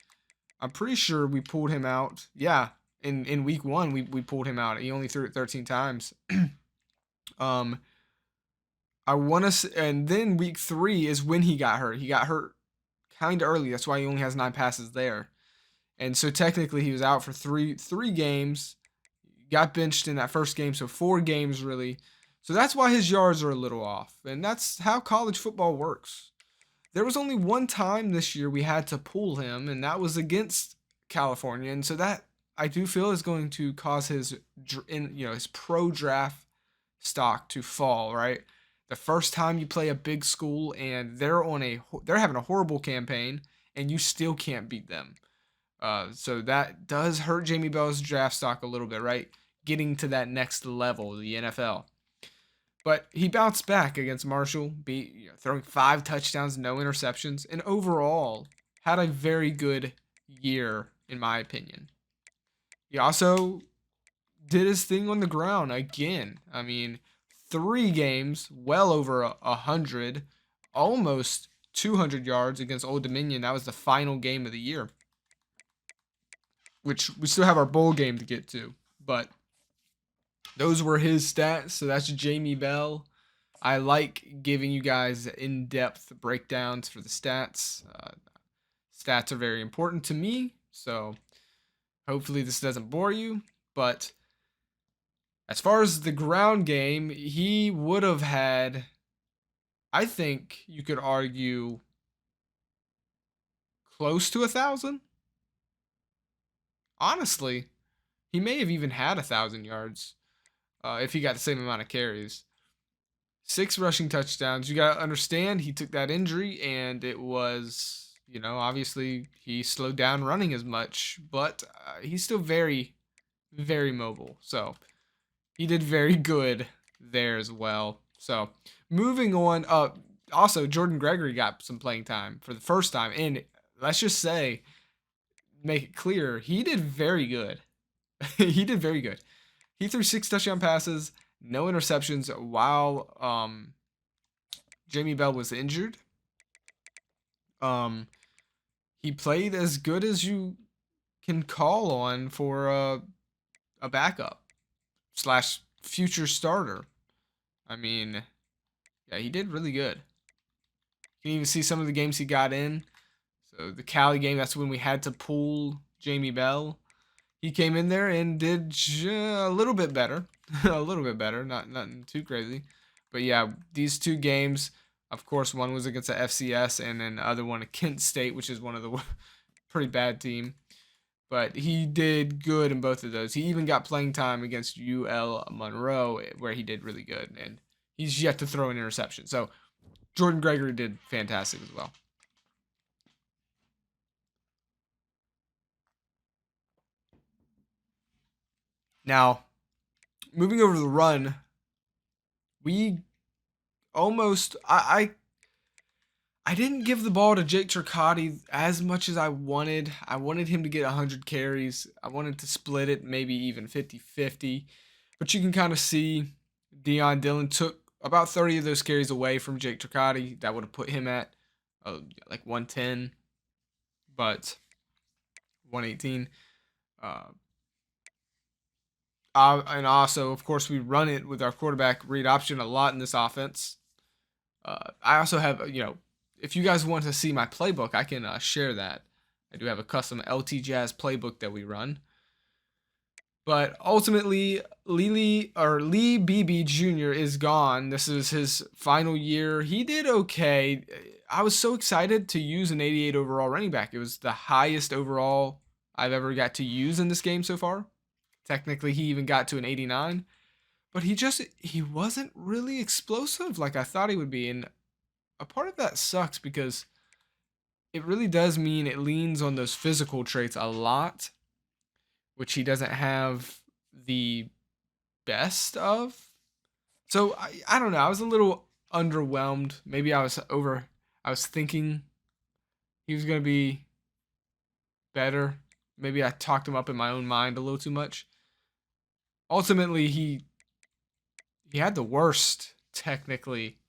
I'm pretty sure we pulled him out. Yeah, in week 1, we pulled him out. He only threw it 13 times. I want to, and then week 3 is when he got hurt. He got hurt kind of early. That's why he only has 9 passes there. And so technically he was out for three games. Got benched in that first game, so 4 games really. So that's why his yards are a little off. And that's how college football works. There was only one time this year we had to pull him, and that was against California. And so that, I do feel, is going to cause his pro draft stock to fall, right? The first time you play a big school and they're having a horrible campaign and you still can't beat them. So that does hurt Jamie Bell's draft stock a little bit, right? Getting to that next level, the NFL. But he bounced back against Marshall, throwing 5 touchdowns, no interceptions, and overall had a very good year, in my opinion. He also did his thing on the ground again. I mean, 3 games, well over 100, almost 200 yards against Old Dominion. That was the final game of the year, which we still have our bowl game to get to. But those were his stats. So that's Jamie Bell. I like giving you guys in-depth breakdowns for the stats. Stats are very important to me, so hopefully this doesn't bore you. But as far as the ground game, he would have had, I think you could argue, close to 1,000. Honestly, he may have even had 1,000 yards if he got the same amount of carries. 6 rushing touchdowns. You got to understand he took that injury, and it was, obviously he slowed down running as much, but he's still very, very mobile. So he did very good there as well. So moving on. Also, Jordan Gregory got some playing time for the first time, and let's just say, make it clear, he did very good. He did very good. He threw 6 touchdown passes, no interceptions while Jamie Bell was injured. He played as good as you can call on for a backup / future starter. I mean, yeah, he did really good. You can even see some of the games he got in. So the Cali game, that's when we had to pull Jamie Bell. He came in there and did a little bit better. A little bit better, nothing too crazy. But yeah, these 2 games, of course, one was against the FCS and then the other one at Kent State, which is one of the pretty bad team. But he did good in both of those. He even got playing time against UL Monroe, where he did really good. And he's yet to throw an interception. So Jordan Gregory did fantastic as well. Now, moving over to the run, we almost I didn't give the ball to Jake Turcotte as much as I wanted. I wanted him to get 100 carries. I wanted to split it, maybe even 50-50. But you can kind of see Deion Dillon took about 30 of those carries away from Jake Turcotte. That would have put him at like 110, but 118. And also, of course, we run it with our quarterback read option a lot in this offense. I also have, if you guys want to see my playbook, I can share that. I do have a custom LT Jazz playbook that we run. But ultimately, Lee Beebe Jr. is gone. This is his final year. He did okay. I was so excited to use an 88 overall running back. It was the highest overall I've ever got to use in this game so far. Technically, he even got to an 89. But he wasn't really explosive like I thought he would be. And a part of that sucks because it really does mean it leans on those physical traits a lot, which he doesn't have the best of. So I don't know. I was a little underwhelmed. Maybe I was thinking he was going to be better. Maybe I talked him up in my own mind a little too much. Ultimately, he had the worst, technically,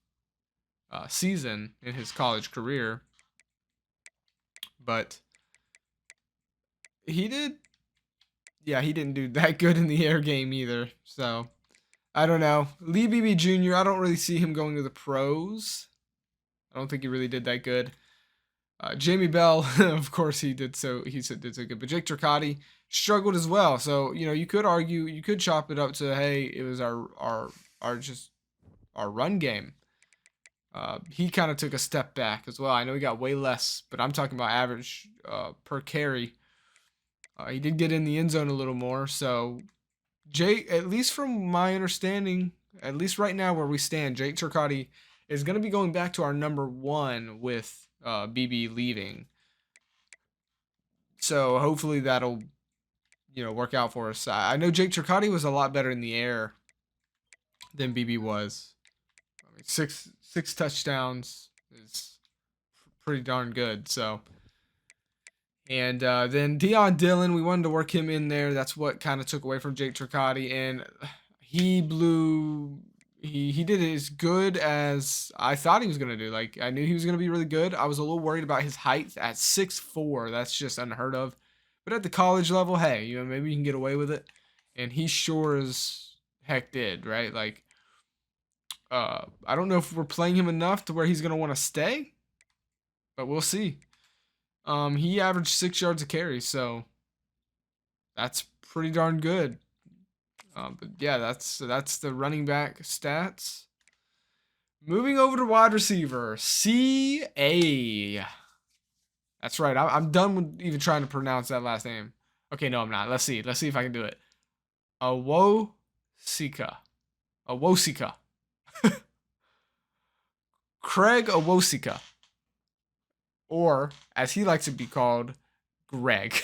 season in his college career. But he didn't do that good in the air game either. So, I don't know. Lee Beebe Jr., I don't really see him going to the pros. I don't think he really did that good. Jamie Bell, of course, he did so good. But Jake Turcotte struggled as well. So, you could argue, you could chop it up to, hey, it was our run game. He kind of took a step back as well. I know he got way less, but I'm talking about average per carry. He did get in the end zone a little more. So, Jake, at least from my understanding, at least right now where we stand, Jake Turcotte is going to be going back to our number 1 with BB leaving. So hopefully that'll, work out for us. I know Jake Turcotte was a lot better in the air than BB was. I mean, six touchdowns is pretty darn good. So, and then Deion Dillon, we wanted to work him in there. That's what kind of took away from Jake Turcotte, and he blew He did as good as I thought he was gonna do. Like I knew he was gonna be really good. I was a little worried about his height at 6'4". That's just unheard of. But at the college level, hey, maybe you can get away with it. And he sure as heck did, right? Like I don't know if we're playing him enough to where he's gonna want to stay, but we'll see. He averaged 6 yards a carry, so that's pretty darn good. But yeah, that's the running back stats. Moving over to wide receiver, CA. That's right. I'm done with even trying to pronounce that last name. Okay, no, I'm not. Let's see. Let's see if I can do it. Awosika. Awosika. Craig Awosika. Or, as he likes to be called, Greg.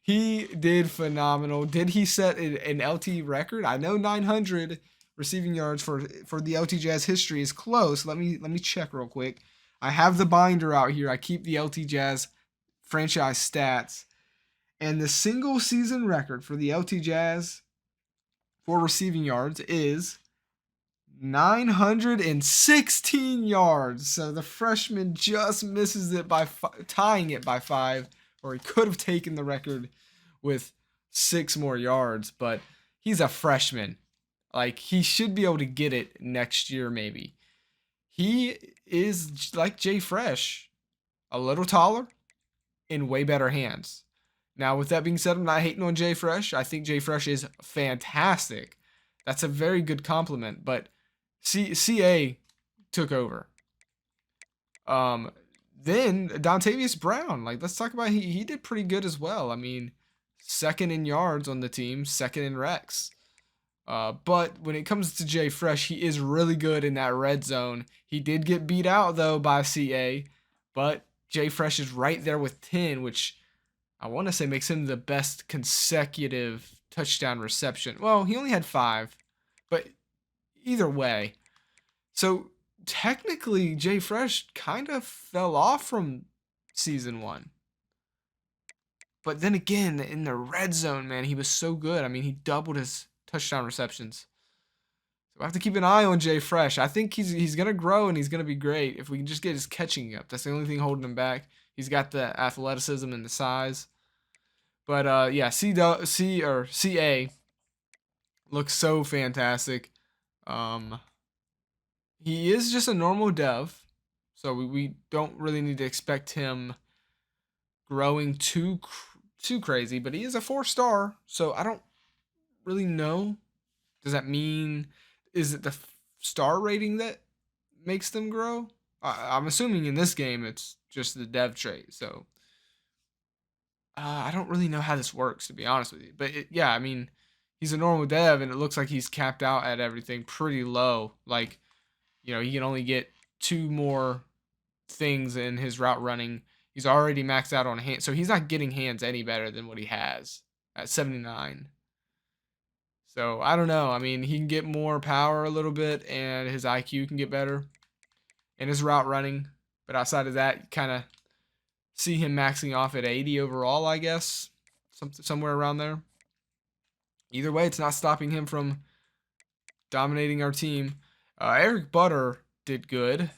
He did phenomenal. Did he set an LT record? I know 900 receiving yards for the LT Jazz history is close. Let me check real quick. I have the binder out here. I keep the LT Jazz franchise stats. And the single season record for the LT Jazz for receiving yards is 916 yards. So the freshman just misses it by tying it by 5, or he could have taken the record with 6 more yards, but he's a freshman. Like, he should be able to get it next year, maybe. He is like Jay Fresh, a little taller, in way better hands. Now, with that being said, I'm not hating on Jay Fresh. I think Jay Fresh is fantastic. That's a very good compliment, but CA took over. Then Dontavius Brown, like, let's talk about he did pretty good as well. I mean, second in yards on the team, second in recs. But when it comes to Jay Fresh, he is really good in that red zone. He did get beat out though by CA, but Jay Fresh is right there with 10, which I want to say makes him the best consecutive touchdown reception. Well, he only had 5, but either way. So technically, Jay Fresh kind of fell off from season 1. But then again, in the red zone, man, he was so good. I mean, he doubled his touchdown receptions. So I have to keep an eye on Jay Fresh. I think he's going to grow and he's going to be great if we can just get his catching up. That's the only thing holding him back. He's got the athleticism and the size. But yeah, CA looks so fantastic. He is just a normal dev, so we don't really need to expect him growing too crazy, but he is a 4-star, so I don't really know. Does that mean, is it the star rating that makes them grow? I'm assuming in this game it's just the dev trait, so I don't really know how this works, to be honest with you. But yeah, I mean, he's a normal dev, and it looks like he's capped out at everything pretty low. Like, he can only get 2 more things in his route running. He's already maxed out on hands, so he's not getting hands any better than what he has at 79. So I don't know. I mean, he can get more power a little bit, and his IQ can get better, and his route running. But outside of that, you kind of see him maxing off at 80 overall, I guess, somewhere around there. Either way, it's not stopping him from dominating our team. Eric Butter did good.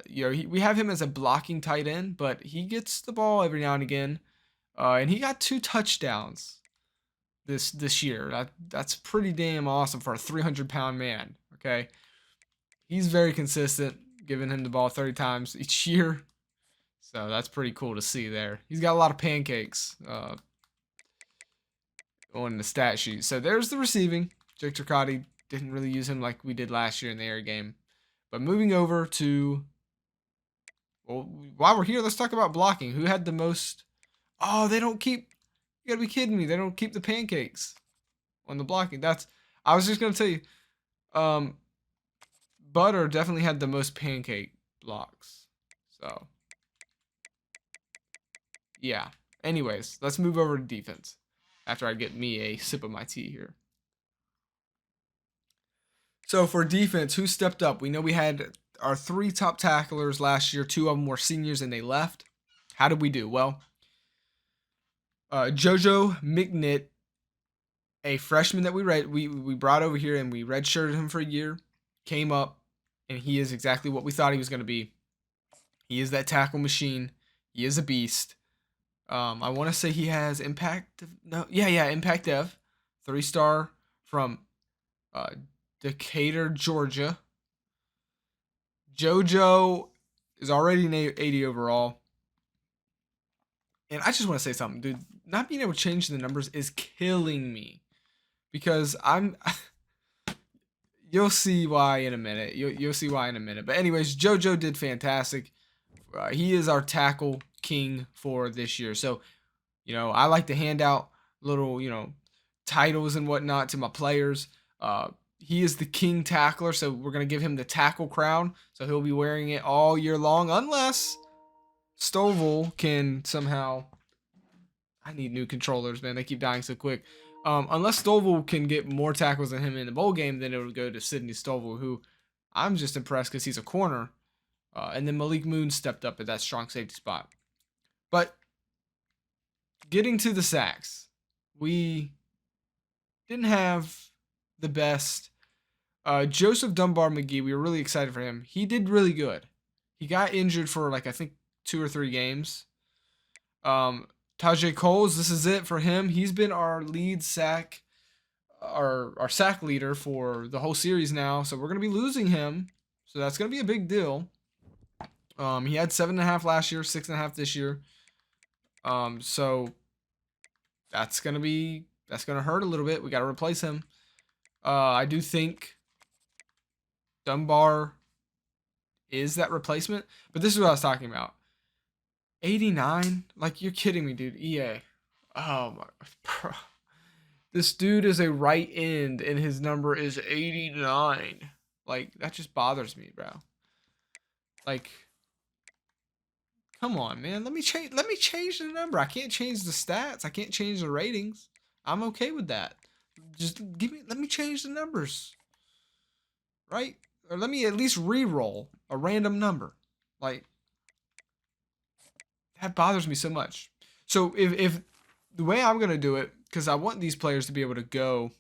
We have him as a blocking tight end, but he gets the ball every now and again, and he got 2 touchdowns this year. That's pretty damn awesome for a 300-pound man. Okay, he's very consistent, giving him the ball 30 times each year, so that's pretty cool to see there. He's got a lot of pancakes on the stat sheet. So there's the receiving. Jake Turcotte didn't really use him like we did last year in the air game. But moving over to, well, while we're here, let's talk about blocking. Who had the most? Oh, they don't keep, you gotta be kidding me. They don't keep the pancakes on the blocking. I was just gonna tell you, Butter definitely had the most pancake blocks. So, yeah. Anyways, let's move over to defense after I get me a sip of my tea here. So for defense, who stepped up? We know we had our 3 top tacklers last year. 2 of them were seniors and they left. How did we do? Well, Jojo McNitt, a freshman that we brought over here and we redshirted him for a year. came up, and he is exactly what we thought he was going to be. He is that tackle machine. He is a beast. I want to say he has impact. No, yeah, impact dev, 3-star from Decatur, Georgia. JoJo is already an 80 overall. And I just want to say something, dude. Not being able to change the numbers is killing me because you'll see why in a minute. You'll see why in a minute. But anyways, JoJo did fantastic. He is our tackle king for this year. So, I like to hand out little, titles and whatnot to my players. He is the king tackler, so we're going to give him the tackle crown. So he'll be wearing it all year long unless Stovall can somehow... I need new controllers, man. They keep dying so quick. Unless Stovall can get more tackles than him in the bowl game, then it would go to Sidney Stovall, who I'm just impressed because he's a corner. And then Malik Moon stepped up at that strong safety spot. But getting to the sacks, we didn't have the best. Joseph Dunbar McGee, we were really excited for him. He did really good. He got injured for I think 2 or 3 games. Tajay Coles, this is it for him. He's been our lead sack, our sack leader for the whole series now. So we're going to be losing him. So that's going to be a big deal. He had 7.5 last year, 6.5 this year. So that's going to hurt a little bit. We got to replace him. I do think Dunbar is that replacement, but this is what I was talking about. 89? Like, you're kidding me, dude. EA. Oh my, bro. This dude is a right end and his number is 89. Like, that just bothers me, bro. Like, come on, man. Let me change the number. I can't change the stats. I can't change the ratings. I'm okay with that. Just let me change the numbers. Right? Or let me at least re-roll a random number. Like, that bothers me so much. So if the way I'm going to do it, because I want these players to be able to go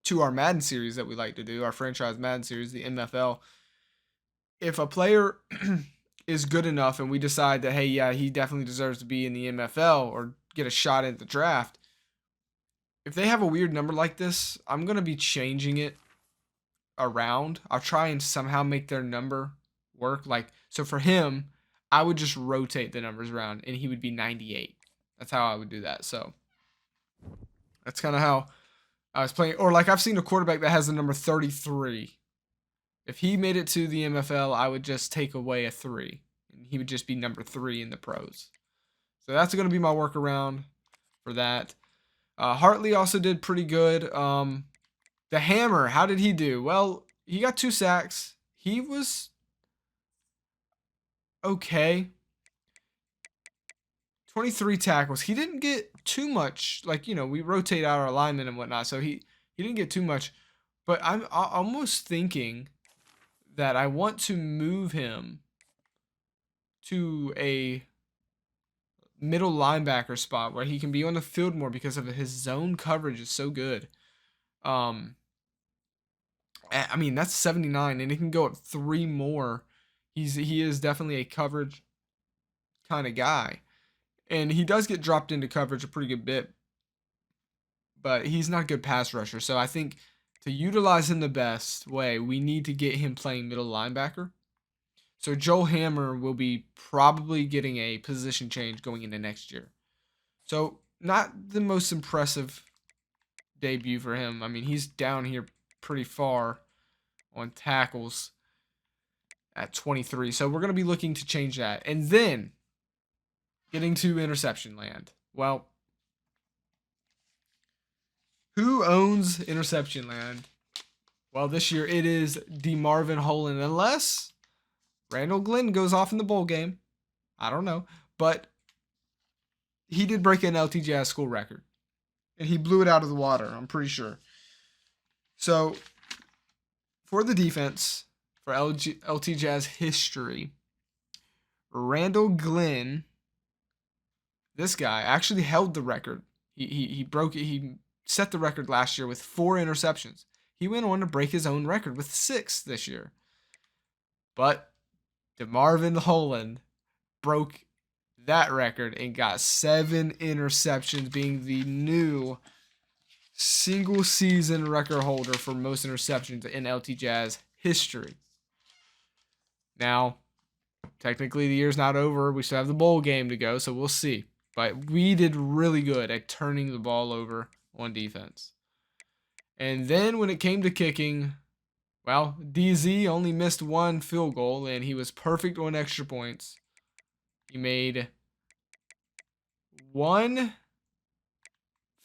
to our Madden series that we like to do, our franchise Madden series, the MFL. If a player is good enough and we decide that, hey, yeah, he definitely deserves to be in the MFL or get a shot at the draft, if they have a weird number like this, I'm going to be changing it around. I'll try and somehow make their number work. So for him, I would just rotate the numbers around and he would be 98. That's how I would do that. So that's kind of how I was playing. Or I've seen a quarterback that has the number 33. If he made it to the MFL, I would just take away a 3. And he would just be number 3 in the pros. So that's going to be my workaround for that. Hartley also did pretty good. The Hammer, how did he do? Well, he got 2 sacks. He was okay. 23 tackles. He didn't get too much. We rotate out our alignment and whatnot, so he didn't get too much. But I'm almost thinking that I want to move him to a middle linebacker spot where he can be on the field more because of his zone coverage is so good. I mean, that's 79, and it can go up 3 more. He is definitely a coverage kind of guy. And he does get dropped into coverage a pretty good bit. But he's not a good pass rusher. So I think to utilize him the best way, we need to get him playing middle linebacker. So Joel Hammer will be probably getting a position change going into next year. So not the most impressive debut for him. I mean, he's down here pretty far on tackles at 23. So we're going to be looking to change that. And then getting to interception land. Well, who owns interception land? Well, this year it is DeMarvin Holland, unless Randall Glenn goes off in the bowl game. I don't know. But he did break an LT Jazz school record. And he blew it out of the water, I'm pretty sure. So, for the defense, for LT Jazz history, Randall Glenn, this guy, actually held the record. He broke it. He set the record last year with 4 interceptions. he went on to break his own record with 6 this year. But DeMarvin Holland broke that record and got 7 interceptions, being the new single season record holder for most interceptions in LT Jazz history. Now, technically the year's not over. We still have the bowl game to go, so we'll see. But we did really good at turning the ball over on defense. And then when it came to kicking, well, DZ only missed 1 field goal, and he was perfect on extra points. He made 1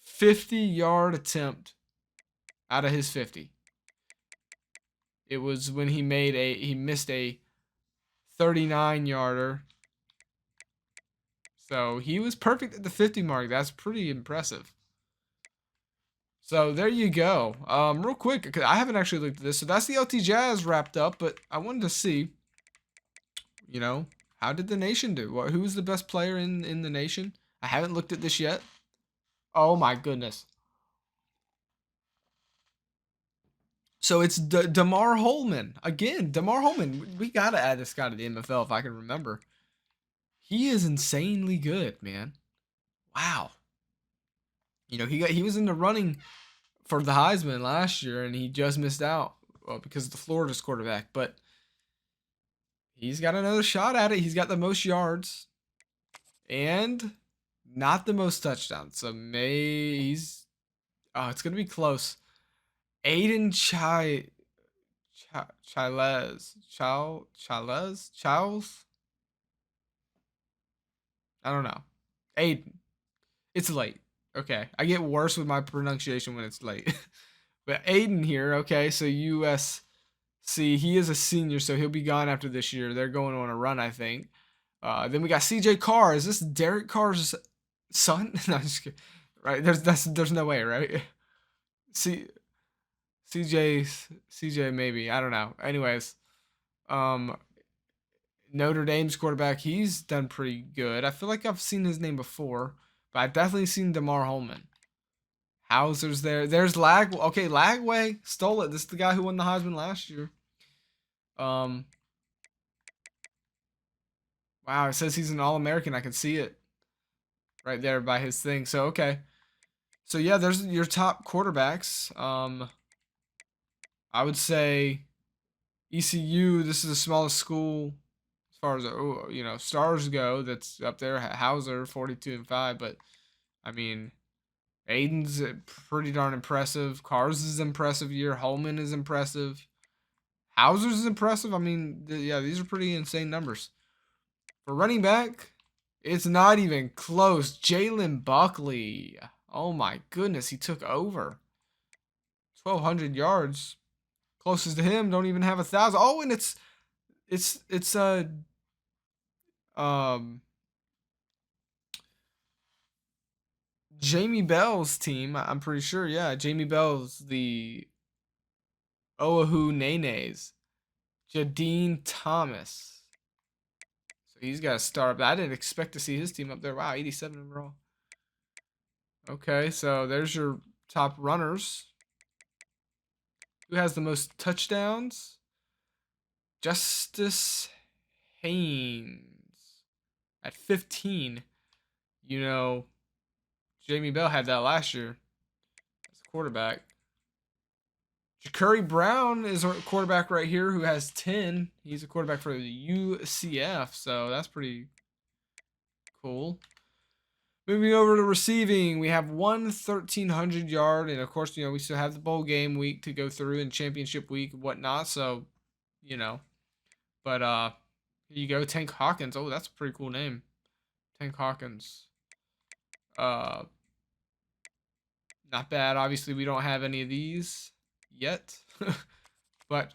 50-yard attempt out of his 50. It was when he missed a 39-yarder. So he was perfect at the 50 mark. That's pretty impressive. So there you go. Real quick, because I haven't actually looked at this. So that's the LT Jazz wrapped up, but I wanted to see, you know, how did the nation do? Who was the best player in the nation? I haven't looked at this yet. Oh my goodness. So it's DeMar Holman. Again, DeMar Holman. We got to add this guy to the MFL if I can remember. He is insanely good, man. Wow. You know, he was in the running for the Heisman last year, and he just missed out because of the Florida's quarterback. But he's got another shot at it. He's got the most yards and not the most touchdowns. So it's gonna be close. Aiden Charles. I don't know. Aiden. It's late. Okay. I get worse with my pronunciation when it's late. But Aiden here, okay, so USC, he is a senior, so he'll be gone after this year. They're going on a run, I think. Then we got CJ Carr. Is this Derek Carr's son? No, I'm just kidding. Right? There's no way, right? CJ maybe. I don't know. Anyways, Notre Dame's quarterback, he's done pretty good. I feel like I've seen his name before, but I've definitely seen DeMar Holman. Hauser's there. There's Lagway. Okay, Lagway stole it. This is the guy who won the Heisman last year. Wow, it says he's an All-American. I can see it right there by his thing. So, okay. So, yeah, there's your top quarterbacks. I would say ECU, this is the smallest school as far as, stars go. That's up there. Hauser, 42-5. But, I mean, Aiden's pretty darn impressive. Carr's is impressive year. Holman is impressive. Hauser's is impressive. I mean, yeah, these are pretty insane numbers. For running back, it's not even close. Jalen Buckley. Oh my goodness, he took over. 1,200 yards. Closest to him don't even have 1,000. Oh, and it's Jamie Bell's team. I'm pretty sure. Yeah, Jamie Bell's the Oahu Nenes. Jadine Thomas. So he's got to start up. I didn't expect to see his team up there. Wow, 87 overall. Okay, so there's your top runners. Who has the most touchdowns? Justice Haynes at 15. You know, Jamie Bell had that last year as a quarterback. Ja'Curry Brown is a quarterback right here who has 10. He's a quarterback for the UCF, so that's pretty cool. Moving over to receiving, we have one 1,300 yard, and of course, we still have the bowl game week to go through and championship week and whatnot. So, but here you go, Tank Hawkins. Oh, that's a pretty cool name, Tank Hawkins. Not bad. Obviously, we don't have any of these yet, but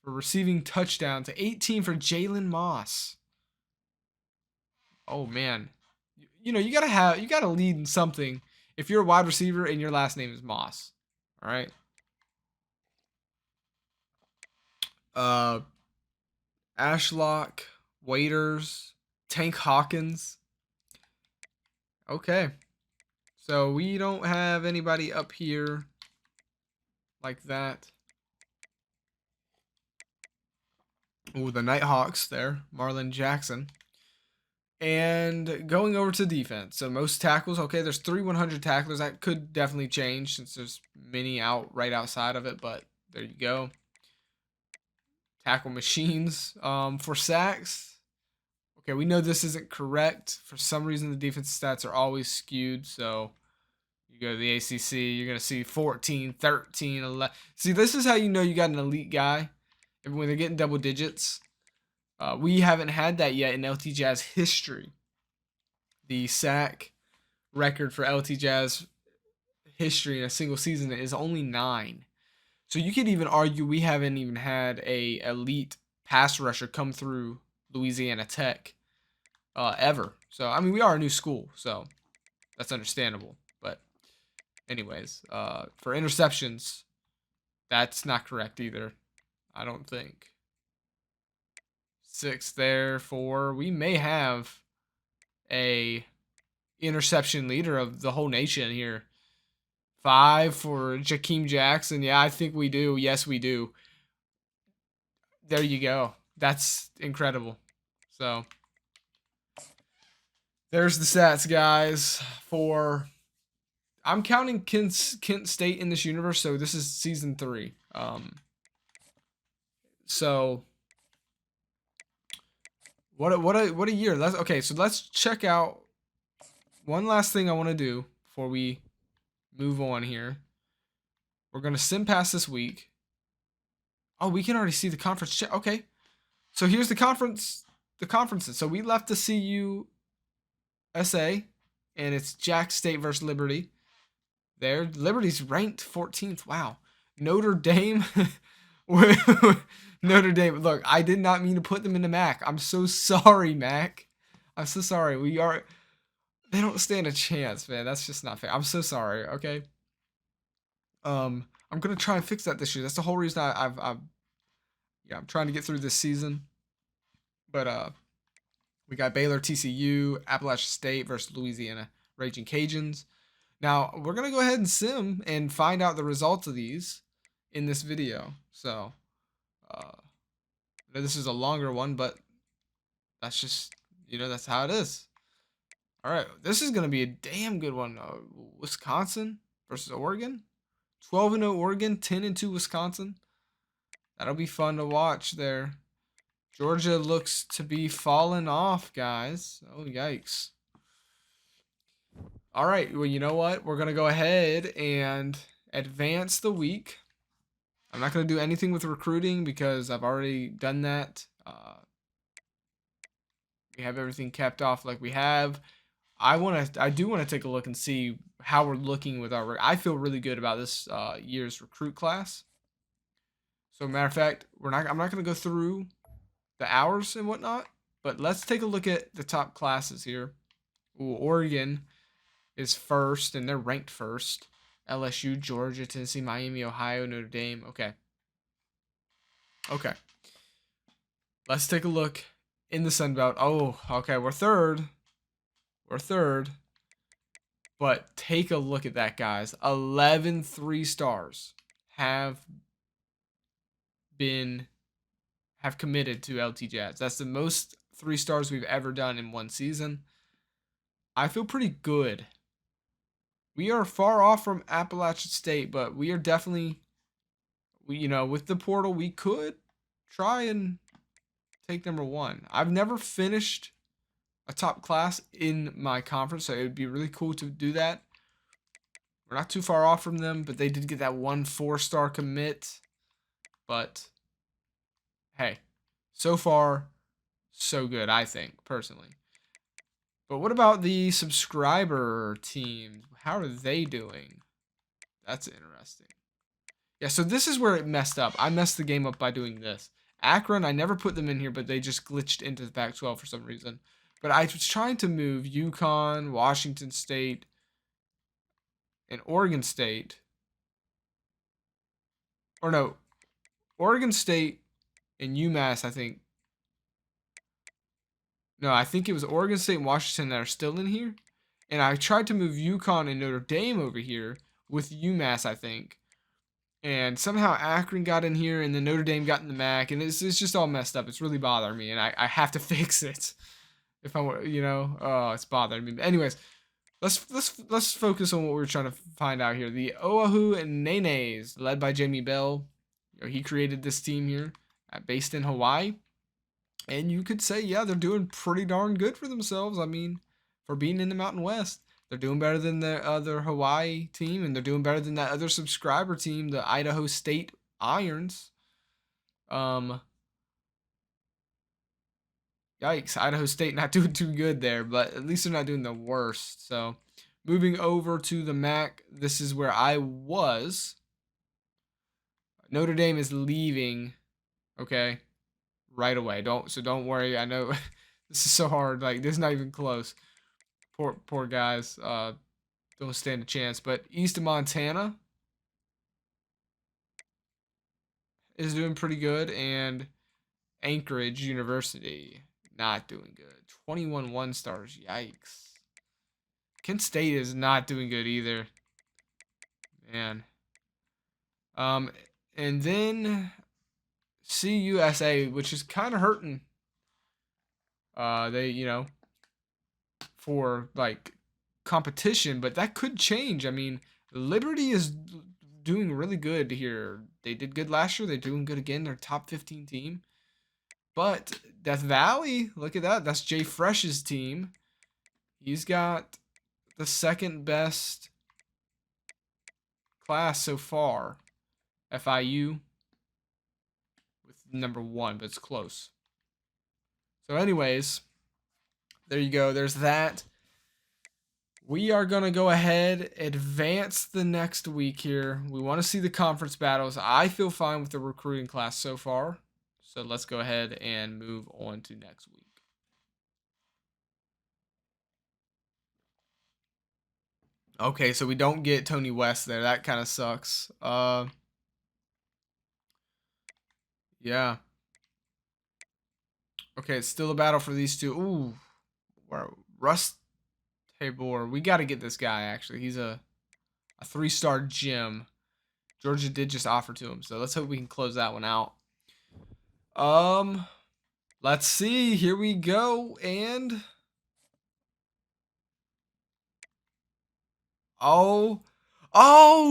for receiving touchdowns, 18 for Jalen Moss. Oh man. You gotta lead in something if you're a wide receiver and your last name is Moss. All right. Ashlock, Waiters, Tank Hawkins. Okay. So we don't have anybody up here like that. Ooh, the Nighthawks there, Marlon Jackson. And going over to defense. So most tackles, okay, there's 3 100 tacklers. That could definitely change since there's many out right outside of it, but there you go. Tackle machines. For sacks, okay, we know this isn't correct. For some reason, the defense stats are always skewed. So you go to the ACC, you're going to see 14, 13, 11. See, this is how you know you got an elite guy. When they're getting double digits. We haven't had that yet in LT Jazz history. The sack record for LT Jazz history in a single season is only 9. So you could even argue we haven't even had a elite pass rusher come through Louisiana Tech ever. So, I mean, we are a new school, so that's understandable. But anyways, for interceptions, that's not correct either. I don't think. 6 there, 4. We may have a interception leader of the whole nation here. 5 for Jakeem Jackson. Yeah, I think we do. Yes, we do. There you go. That's incredible. So there's the stats, guys. For I'm counting Kent State in this universe, so this is season 3. So what a year. Okay, so let's check out one last thing I want to do before we move on here. We're going to sim pass this week. Oh, we can already see the conference chat. Okay. So here's the conferences. So we left the CU SA, and it's Jack State versus Liberty. There. Liberty's ranked 14th. Wow. Notre Dame. Notre Dame. Look, I did not mean to put them in the MAC. I'm so sorry, MAC. I'm so sorry. They don't stand a chance, man. That's just not fair. I'm so sorry, okay? I'm gonna try and fix that this year. That's the whole reason I'm trying to get through this season. But we got Baylor, TCU, Appalachian State versus Louisiana Raging Cajuns. Now we're gonna go ahead and sim and find out the results of these in this video. So this is a longer one, but that's just that's how it is. All right, this is gonna be a damn good one. Wisconsin versus Oregon. 12-0 Oregon, 10-2 Wisconsin. That'll be fun to watch there. Georgia looks to be falling off, guys. Oh, yikes. All right, well, you know what? We're going to go ahead and advance the week. I'm not going to do anything with recruiting because I've already done that. We have everything kept off like we have. I do want to take a look and see how we're looking with our. I feel really good about this year's recruit class. So, matter of fact, I'm not going to go through the hours and whatnot, but let's take a look at the top classes here. Ooh, Oregon is first, and they're ranked first. LSU, Georgia, Tennessee, Miami, Ohio, Notre Dame. Okay. Let's take a look in the Sun Belt. Oh, okay, we're third. But take a look at that, guys. 11 3-stars have committed to LT Jazz. That's the most 3-stars we've ever done in one season. I feel pretty good. We are far off from Appalachian State, but we are definitely, with the portal, we could try and take number 1. I've never finished a top class in my conference, so it would be really cool to do that. We're not too far off from them, but they did get that 1 4-star commit. But hey, so far, so good, I think, personally. But what about the subscriber team? How are they doing? That's interesting. Yeah, so this is where it messed up. I messed the game up by doing this. Akron, I never put them in here, but they just glitched into the Pac-12 for some reason. But I was trying to move UConn, Washington State, and Oregon State. Or no, Oregon State and UMass, I think. No, I think it was Oregon State and Washington that are still in here. And I tried to move UConn and Notre Dame over here with UMass, I think. And somehow Akron got in here, and then Notre Dame got in the MAC, and it's just all messed up. It's really bothering me, and I have to fix it. If I want, oh, it's bothering me. But anyways, let's focus on what we're trying to find out here. The Oahu and Nenes, led by Jamie Bell. He created this team here, based in Hawaii. And you could say, yeah, they're doing pretty darn good for themselves. I mean, for being in the Mountain West, they're doing better than the other Hawaii team, and they're doing better than that other subscriber team, the Idaho State Irons. Yikes, Idaho State not doing too good there, but at least they're not doing the worst. So, moving over to the MAC, this is where I was. Notre Dame is leaving, okay, right away. Don't worry. I know this is so hard. Like, this is not even close. Poor guys. Don't stand a chance. But East of Montana is doing pretty good, and Anchorage University not doing good. 21 1-stars. Yikes. Kent State is not doing good either. Man. And then CUSA, which is kind of hurting. They, for like competition, but that could change. I mean, Liberty is doing really good here. They did good last year. They're doing good again. They're top 15 team. But Death Valley, look at that. That's Jay Fresh's team. He's got the second best class so far. FIU with number 1, but it's close. So anyways, there you go. There's that. We are going to go ahead, advance the next week here. We want to see the conference battles. I feel fine with the recruiting class so far. So let's go ahead and move on to next week. Okay, so we don't get Tony West there. That kind of sucks. Yeah. Okay, it's still a battle for these two. Ooh. Russ Tabor. We got to get this guy, actually. He's a 3-star gem. Georgia did just offer to him, so let's hope we can close that one out. Let's see. Here we go, and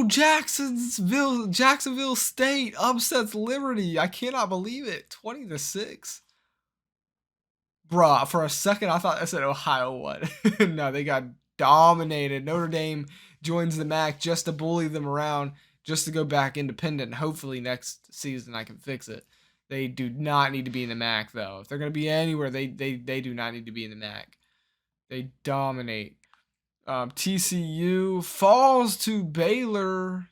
Jacksonville State upsets Liberty. I cannot believe it. 20-6. Bruh, for a second I thought I said Ohio won. No, they got dominated. Notre Dame joins the MAC just to bully them around, just to go back independent. Hopefully next season I can fix it. They do not need to be in the MAC, though. If they're going to be anywhere, they do not need to be in the MAC. They dominate. TCU falls to Baylor.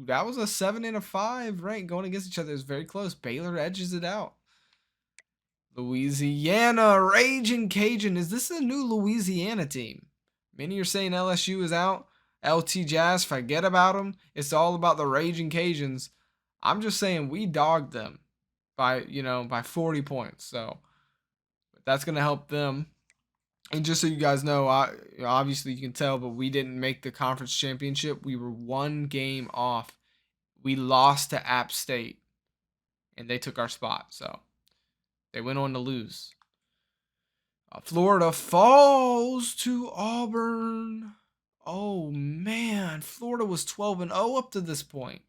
That was a 7 and a 5 rank going against each other. It was very close. Baylor edges it out. Louisiana, Raging Cajun. Is this a new Louisiana team? Many are saying LSU is out. LT Jazz, forget about them. It's all about the Raging Cajuns. I'm just saying we dogged them by 40 points. So that's going to help them. And just so you guys know, obviously you can tell, but we didn't make the conference championship. We were 1 game off. We lost to App State, and they took our spot. So they went on to lose. Florida falls to Auburn. Oh, man. Florida was 12-0 up to this point.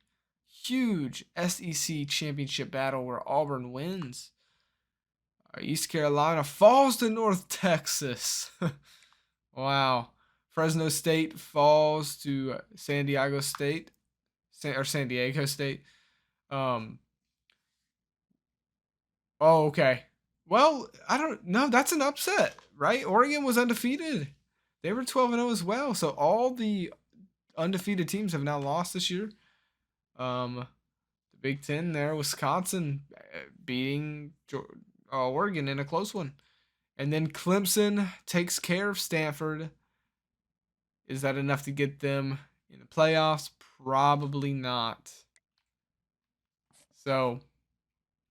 Huge SEC championship battle where Auburn wins. East Carolina falls to North Texas. Wow. Fresno State falls to San Diego State. Oh, okay. Well, I don't know. That's an upset, right? Oregon was undefeated. They were 12-0 as well. So all the undefeated teams have now lost this year. The Big Ten there, Wisconsin beating Oregon in a close one. And then Clemson takes care of Stanford. Is that enough to get them in the playoffs? Probably not. So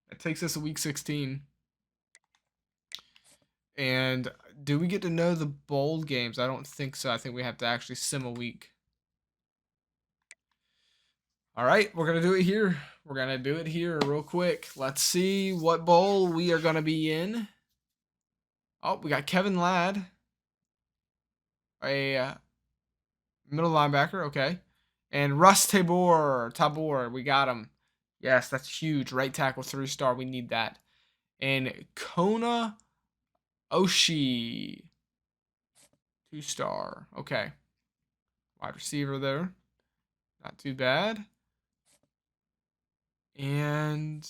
that takes us to week 16. And do we get to know the bowl games? I don't think so. I think we have to actually sim a week. All right, we're going to do it here. We're going to do it here real quick. Let's see what bowl we are going to be in. Oh, we got Kevin Ladd, a middle linebacker. Okay. And Russ Tabor, we got him. Yes, that's huge. Right tackle, 3-star. We need that. And Kona Oshi, 2-star. Okay. Wide receiver there. Not too bad. And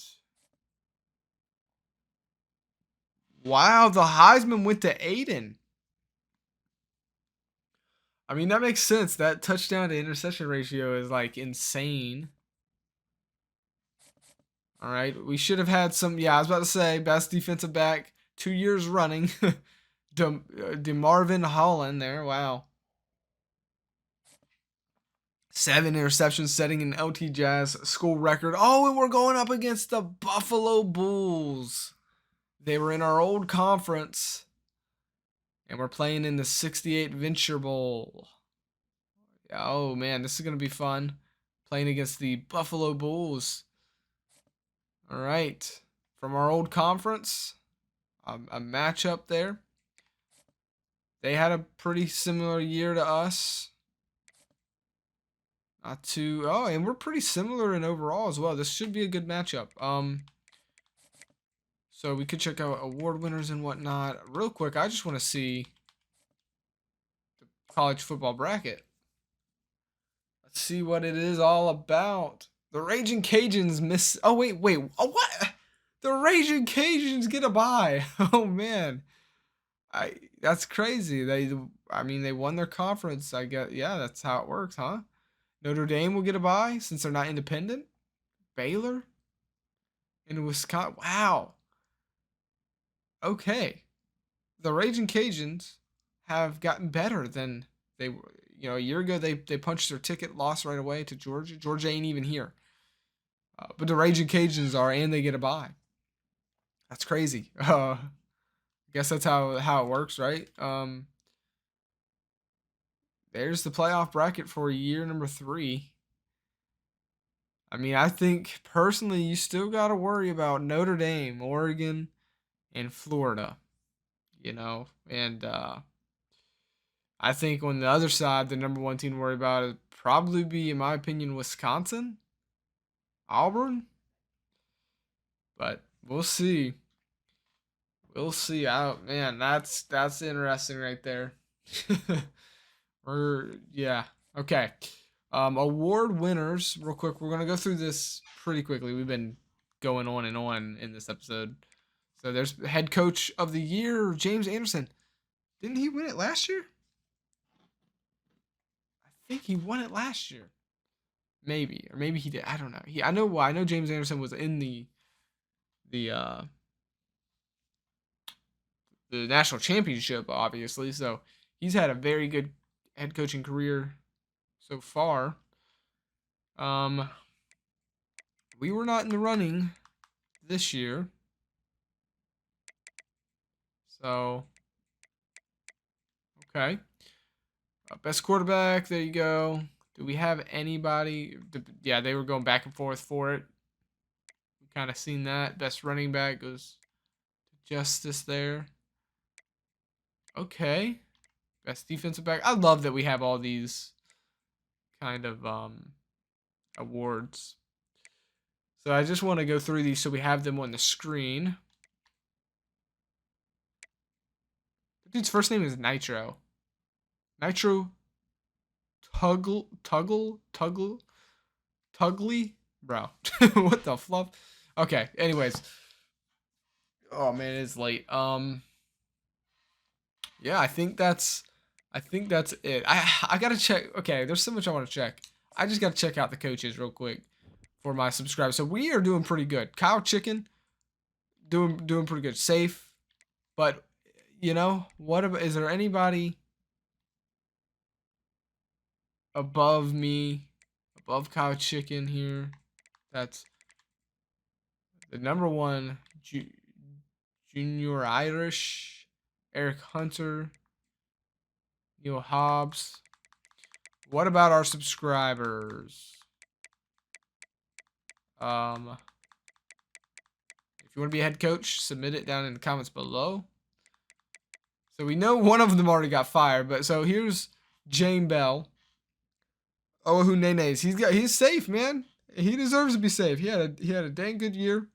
wow, the Heisman went to Aiden. I mean, that makes sense. That touchdown to interception ratio is like insane. All right, we should have had some. Yeah, I was about to say best defensive back 2 years running. DeMarvin Holland there. Wow. 7 interceptions, setting an LT Jazz school record. Oh, and we're going up against the Buffalo Bulls. They were in our old conference. And we're playing in the 68 Venture Bowl. Oh, man, this is going to be fun. Playing against the Buffalo Bulls. All right. From our old conference. A matchup there. They had a pretty similar year to us. Not too. Oh, and we're pretty similar in overall as well. This should be a good matchup. So we could check out award winners and whatnot. Real quick, I just want to see the college football bracket. Let's see what it is all about. The Raging Cajuns miss. Oh, wait. Oh, what? The Raging Cajuns get a bye. Oh, man. That's crazy. They won their conference. I guess. Yeah, that's how it works, huh? Notre Dame will get a bye since they're not independent. Baylor and Wisconsin. Wow. Okay. The Raging Cajuns have gotten better than they were. A year ago they punched their ticket, lost right away to Georgia. Georgia ain't even here. But the Raging Cajuns are, and they get a bye. That's crazy. I guess that's how it works, right? There's the playoff bracket for year number 3. I mean, I think personally you still got to worry about Notre Dame, Oregon, and Florida, and I think on the other side, the number 1 team to worry about is probably be, in my opinion, Wisconsin, Auburn, but we'll see. We'll see. Man, that's interesting right there. Yeah. Okay. Award winners, real quick. We're gonna go through this pretty quickly. We've been going on and on in this episode. So there's head coach of the year, James Anderson. Didn't he win it last year? I think he won it last year. Maybe, or maybe he did. I don't know. I know James Anderson was in the national championship, obviously. So he's had a very good head coaching career so far. We were not in the running this year. So, okay. Best quarterback, there you go. Do we have anybody? Yeah, they were going back and forth for it. We kind of seen that. Best running back goes to Justice there. Okay. Best defensive back. I love that we have all these kind of awards. So I just want to go through these so we have them on the screen. The dude's first name is Nitro. Nitro Tugly? Bro. What the fluff? Okay, anyways. Oh man, it's late. Yeah, I think that's it. I gotta check. Okay, there's so much I want to check. I just gotta check out the coaches real quick for my subscribers. So we are doing pretty good. Kyle Chicken doing pretty good. Safe. But what about, is there anybody above me, above Kyle Chicken here? That's the number 1 Junior Irish, Eric Hunter, Neil Hobbs. What about our subscribers? If you want to be a head coach, submit it down in the comments below. So we know one of them already got fired, but so here's Jane Bell. Oh, who Nene's? He's safe, man. He deserves to be safe. He had a dang good year.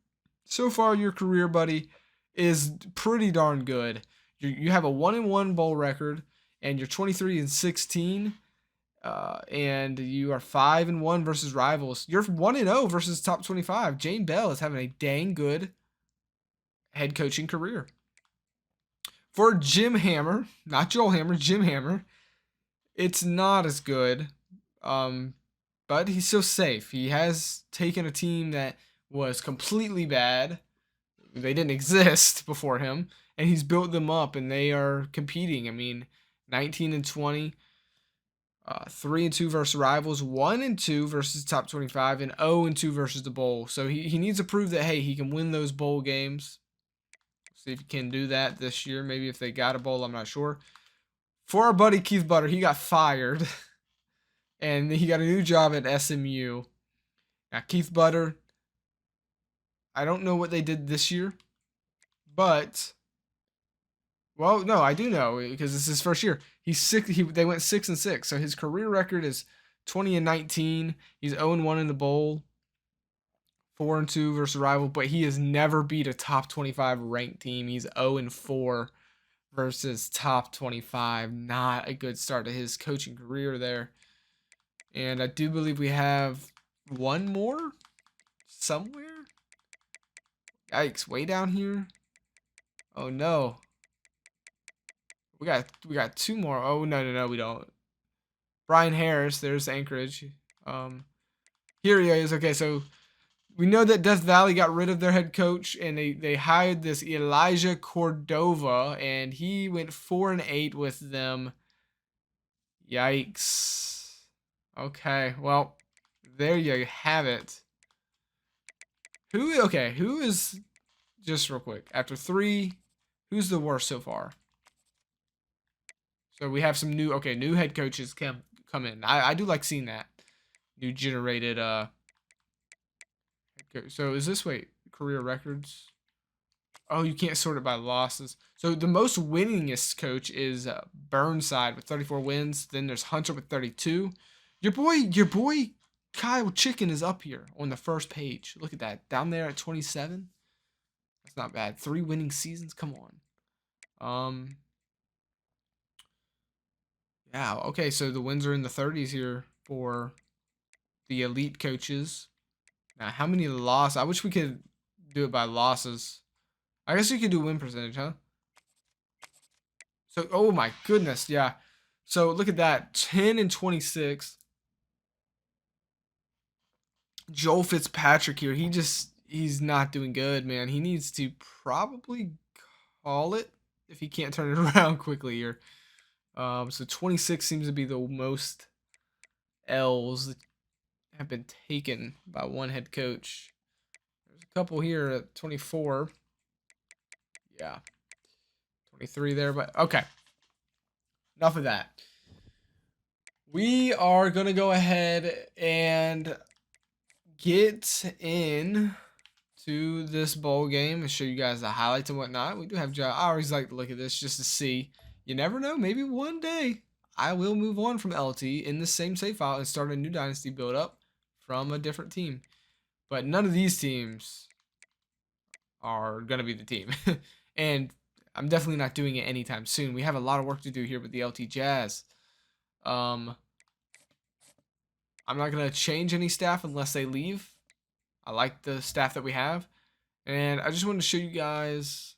So far, your career, buddy, is pretty darn good. You have a 1-1 bowl record, and you're 23-16, and you are 5-1 versus rivals. You're 1-0 versus top 25. Jane Bell is having a dang good head coaching career. For Jim Hammer, not Joel Hammer, Jim Hammer, it's not as good. But he's so safe. He has taken a team that was completely bad. They didn't exist before him, and he's built them up, and they are competing. I mean, 19-20, 3-2 versus rivals, 1-2 versus top 25, and 0-2 versus the bowl. So he needs to prove that, hey, he can win those bowl games. See if he can do that this year. Maybe if they got a bowl, I'm not sure. For our buddy Keith Butter, he got fired. And he got a new job at SMU. Now, Keith Butter, I don't know what they did this year. But, well, no, I do know because this is his first year. They went 6-6. So his career record is 20-19. He's 0-1 in the bowl. 4-2 versus rival. But he has never beat a top 25 ranked team. He's 0-4 versus top 25. Not a good start to his coaching career there. And I do believe we have one more somewhere. Yikes, way down here. Oh no. We got two more. Oh no, we don't. Brian Harris, there's Anchorage. Here he is. Okay, so we know that Death Valley got rid of their head coach and they hired this Elijah Cordova, and he went 4-8 with them. Yikes. Okay, well, there you have it. Who is, just real quick, after 3, who's the worst so far? So we have some new head coaches come in. I do like seeing that. New generated, so is this, career records? Oh, you can't sort it by losses. So the most winningest coach is Burnside with 34 wins. Then there's Hunter with 32. Your boy Kyle Chicken is up here on the first page. Look at that. Down there at 27. That's not bad. 3 winning seasons. Come on. Yeah, okay, so the wins are in the 30s here for the elite coaches. Now, how many losses? I wish we could do it by losses. I guess you could do win percentage, huh? So, oh my goodness, yeah. So look at that. 10-26. Joel Fitzpatrick here, he's not doing good, man. He needs to probably call it if he can't turn it around quickly here. So 26 seems to be the most L's that have been taken by one head coach. There's a couple here at 24. Yeah. 23 there, but okay. Enough of that. We are going to go ahead and get in to this bowl game and show you guys the highlights and whatnot. We do have I always like to look at this just to see. You never know. Maybe one day I will move on from LT in the same save file and start a new Dynasty build up from a different team. But none of these teams are going to be the team. And I'm definitely not doing it anytime soon. We have a lot of work to do here with the LT Jazz. I'm not going to change any staff unless they leave. I like the staff that we have. And I just wanted to show you guys.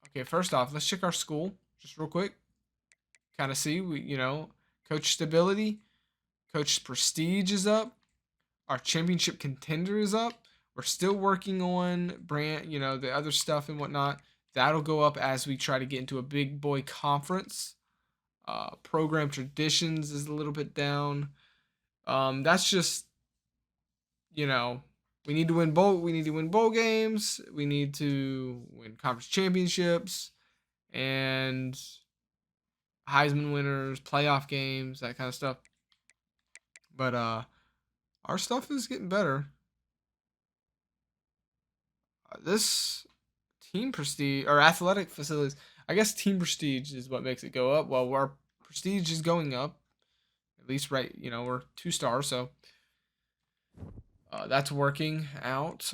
Okay, first off, let's check our school just real quick. Kind of see, coach stability, coach prestige is up. Our championship contender is up. We're still working on the other stuff and whatnot. That'll go up as we try to get into a big boy conference. Program traditions is a little bit down. That's just, we need to win bowl games. We need to win conference championships and Heisman winners, playoff games, that kind of stuff. But Our stuff is getting better. This team prestige or athletic facilities. I guess team prestige is what makes it go up. Well, our prestige is going up. At least, right? We're 2 stars, so that's working out.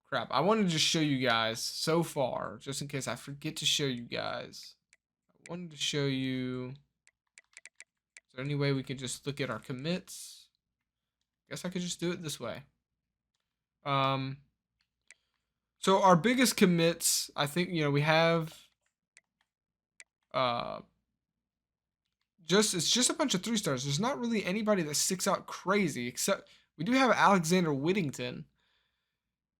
Crap. I wanted to just show you guys so far, just in case I forget to show you guys. I wanted to show you. Is there any way we could just look at our commits? Guess I could just do it this way. So our biggest commits, I think, we have it's just a bunch of 3 stars. There's not really anybody that sticks out crazy, except we do have Alexander Whittington.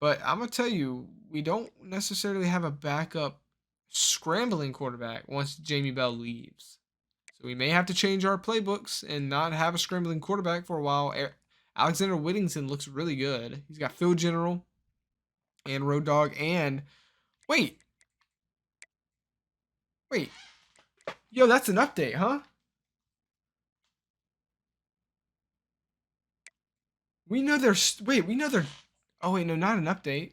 But I'm gonna tell you, we don't necessarily have a backup scrambling quarterback once Jamie Bell leaves. So we may have to change our playbooks and not have a scrambling quarterback for a while. Alexander Whittington looks really good. He's got Phil General and Road Dog and wait. Yo, that's an update, huh? We know there's oh wait, no, not an update.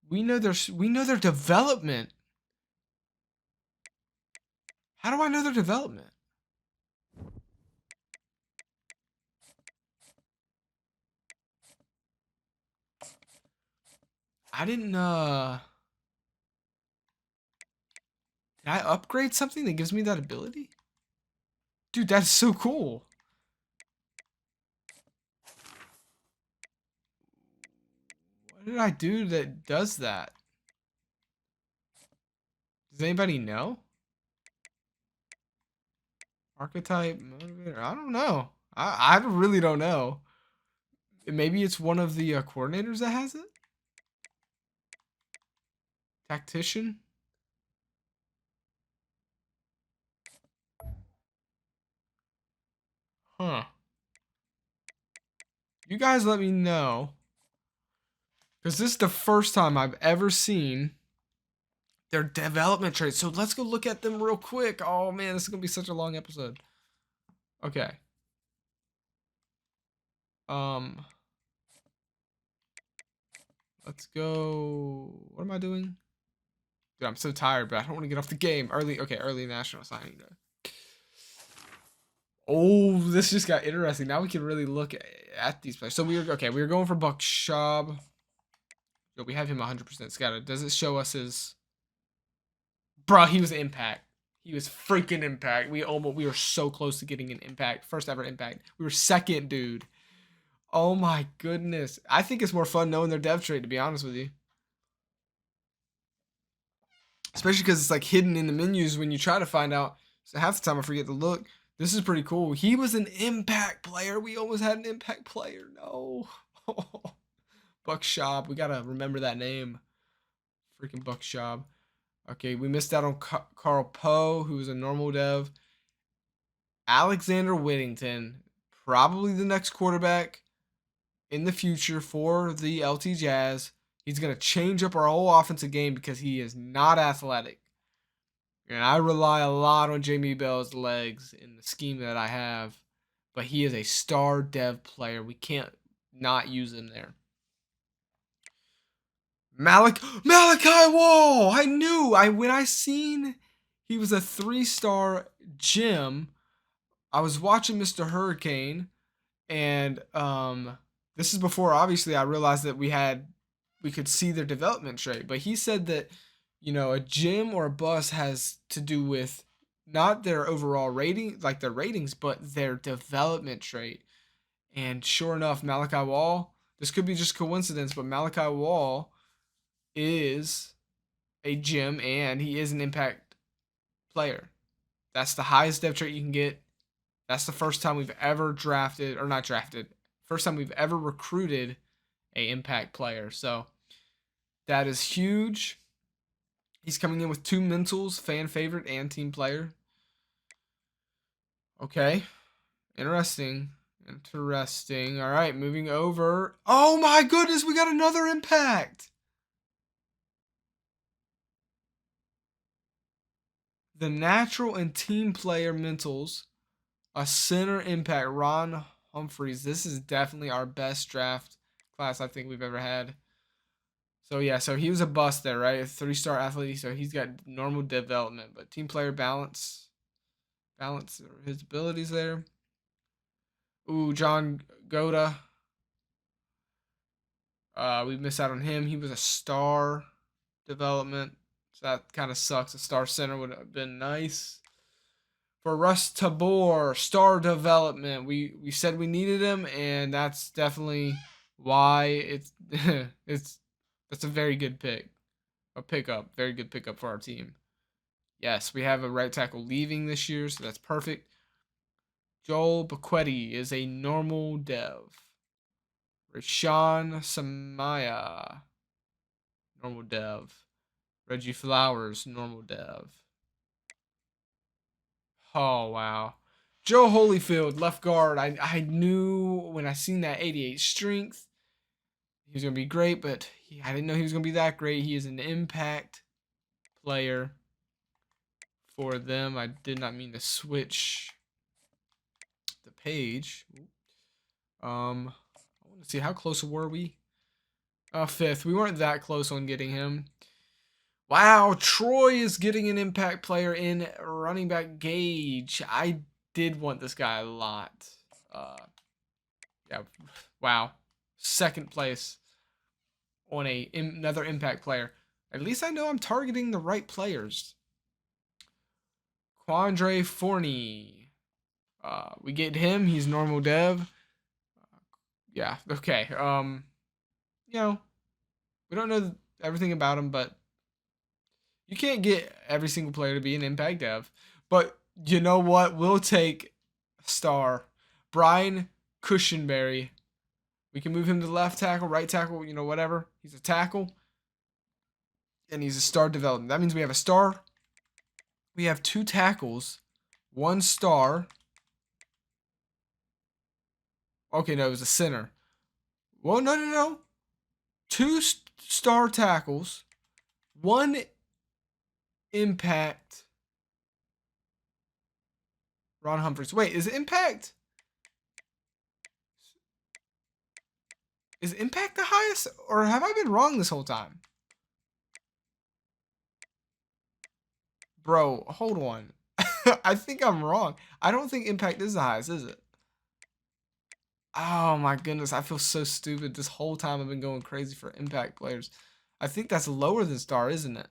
We know their development. How do I know their development? I didn't did I upgrade something that gives me that ability? Dude, that's so cool. What did I do that does that? Does anybody know? Archetype motivator? I don't know. I really don't know. Maybe it's one of the coordinators that has it? Tactician? Huh. You guys let me know. Because this is the first time I've ever seen their development traits. So let's go look at them real quick. Oh man, this is going to be such a long episode. Okay. Let's go. What am I doing? Dude, I'm so tired, but I don't want to get off the game. Early national signing day. Oh, this just got interesting. Now we can really look at these players. So we were going for Buck Schaub. Yo, we have him 100% scouted. Does it show us his? Bruh, he was impact. He was freaking impact. We were so close to getting an impact. First ever impact. We were second, dude. Oh my goodness. I think it's more fun knowing their dev trait, to be honest with you. Especially because it's like hidden in the menus when you try to find out. So half the time I forget to look. This is pretty cool. He was an impact player. We almost had an impact player. No. Buck Schaub. We got to remember that name. Freaking Buck Schaub. Okay, we missed out on Carl Poe, who was a normal dev. Alexander Whittington. Probably the next quarterback in the future for the LT Jazz. He's going to change up our whole offensive game because he is not athletic. And I rely a lot on Jamie Bell's legs in the scheme that I have. But he is a star dev player. We can't not use him there. Malachi Wall! I knew! When I seen he was a 3-star gem, I was watching Mr. Hurricane. And this is before, obviously, I realized that we could see their development trait. But he said that, a gem or a bust has to do with not their overall rating, like their ratings, but their development trait. And sure enough, Malachi Wall, this could be just coincidence, but Malachi Wall is a gem and he is an impact player. That's the highest dev trait you can get. That's the first time we've ever first time we've ever recruited a impact player. So that is huge. He's coming in with 2 mentals, fan favorite and team player. Okay. Interesting. All right, moving over. Oh my goodness, we got another impact. The natural and team player mentals A center impact, Ron Humphreys. This is definitely our best draft class I think we've ever had. So yeah, so he was a bust there, right? A 3-star athlete, so he's got normal development, but team player balance his abilities there. Ooh, John Goda. We missed out on him. He was a star development, so that kind of sucks. A star center would have been nice. For Russ Tabor, star development. We said we needed him, and that's definitely why it's that's a very good pick. A pickup. Very good pickup for our team. Yes, we have a right tackle leaving this year, so that's perfect. Joel Bequetti is a normal dev. Rashawn Samaya, normal dev. Reggie Flowers, normal dev. Oh, wow. Joe Holyfield, left guard. I knew when I seen that 88 strength, he was going to be great, but I didn't know he was going to be that great. He is an impact player for them. I did not mean to switch the page. I want to see how close were we? 5th. We weren't that close on getting him. Wow, Troy is getting an impact player in running back Gage. I did want this guy a lot. Yeah, wow. 2nd place on another impact player. At least I know I'm targeting the right players. Quandre Forney. We get him. He's normal dev. Yeah, okay. You know, we don't know everything about him, but you can't get every single player to be an impact dev. But you know what? We'll take star. Brian Cushenberry. We can move him to left tackle, right tackle, you know, whatever. He's a tackle. And he's a star development. That means we have a star. We have 2 tackles. 1 star. Okay, no, it was a center. Well, no. 2 star tackles. 1 impact. Ron Humphreys. Wait, is impact? Is impact the highest? Or have I been wrong this whole time? Bro, hold on. I think I'm wrong. I don't think impact is the highest, is it? Oh my goodness, I feel so stupid. This whole time I've been going crazy for impact players. I think that's lower than star, isn't it?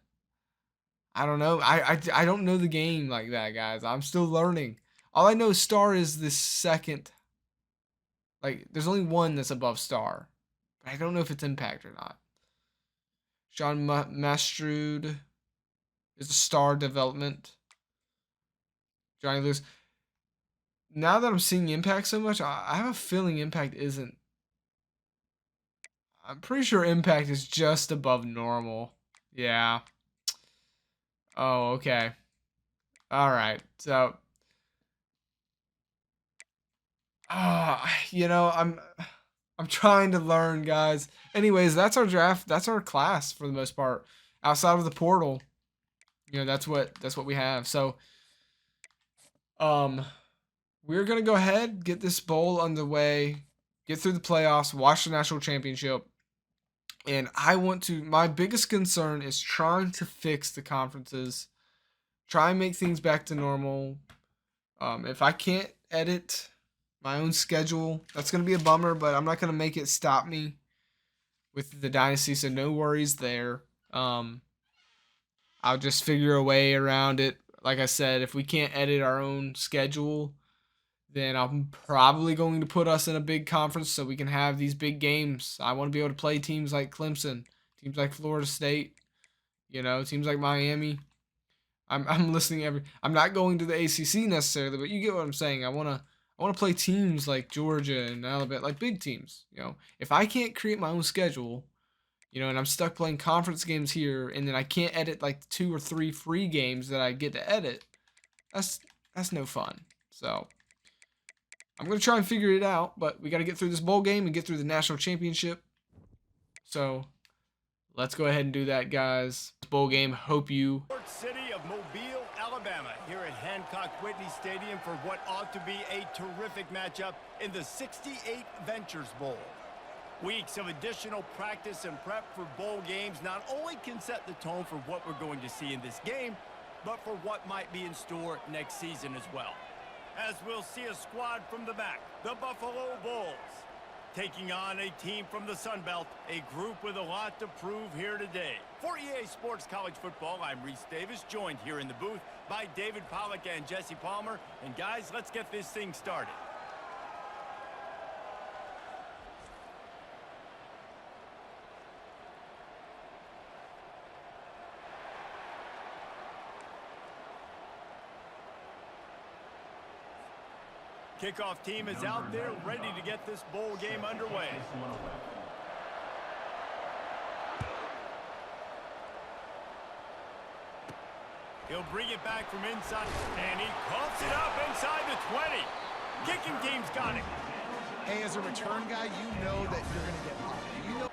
I don't know. I don't know the game like that, guys. I'm still learning. All I know is star is the 2nd. Like, there's only 1 that's above star. But I don't know if it's impact or not. Sean Mastrud is a star development. Johnny Lewis. Now that I'm seeing impact so much, I have a feeling impact isn't. I'm pretty sure impact is just above normal. Yeah. Oh, okay. All right. So, you know, I'm trying to learn, guys. Anyways, that's our draft. That's our class for the most part. Outside of the portal, you know, that's what we have. So, we're gonna go ahead, get this bowl underway, get through the playoffs, watch the national championship. And my biggest concern is trying to fix the conferences, try and make things back to normal. If I can't edit my own schedule, that's going to be a bummer, but I'm not going to make it stop me with the Dynasty, so no worries there. I'll just figure a way around it. Like I said, if we can't edit our own schedule, then I'm probably going to put us in a big conference so we can have these big games. I want to be able to play teams like Clemson, teams like Florida State, you know, teams like Miami. I'm listening I'm not going to the ACC necessarily, but you get what I'm saying. I want to play teams like Georgia and Alabama, like big teams, you know. If I can't create my own schedule, you know, and I'm stuck playing conference games here, and then I can't edit like 2 or 3 free games that I get to edit, that's no fun. So I'm going to try and figure it out, but we got to get through this bowl game and get through the national championship. So let's go ahead and do that, guys. Bowl game. Hope you. City of Mobile, Alabama, here at Hancock-Whitney Stadium for what ought to be a terrific matchup in the 68 Ventures Bowl. Weeks of additional practice and prep for bowl games not only can set the tone for what we're going to see in this game, but for what might be in store next season as well. As we'll see a squad from the back, the Buffalo Bulls, taking on a team from the Sun Belt, a group with a lot to prove here today. For EA Sports College Football, I'm Reese Davis, joined here in the booth by David Pollack and Jesse Palmer. And guys, let's get this thing started. Kickoff team is out there ready to get this bowl game underway. He'll bring it back from inside, and he coughs it up inside the 20. Kicking team's got it. Hey, as a return guy, you know that you're going to get popped. You know.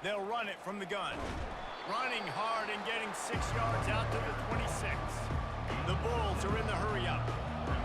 They'll run it from the gun. Running hard and getting 6 yards out to the 26. The Bulls are in the hurry-up.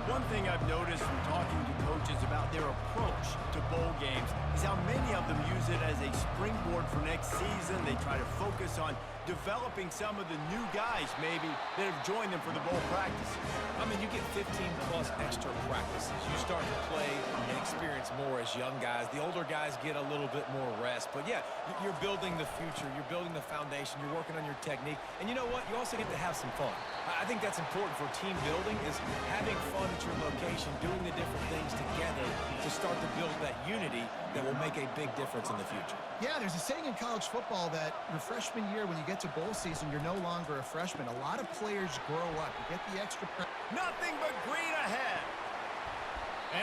One thing I've noticed from talking to coaches about their approach to bowl games is how many of them use it as a springboard for next season. They try to focus on developing some of the new guys, maybe, that have joined them for the bowl practices. I mean, you get 15-plus extra practices. You start to play and experience more as young guys. The older guys get a little bit more rest. But, yeah, you're building the future. You're building the foundation. You're working on your technique. And you know what? You also get to have some fun. I think that's important for team building, is having fun at your location, doing the different things together to start to build that unity that will make a big difference in the future. Yeah, there's a saying in college football that your freshman year, when you get to bowl season, you're no longer a freshman. A lot of players grow up. You get the extra prep. Nothing but green ahead.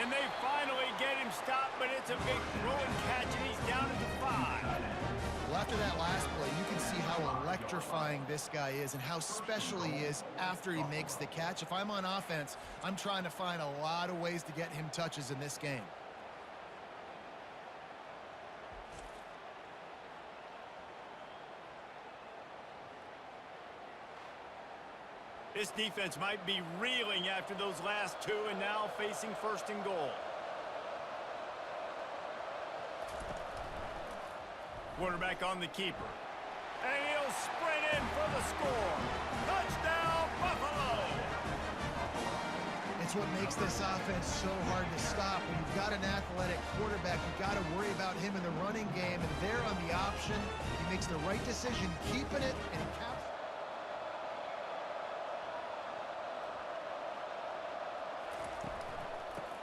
And they finally get him stopped, but it's a big throw and catch, and he's down at the 5. Well, after that last play, you can see how electrifying this guy is and how special he is after he makes the catch. If I'm on offense, I'm trying to find a lot of ways to get him touches in this game. This defense might be reeling after those last two and now facing 1st and goal. Quarterback on the keeper. And he'll sprint in for the score. Touchdown, Buffalo! It's what makes this offense so hard to stop. When you've got an athletic quarterback, you've got to worry about him in the running game. And there on the option, he makes the right decision, keeping it, and capturing.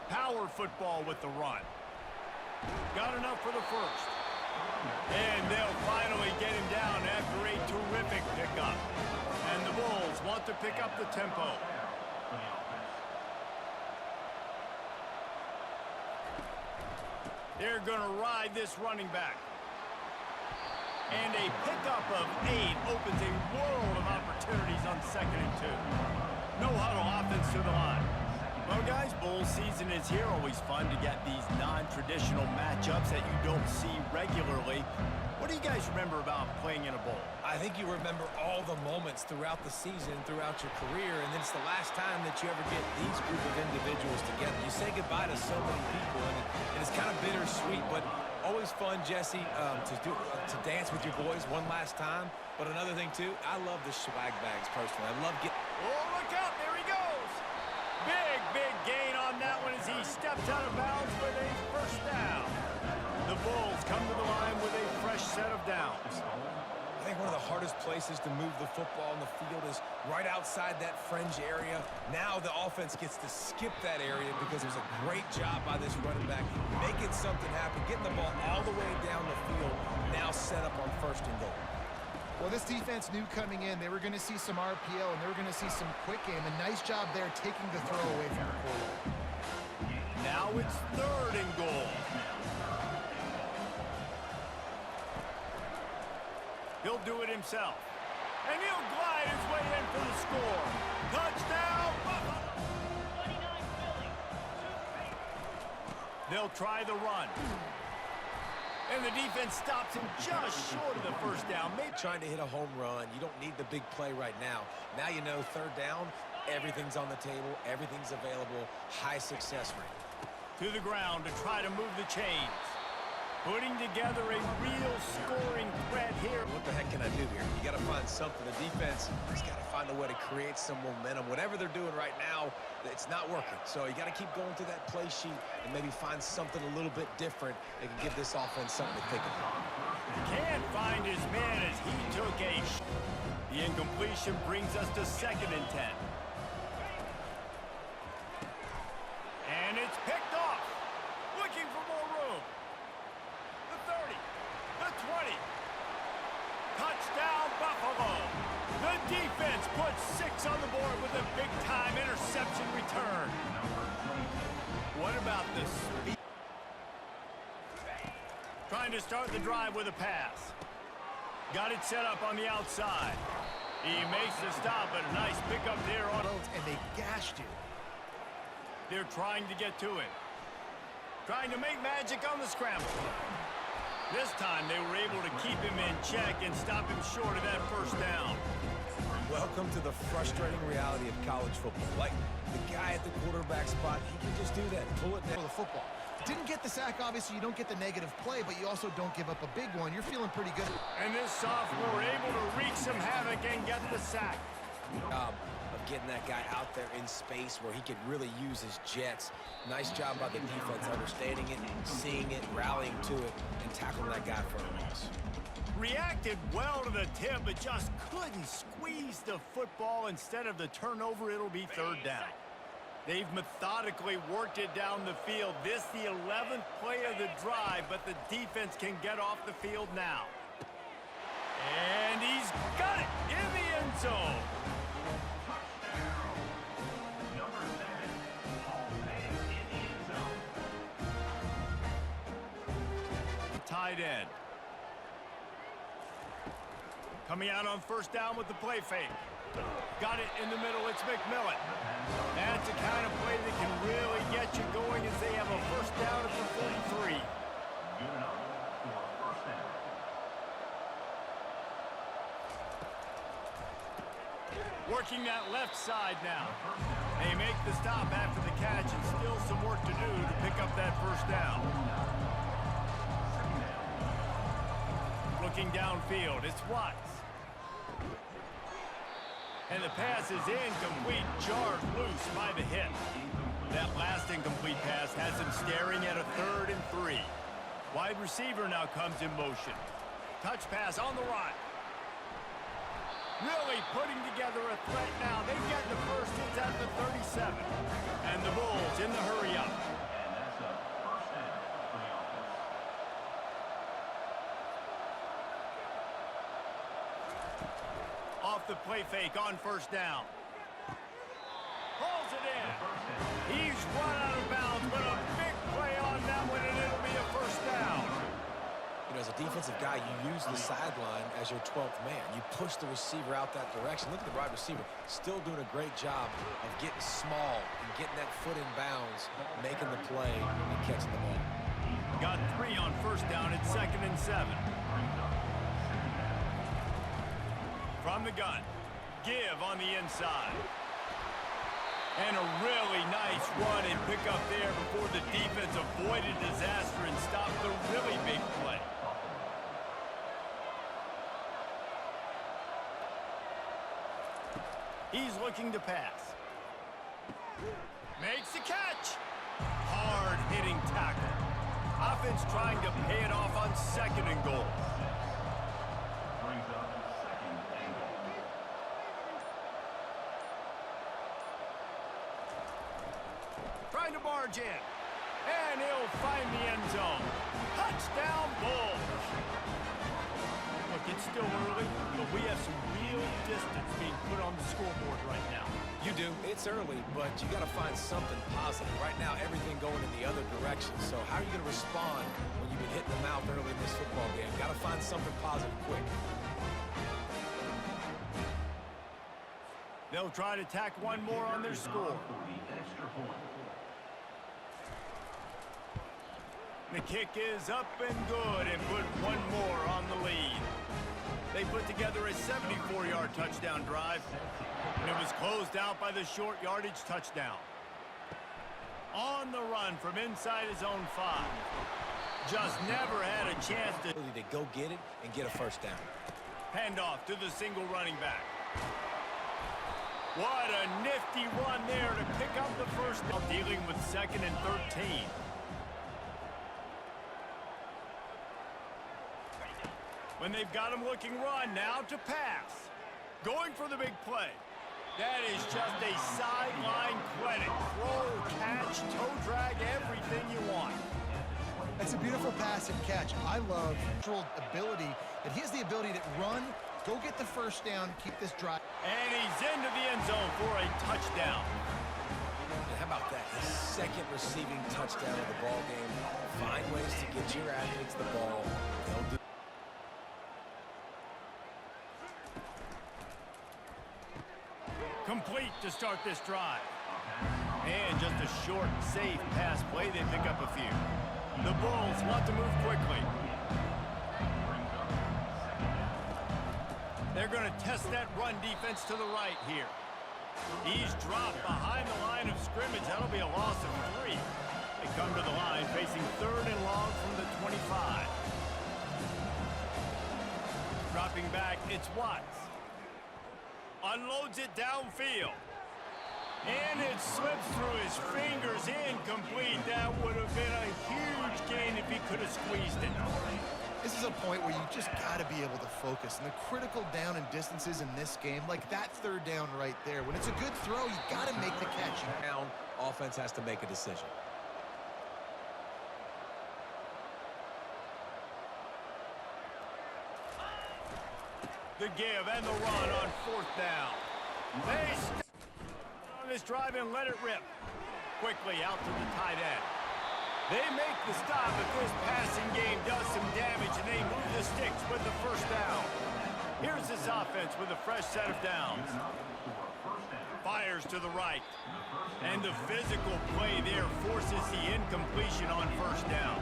Power football with the run. Got enough for the 1st. And they'll finally get him down after a terrific pickup. And the Bulls want to pick up the tempo. They're going to ride this running back. And a pickup of 8 opens a world of opportunities on 2nd and 2. No huddle offense to the line. Well, guys, bowl season is here. Always fun to get these non-traditional matchups that you don't see regularly. What do you guys remember about playing in a bowl? I think you remember all the moments throughout the season, throughout your career, and then it's the last time that you ever get these group of individuals together. You say goodbye to so many people, and it's kind of bittersweet, but always fun, Jesse, to dance with your boys one last time. But another thing, too, I love the swag bags, personally. I love getting... Oh, look out. There he goes. Big gain on that one as he steps out of bounds with a 1st down. The Bulls come to the line with a fresh set of downs. I think one of the hardest places to move the football on the field is right outside that fringe area. Now the offense gets to skip that area because there's a great job by this running back making something happen, getting the ball all the way down the field, now set up on 1st and goal. Well, this defense knew coming in they were going to see some RPO and they were going to see some quick game. A nice job there taking the throw away from the quarterback. Now it's 3rd and goal. He'll do it himself. And he'll glide his way in for the score. Touchdown, Buffalo! 29 Philly. They'll try the run. And the defense stops him just short of the first down. Maybe Trying to hit a home run. You don't need the big play right now. Now you know third down, everything's on the table, everything's available, high success rate. to the ground to try to move the chains. Putting together a real scoring threat here. What the heck can I do here? You got to find something. The defense has got to find a way to create some momentum. Whatever they're doing right now, it's not working. So you got to keep going through that play sheet and maybe find something a little bit different that can give this offense something to think about. Can't find his man as he took a shot. The incompletion brings us to 2nd and 10. And it's picked off. Looking for more room. The 30. The 20. Touchdown, Buffalo. The defense puts 6 on the board with a big-time interception return. What about the speed? Trying to start the drive with a pass. Got it set up on the outside. He makes the stop, but a nice pickup there on. And they gashed you. They're trying to get to him. Trying to make magic on the scramble. This time they were able to keep him in check and stop him short of that first down. Welcome to the frustrating reality of college football. Like, the guy at the quarterback spot, he can just do that, pull it down. The football. Didn't get the sack, obviously you don't get the negative play, but you also don't give up a big one. You're feeling pretty good. And this sophomore able to wreak some havoc and get the sack. Of getting that guy out there in space where he could really use his jets. Nice job by the defense, understanding it, seeing it, rallying to it, and tackling that guy for a loss. Reacted well to the tip, but just couldn't squeeze the football. Instead of the turnover, it'll be 3rd down. They've methodically worked it down the field. This the 11th play of the drive, but the defense can get off the field now. And he's got it in the end zone. Tight end. Coming out on 1st down with the play fake. Got it in the middle, it's McMillan. That's the kind of play that can really get you going as they have a 1st down at the 43. Good enough for a 1st down. Working that left side now. They make the stop after the catch and still some work to do to pick up that 1st down. Looking downfield, it's Watts. And the pass is incomplete, jarred loose by the hit. That last incomplete pass has him staring at a 3rd and 3. Wide receiver now comes in motion. Touch pass on the right. Really putting together a threat now. They get the first, it's at the 37. And the Bulls in the hurry up. And that's a 1st down for the offense. Off the play fake on 1st down. Pulls it in. He's run out of bounds, but a big play on that one, and it'll be a 1st down. You know, as a defensive guy, you use the sideline as your 12th man. You push the receiver out that direction. Look at the wide receiver, still doing a great job of getting small and getting that foot in bounds, making the play and catching the ball. Got 3 on 1st down at 2nd and 7. From the gun, give on the inside. And a really nice run and pick up there before the defense avoided disaster and stopped the really big play. He's looking to pass. Makes the catch. Hard-hitting tackle. Offense trying to pay it off on 2nd and goal. Brings up 2nd and goal. Trying to barge in. And he'll find the end zone. Touchdown, Bulls. Look, it's still early, but we have some real distance being put on the scoreboard right now. You do. It's early, but you got to find something positive. Right now, everything going in the other direction. So how are you going to respond when you've been hitting the mouth early in this football game? Got to find something positive quick. They'll try to tack one more on their score. For the extra point. The kick is up and good and put one more on the lead. They put together a 74-yard touchdown drive, and it was closed out by the short yardage touchdown. On the run from inside his own 5. Just never had a chance to go get it and get a first down. Handoff to the single running back. What a nifty run there to pick up the first down, dealing with 2nd and 13. When they've got him looking run, now to pass. Going for the big play. That is just a sideline clinic. Throw, catch, toe drag, everything you want. It's a beautiful pass and catch. I love natural ability that he has the ability to run, go get the first down, keep this drive. And he's into the end zone for a touchdown. And how about that? His 2nd receiving touchdown of the ball game. Find ways to get your athletes the ball. They'll do. Complete to start this drive. And just a short, safe pass play. They pick up a few. The Bulls want to move quickly. They're going to test that run defense to the right here. He's dropped behind the line of scrimmage. That'll be a loss of 3. They come to the line facing 3rd and long from the 25. Dropping back, it's Watts. Unloads it downfield. And it slips through his fingers, incomplete. That would have been a huge gain if he could have squeezed it. This is a point where you just got to be able to focus. And the critical down and distances in this game, like that 3rd down right there, when it's a good throw, you got to make the catch. Down, offense has to make a decision. The give and the run on 4th down. They on this drive and let it rip. Quickly out to the tight end. They make the stop, but this passing game does some damage, and they move the sticks with the first down. Here's this offense with a fresh set of downs. Fires to the right. And the physical play there forces the incompletion on first down.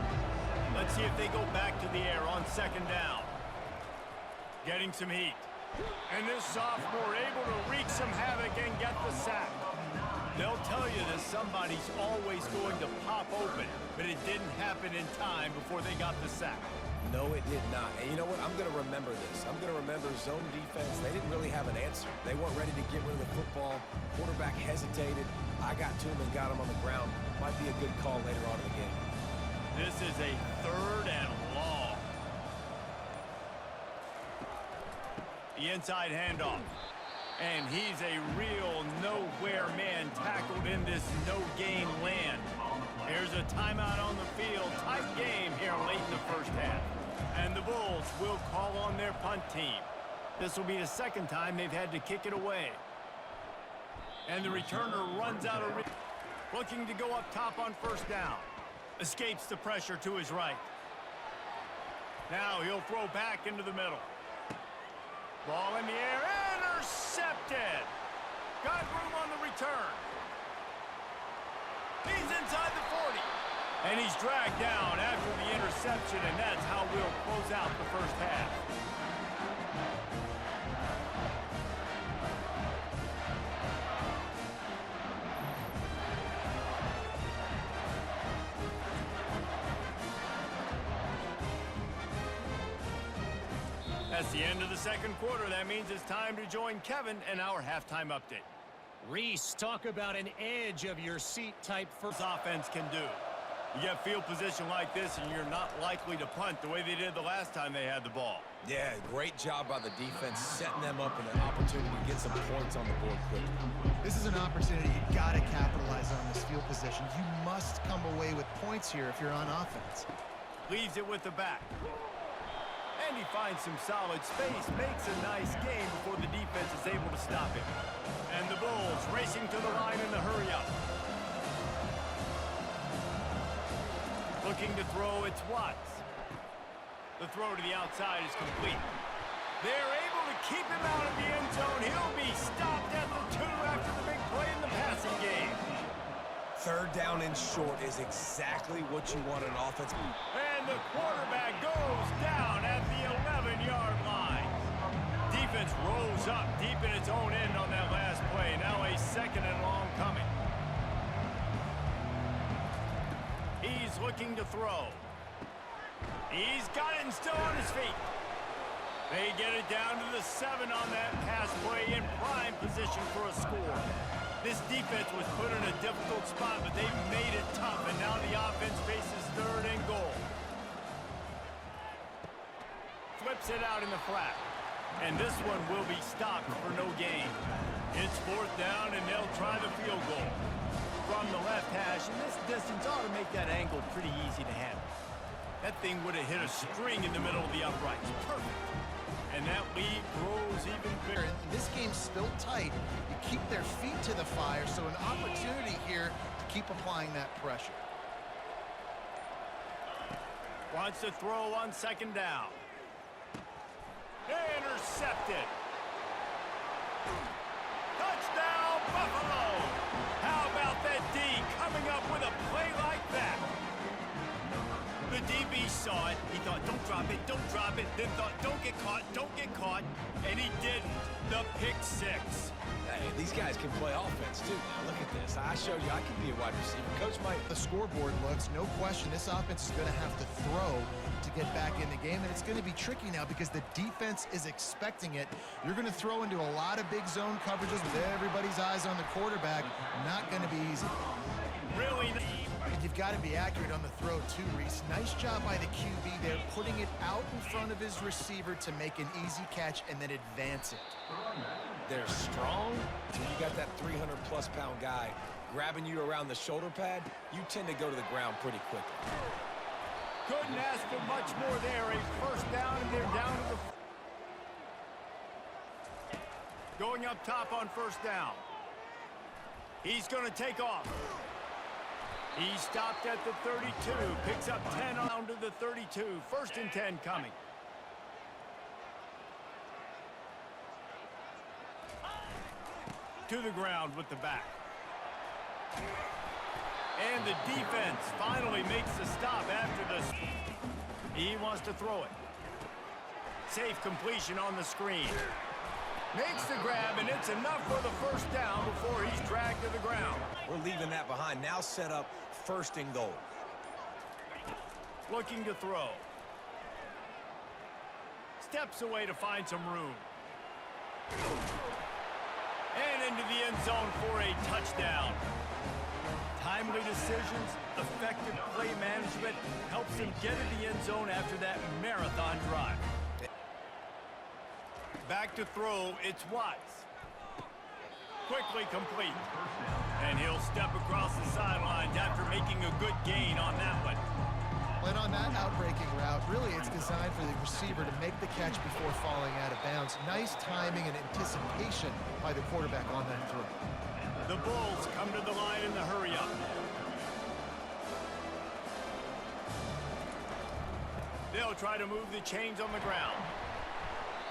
Let's see if they go back to the air on 2nd down. Getting some heat. And this sophomore able to wreak some havoc and get the sack. They'll tell you that somebody's always going to pop open, but it didn't happen in time before they got the sack. No, it did not. And you know what? I'm going to remember this. I'm going to remember zone defense. They didn't really have an answer. They weren't ready to get rid of the football. Quarterback hesitated. I got to him and got him on the ground. Might be a good call later on in the game. This is a 3rd and long. The inside handoff. And he's a real nowhere man tackled in this no-gain land. Here's a timeout on the field. Tight game here late in the first half. And the Bulls will call on their punt team. This will be the 2nd time they've had to kick it away. And the returner runs out of reach. Looking to go up top on 1st down. Escapes the pressure to his right. Now he'll throw back into the middle. Ball in the air, intercepted. Got room on the return. He's inside the 40. And he's dragged down after the interception, and that's how we'll close out the first half. That's the end of the 2nd quarter. That means it's time to join Kevin in our halftime update. Reese, talk about an edge of your seat type This offense can do. You get field position like this, and you're not likely to punt the way they did the last time they had the ball. Yeah, great job by the defense, setting them up in an opportunity to get some points on the board quickly. This is an opportunity you got to capitalize on this field position. You must come away with points here if you're on offense. Leaves it with the back. And he finds some solid space, makes a nice game before the defense is able to stop him. And the Bulls racing to the line in the hurry-up. Looking to throw, it's Watts. The throw to the outside is complete. They're able to keep him out of the end zone. He'll be stopped at the 2 after the big play in the passing game. Third down and short is exactly what you want in offense. And the quarterback goes down at the 11-yard line. Defense rolls up deep in its own end on that last play. Now a second and long coming. He's looking to throw. He's got it and still on his feet. They get it down to the 7 on that pass play in prime position for a score. This defense was put in a difficult spot, but they've made it tough, and now the offense faces third and goal. Flips it out in the flat, and this one will be stopped for no gain. It's fourth down, and they'll try the field goal. From the left hash, and this distance ought to make that angle pretty easy to handle. That thing would have hit a string in the middle of the uprights. Perfect. And that lead grows even bigger. This game's still tight. You keep their feet to the fire, so an opportunity here to keep applying that pressure. Wants to throw on second down. Intercepted. Touchdown, Buffalo. How about that D coming up with a play like that? The DB saw it. He thought, don't drop it, don't drop it. Then thought, don't get caught, and he didn't. The pick six. Hey, these guys can play offense, too. Now, look at this. I showed you I can be a wide receiver. Coach might... The scoreboard looks, no question, this offense is going to have to throw to get back in the game, and it's going to be tricky now because the defense is expecting it. You're going to throw into a lot of big zone coverages with everybody's eyes on the quarterback. Not going to be easy. Really? And you've got to be accurate on the throw, too, Reese. Nice job by the QB there, putting it out in front of his receiver to make an easy catch and then advance it. They're strong. When you got that 300-plus pound guy grabbing you around the shoulder pad, you tend to go to the ground pretty quickly. Couldn't ask for much more there. A first down, and they're down to the... Going up top on first down. He's going to take off. He stopped at the 32, picks up 10 on to the 32. First and 10 coming. To the ground with the back. And the defense finally makes the stop after this. He wants to throw it. Safe completion on the screen. Makes the grab, and it's enough for the first down before he's dragged to the ground. We're leaving that behind. Now set up first and goal. Looking to throw. Steps away to find some room. And into the end zone for a touchdown. Timely decisions, effective play management helps him get in the end zone after that marathon drive. Back to throw, it's Watts. Quickly complete. And he'll step across the sidelines after making a good gain on that one. And on that outbreaking route, really it's designed for the receiver to make the catch before falling out of bounds. Nice timing and anticipation by the quarterback on that throw. The Bulls come to the line in the hurry-up. They'll try to move the chains on the ground.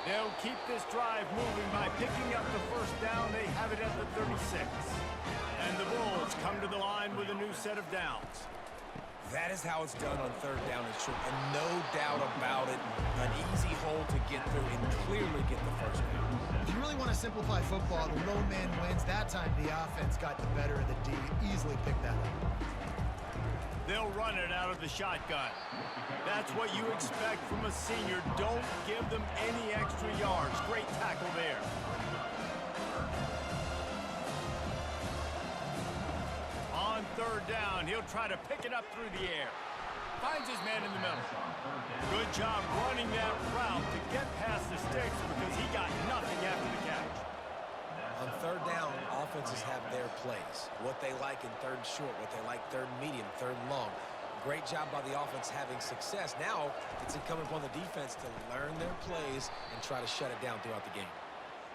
They'll keep this drive moving by picking up the first down. They have it at the 36. And the Bulls come to the line with a new set of downs. That is how it's done on third down and short, and no doubt about it, an easy hole to get through and clearly get the first down. If you really want to simplify football, the low man wins. That time the offense got the better of the D. Easily picked that up. They'll run it out of the shotgun. That's what you expect from a senior. Don't give them any extra yards. Great tackle there. On third down, he'll try to pick it up through the air. Finds his man in the middle. Good job running that route to get past the sticks because he got nothing after the catch. On third down, offenses have their plays. What they like in third and short, what they like third and medium, third and long. Great job by the offense having success. Now it's incumbent upon the defense to learn their plays and try to shut it down throughout the game.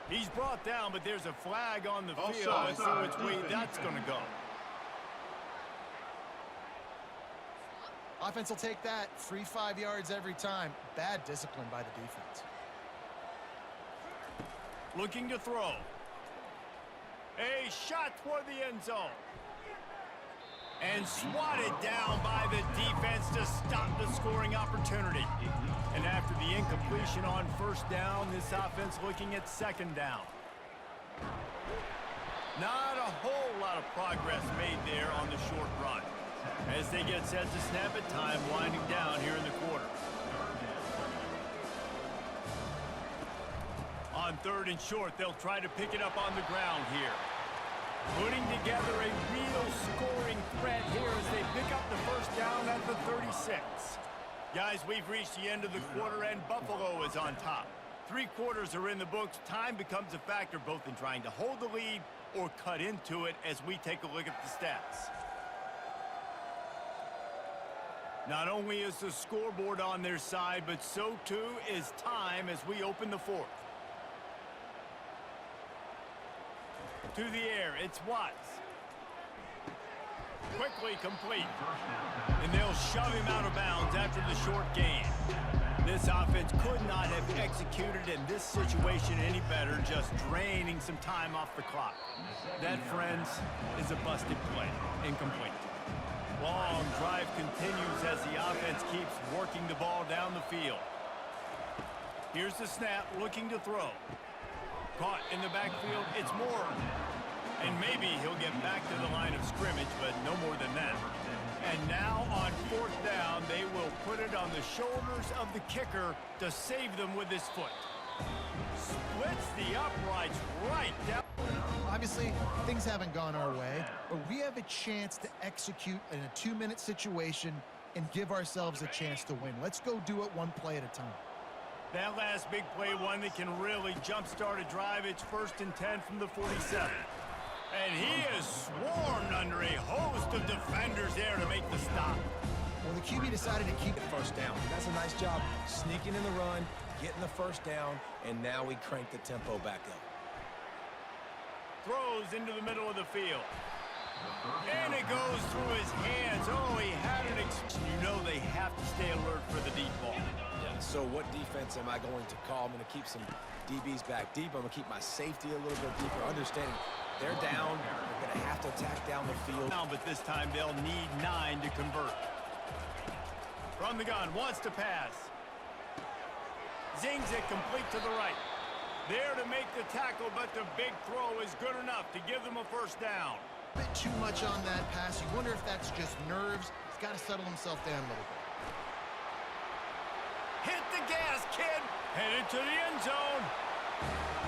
He's brought down, but there's a flag on the field. Let's see which way that's going to go. Offense will take that. Free 5 yards every time. Bad discipline by the defense. Looking to throw. A shot toward the end zone. And swatted down by the defense to stop the scoring opportunity. And after the incompletion on first down, this offense looking at second down. Not a whole lot of progress made there on the short run. As they get set to snap it, time winding down here in the quarter. On third and short, they'll try to pick it up on the ground here. Putting together a real scoring threat here as they pick up the first down at the 36. Guys, we've reached the end of the quarter and Buffalo is on top. 3 quarters are in the books. Time becomes a factor both in trying to hold the lead or cut into it as we take a look at the stats. Not only is the scoreboard on their side, but so too is time as we open the fourth. To the air, it's Watts. Quickly complete. And they'll shove him out of bounds after the short gain. This offense could not have executed in this situation any better, just draining some time off the clock. That, friends, is a busted play. Incomplete. Long drive continues as the offense keeps working the ball down the field. Here's the snap, looking to throw. Caught in the backfield, it's Moore. And maybe he'll get back to the line of scrimmage, but no more than that. And now on fourth down, they will put it on the shoulders of the kicker to save them with his foot. Splits the uprights right down. Obviously, things haven't gone our way, but we have a chance to execute in a 2-minute situation and give ourselves a chance to win. Let's go do it one play at a time. That last big play, one that can really jumpstart a drive. It's 1st and 10 from the 47. And he is swarmed under a host of defenders there to make the stop. Well, the QB decided to keep The first down. That's a nice job sneaking in the run, getting the first down, and now we crank the tempo back up. Throws into the middle of the field. And it goes through his hands. Oh, he had an You know they have to stay alert for the deep ball. Yeah, so what defense am I going to call? I'm going to keep some DBs back deep. I'm going to keep my safety a little bit deeper, understanding they're down. They're going to have to attack down the field. Now, but this time they'll need 9 to convert. From the gun, wants to pass. Zings it complete to the right. There to make the tackle, but the big throw is good enough to give them a first down. a bit too much on that pass. You wonder if that's just nerves. He's got to settle himself down a little bit. Hit the gas, kid. Headed to the end zone.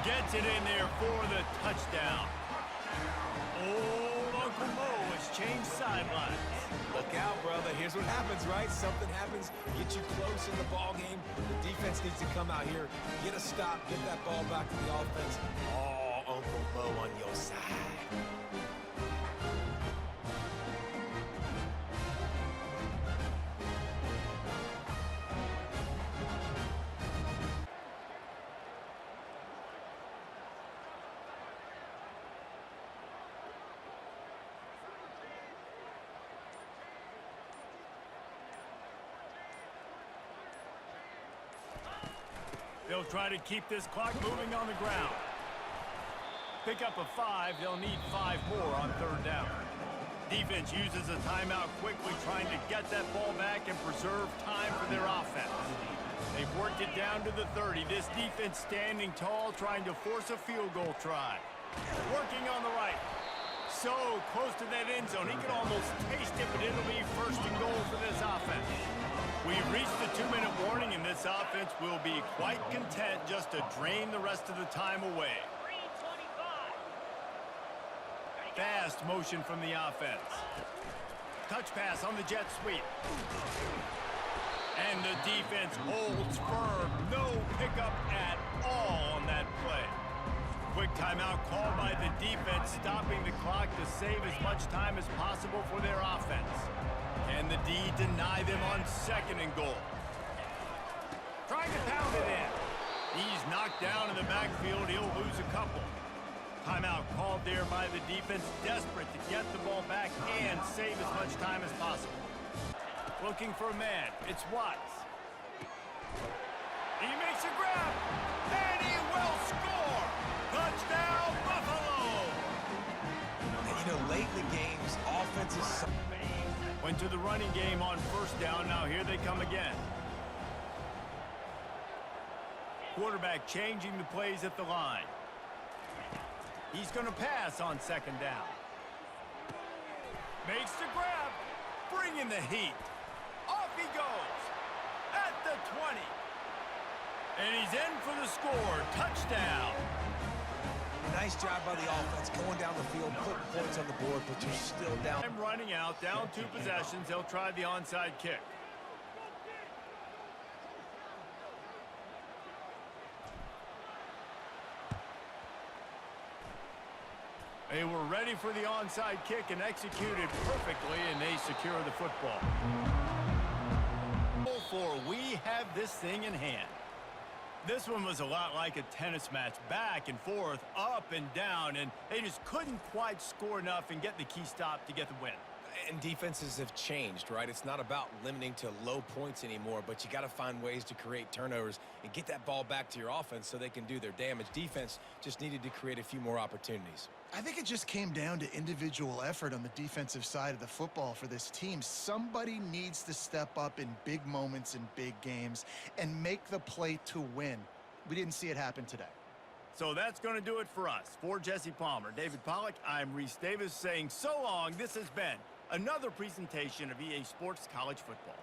Gets it in there for the touchdown. Old Uncle Mo has changed sidelines. Look out, brother. Here's what happens, right? Something happens, get you close in the ball game. The defense needs to come out here, get a stop, get that ball back to the offense. Oh, Uncle Mo on your side. They'll try to keep this clock moving on the ground. Pick up a 5. They'll need 5 more on third down. Defense uses a timeout quickly, trying to get that ball back and preserve time for their offense. They've worked it down to the 30. This defense standing tall, trying to force a field goal try. Working on the right. So close to that end zone. He could almost taste it, but it'll be first and goal for this offense. We've reached the 2-minute warning, and this offense will be quite content just to drain the rest of the time away. 3:25. Fast motion from the offense. Touch pass on the jet sweep. And the defense holds firm. No pickup at all on that play. Quick timeout called by the defense, stopping the clock to save as much time as possible for their offense. Can the D deny them on second and goal? Trying to pound it in. He's knocked down in the backfield. He'll lose a couple. Timeout called there by the defense, desperate to get the ball back and save as much time as possible. Looking for a man. It's Watts. He makes a grab, and he will score. Touchdown, Buffalo! And, late in the game's offensive side. Went to the running game on first down. Now here they come again. Quarterback changing the plays at the line. He's going to pass on second down. Makes the grab. Bringing the heat. Off he goes. At the 20. And he's in for the score. Touchdown. Nice job by the offense going down the field, putting points on the board, but you're still down. I'm running out, down 2 possessions. They'll try the onside kick. They were ready for the onside kick and executed perfectly, and they secure the football. For we have this thing in hand. This one was a lot like a tennis match, back and forth, up and down, and they just couldn't quite score enough and get the key stop to get the win. And defenses have changed, right? It's not about limiting to low points anymore, but you got to find ways to create turnovers and get that ball back to your offense so they can do their damage. Defense just needed to create a few more opportunities. I think it just came down to individual effort on the defensive side of the football for this team. Somebody needs to step up in big moments in big games and make the play to win. We didn't see it happen today. So that's going to do it for us. For Jesse Palmer, David Pollack, I'm Reese Davis saying so long. This has been another presentation of EA Sports College Football.